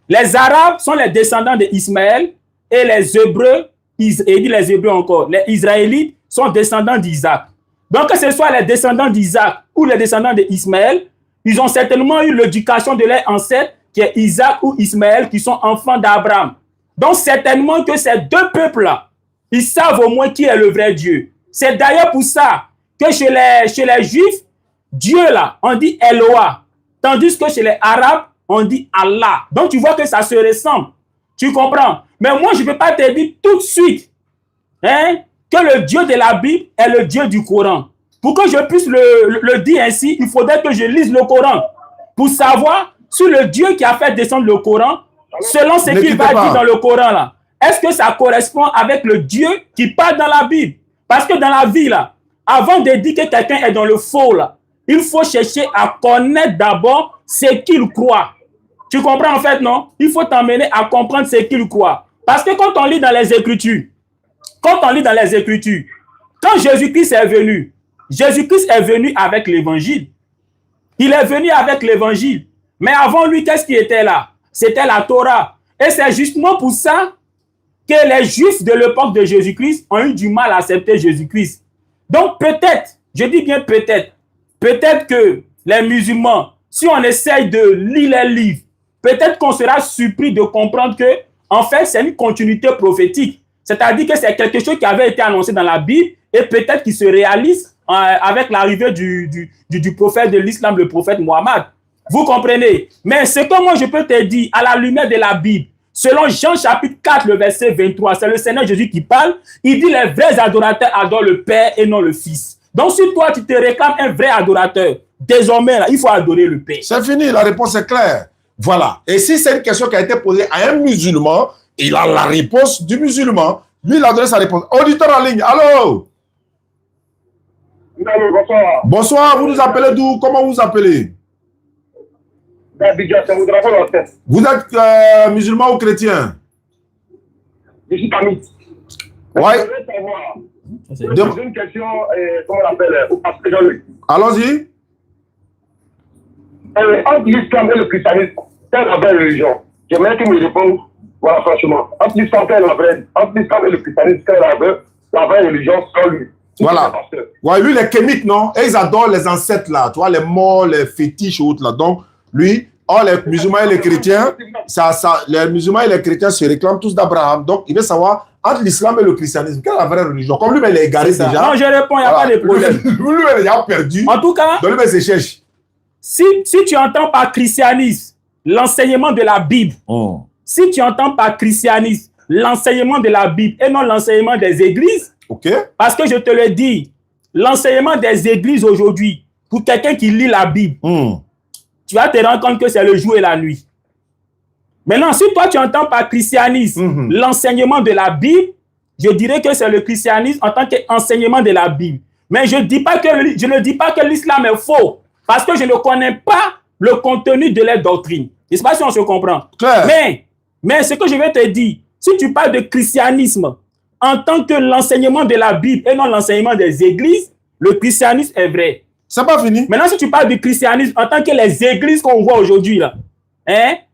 S2: Les Arabes sont les descendants d'Ismaël et les Hébreux, les Hébreux encore, les Israélites sont descendants d'Isaac. Donc, que ce soit les descendants d'Isaac ou les descendants d'Ismaël, ils ont certainement eu l'éducation de leur ancêtre, qui est Isaac ou Ismaël, qui sont enfants d'Abraham. Donc, certainement que ces deux peuples-là, ils savent au moins qui est le vrai Dieu. C'est d'ailleurs pour ça que chez les Juifs, Dieu, là, on dit Eloah, tandis que chez les Arabes, on dit Allah. Donc, tu vois que ça se ressemble. Tu comprends? Mais moi, je ne peux pas te dire tout de suite, hein, que le Dieu de la Bible est le Dieu du Coran. Pour que je puisse le dire ainsi, il faudrait que je lise le Coran pour savoir si le Dieu qui a fait descendre le Coran, selon ce qu'il va dire dans le Coran, là, est-ce que ça correspond avec le Dieu qui parle dans la Bible? Parce que dans la vie, là, avant de dire que quelqu'un est dans le faux, là, il faut chercher à connaître d'abord ce qu'il croit. Tu comprends en fait, non? Il faut t'emmener à comprendre ce qu'il croit. Parce que quand on lit dans les Écritures, quand Jésus-Christ est venu avec l'évangile. Il est venu avec l'évangile. Mais avant lui, qu'est-ce qui était là? C'était la Torah. Et c'est justement pour ça que les Juifs de l'époque de Jésus-Christ ont eu du mal à accepter Jésus-Christ. Donc peut-être, je dis bien peut-être que les musulmans, si on essaye de lire les livres, peut-être qu'on sera surpris de comprendre que, en fait, c'est une continuité prophétique. C'est-à-dire que c'est quelque chose qui avait été annoncé dans la Bible et peut-être qu'il se réalise avec l'arrivée du prophète de l'islam, le prophète Mohammed. Vous comprenez? Mais ce que moi je peux te dire, à la lumière de la Bible, selon Jean chapitre 4, le verset 23, c'est le Seigneur Jésus qui parle, il dit les vrais adorateurs adorent le Père et non le Fils. Donc si toi tu te réclames un vrai adorateur, désormais là, il faut adorer le Père.
S1: C'est fini, la réponse est claire. Voilà. Et si c'est une question qui a été posée à un musulman, il a la réponse du musulman. Lui, il a donné sa réponse. Auditeur en ligne, allô?
S8: Allô, bonsoir.
S1: Bonsoir, vous nous appelez d'où? Comment vous vous appelez? Vous êtes musulman ou chrétien?
S8: Je suis Camille.
S1: Ouais.
S8: Je voudrais savoir. J'ai une question, comment on l'appelle, au pasteur Jean-Luc.
S1: Allons-y.
S8: Entre l'islam et le christianisme, quelle est la vraie religion? J'aimerais qu'il me réponde. Voilà, franchement. Entre l'islam et le christianisme, quelle est la vraie religion selon lui?
S1: Voilà. Ouais, lui, les kémites, non? Et ils adorent les ancêtres, là. Tu vois, les morts, les fétiches ou autres, là. Donc, lui, les musulmans et les chrétiens, les musulmans et les chrétiens se réclament tous d'Abraham. Donc, il veut savoir, entre l'islam et le christianisme, quelle est la vraie religion? Comme lui, il est égaré déjà.
S2: Non, je réponds, il n'y a pas de problème.
S1: Lui, il est déjà perdu.
S2: En tout cas,
S1: donc, lui, il se cherche.
S2: Si tu entends par christianisme l'enseignement de la Bible, si tu entends par christianisme l'enseignement de la Bible et non l'enseignement des églises, parce que je te le dis, l'enseignement des églises aujourd'hui, pour quelqu'un qui lit la Bible, tu vas te rendre compte que c'est le jour et la nuit. Maintenant, si toi tu entends par christianisme l'enseignement de la Bible, je dirais que c'est le christianisme en tant qu'enseignement de la Bible. Mais je ne dis pas que l'islam est faux, parce que je ne connais pas le contenu de leur doctrine. Je ne sais pas si on se comprend. Mais ce que je vais te dire, si tu parles de christianisme en tant que l'enseignement de la Bible et non l'enseignement des églises, le christianisme est vrai.
S1: C'est pas fini.
S2: Maintenant, si tu parles du christianisme en tant que les églises qu'on voit aujourd'hui, là,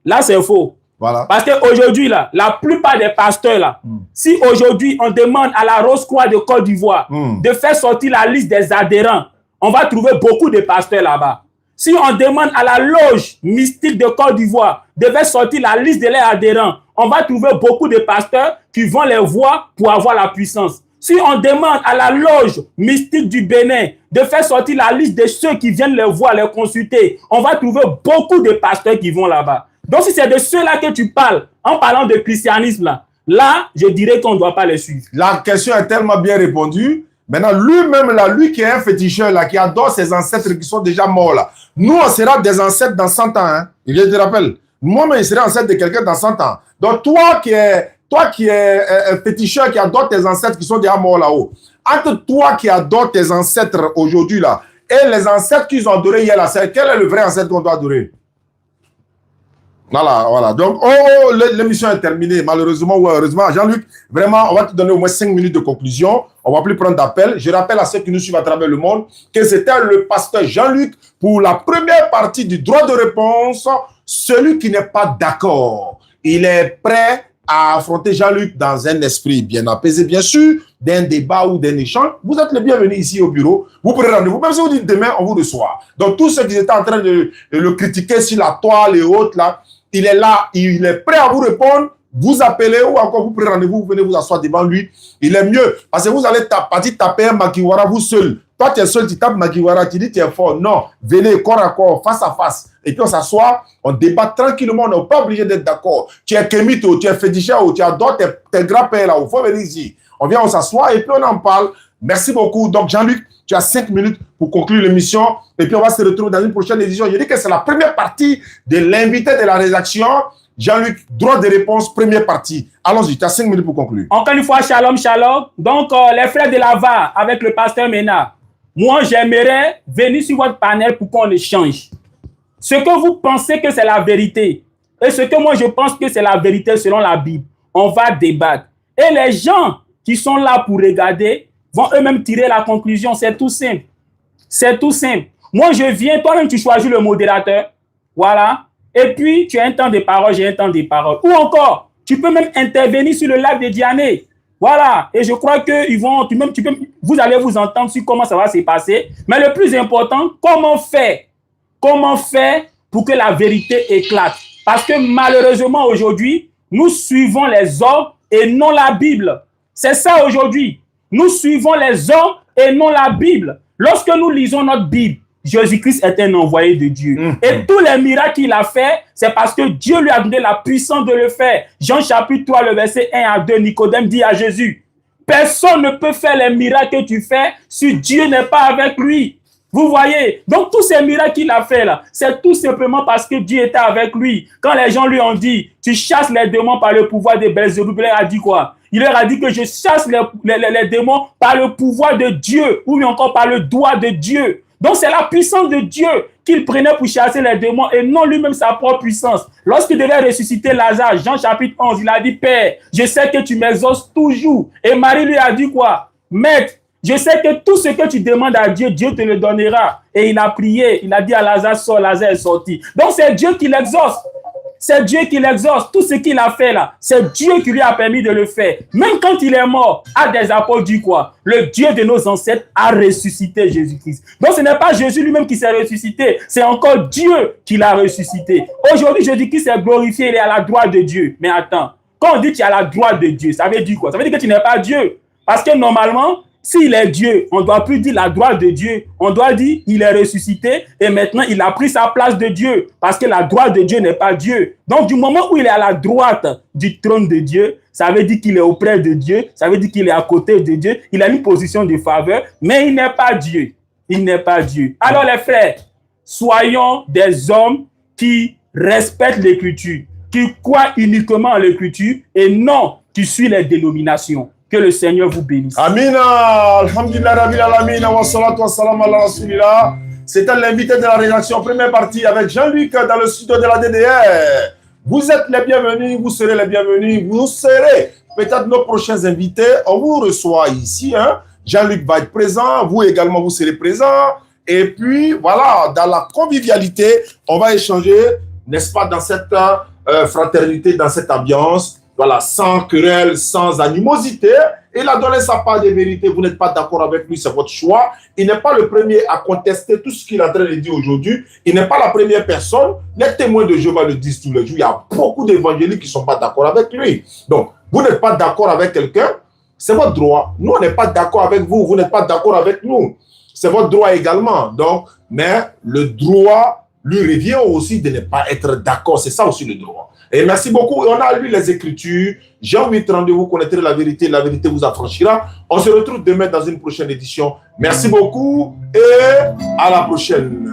S2: là c'est faux.
S1: Voilà.
S2: Parce qu'aujourd'hui, là, la plupart des pasteurs, là, si aujourd'hui on demande à la Rose-Croix de Côte d'Ivoire de faire sortir la liste des adhérents, on va trouver beaucoup de pasteurs là-bas. Si on demande à la loge mystique de Côte d'Ivoire de faire sortir la liste de leurs adhérents, on va trouver beaucoup de pasteurs qui vont les voir pour avoir la puissance. Si on demande à la loge mystique du Bénin de faire sortir la liste de ceux qui viennent les voir, les consulter, on va trouver beaucoup de pasteurs qui vont là-bas. Donc, si c'est de ceux-là que tu parles, en parlant de christianisme, là, je dirais qu'on ne doit pas les suivre.
S1: La question est tellement bien répondue. Maintenant, lui-même, là, lui qui est un féticheur, là, qui adore ses ancêtres qui sont déjà morts, là, nous, on sera des ancêtres dans 100 ans. Hein. Je te rappelle. Moi-même, je serai ancêtre de quelqu'un dans 100 ans. Donc, toi qui es un féticheur qui adore tes ancêtres qui sont déjà morts là-haut, entre toi qui adore tes ancêtres aujourd'hui, là, et les ancêtres qu'ils ont adorés hier, là, quel est le vrai ancêtre qu'on doit adorer? Voilà, voilà. Donc, l'émission est terminée, malheureusement ou heureusement. Jean-Luc, vraiment, on va te donner au moins 5 minutes de conclusion. On ne va plus prendre d'appel. Je rappelle à ceux qui nous suivent à travers le monde que c'était le pasteur Jean-Luc pour la première partie du droit de réponse. Celui qui n'est pas d'accord, il est prêt à affronter Jean-Luc dans un esprit bien apaisé, bien sûr, d'un débat ou d'un échange. Vous êtes le bienvenu ici au bureau. Vous prenez rendez-vous. Même si vous dites demain, on vous reçoit. Donc, tous ceux qui étaient en train de le critiquer sur la toile et autres, là, il est là, il est prêt à vous répondre. Vous appelez ou encore vous prenez rendez-vous, vous venez vous asseoir devant lui. Il est mieux parce que vous allez taper un Makiwara vous seul. Toi, tu es seul, tu tapes Makiwara, tu dis tu es fort. Non, venez corps à corps, face à face. Et puis on s'assoit, on débat tranquillement, on n'est pas obligé d'être d'accord. Tu es kémito, tu es féticheur, tu adores tes grands-pères là, il faut venir ici. On vient, on s'assoit et puis on en parle. Merci beaucoup. Donc Jean-Luc, tu as 5 minutes pour conclure l'émission. Et puis on va se retrouver dans une prochaine édition. Je dis que c'est la première partie de l'invité de la rédaction. Jean-Luc, droit de réponse, première partie. Allons-y, tu as 5 minutes pour conclure.
S2: Encore une fois, shalom, shalom. Donc, les frères de la VAR avec le pasteur Mena, moi, j'aimerais venir sur votre panel pour qu'on échange. Ce que vous pensez que c'est la vérité et ce que moi, je pense que c'est la vérité selon la Bible, on va débattre. Et les gens qui sont là pour regarder vont eux-mêmes tirer la conclusion. C'est tout simple. C'est tout simple. Moi, je viens, toi-même, tu choisis le modérateur. Voilà. Et puis, tu as un temps de parole, j'ai un temps de parole. Ou encore, tu peux même intervenir sur le live de Diané. Voilà. Et je crois que vous allez vous entendre sur comment ça va se passer. Mais le plus important, comment faire pour que la vérité éclate? Parce que malheureusement, aujourd'hui, nous suivons les hommes et non la Bible. C'est ça aujourd'hui. Nous suivons les hommes et non la Bible. Lorsque nous lisons notre Bible, Jésus-Christ est un envoyé de Dieu. Et tous les miracles qu'il a fait, c'est parce que Dieu lui a donné la puissance de le faire. Jean chapitre 3, le verset 1 à 2, Nicodème dit à Jésus, personne ne peut faire les miracles que tu fais si Dieu n'est pas avec lui. Vous voyez? Donc, tous ces miracles qu'il a fait là, c'est tout simplement parce que Dieu était avec lui. Quand les gens lui ont dit, tu chasses les démons par le pouvoir de Belzébuth, il leur a dit quoi? Il leur a dit que je chasse les démons par le pouvoir de Dieu ou encore par le doigt de Dieu. Donc, c'est la puissance de Dieu qu'il prenait pour chasser les démons et non lui-même sa propre puissance. Lorsqu'il devait ressusciter Lazare, Jean chapitre 11, il a dit, Père, je sais que tu m'exauces toujours. Et Marie lui a dit quoi? Maître, je sais que tout ce que tu demandes à Dieu, Dieu te le donnera. Et il a prié, il a dit à Lazare, sors, Lazare est sorti. Donc, c'est Dieu qui l'exauce. C'est Dieu qui l'exauce. Tout ce qu'il a fait là, c'est Dieu qui lui a permis de le faire. Même quand il est mort, à des apôtres dit quoi? Le Dieu de nos ancêtres a ressuscité Jésus-Christ. Donc ce n'est pas Jésus lui-même qui s'est ressuscité, c'est encore Dieu qui l'a ressuscité. Aujourd'hui, Jésus-Christ s'est glorifié, il est à la droite de Dieu. Mais attends, quand on dit qu'il est à la droite de Dieu, ça veut dire quoi? Ça veut dire que tu n'es pas Dieu. Parce que normalement, s'il est Dieu, on ne doit plus dire la droite de Dieu. On doit dire il est ressuscité et maintenant il a pris sa place de Dieu. Parce que la droite de Dieu n'est pas Dieu. Donc du moment où il est à la droite du trône de Dieu, ça veut dire qu'il est auprès de Dieu. Ça veut dire qu'il est à côté de Dieu. Il a une position de faveur, mais il n'est pas Dieu. Il n'est pas Dieu. Alors les frères, soyons des hommes qui respectent l'écriture, qui croient uniquement en l'écriture et non qui suivent les dénominations. Que le Seigneur vous bénisse.
S1: Amina. Alhamdulillah Rabbil Alamin. Wa salatu wa salam ala Rasulillah. C'était l'invité de la rédaction, première partie avec Jean-Luc dans le studio de la DDR. Vous êtes les bienvenus, vous serez les bienvenus, vous serez peut-être nos prochains invités. On vous reçoit ici. Hein. Jean-Luc va être présent, vous également vous serez présents. Et puis voilà, dans la convivialité, on va échanger, n'est-ce pas, dans cette fraternité, dans cette ambiance, voilà, sans querelle, sans animosité. Il a donné sa part de vérité. Vous n'êtes pas d'accord avec lui, c'est votre choix. Il n'est pas le premier à contester tout ce qu'il est en train de dire aujourd'hui. Il n'est pas la première personne. Les témoins de Jéhovah le disent tous les jours. Il y a beaucoup d'évangéliques qui ne sont pas d'accord avec lui. Donc, vous n'êtes pas d'accord avec quelqu'un, c'est votre droit. Nous, on n'est pas d'accord avec vous. Vous n'êtes pas d'accord avec nous. C'est votre droit également. Donc, mais le droit lui revient aussi de ne pas être d'accord. C'est ça aussi le droit. Et merci beaucoup. Et on a lu les Écritures. Jean 8:32, vous connaîtrez la vérité vous affranchira. On se retrouve demain dans une prochaine édition. Merci beaucoup et à la prochaine.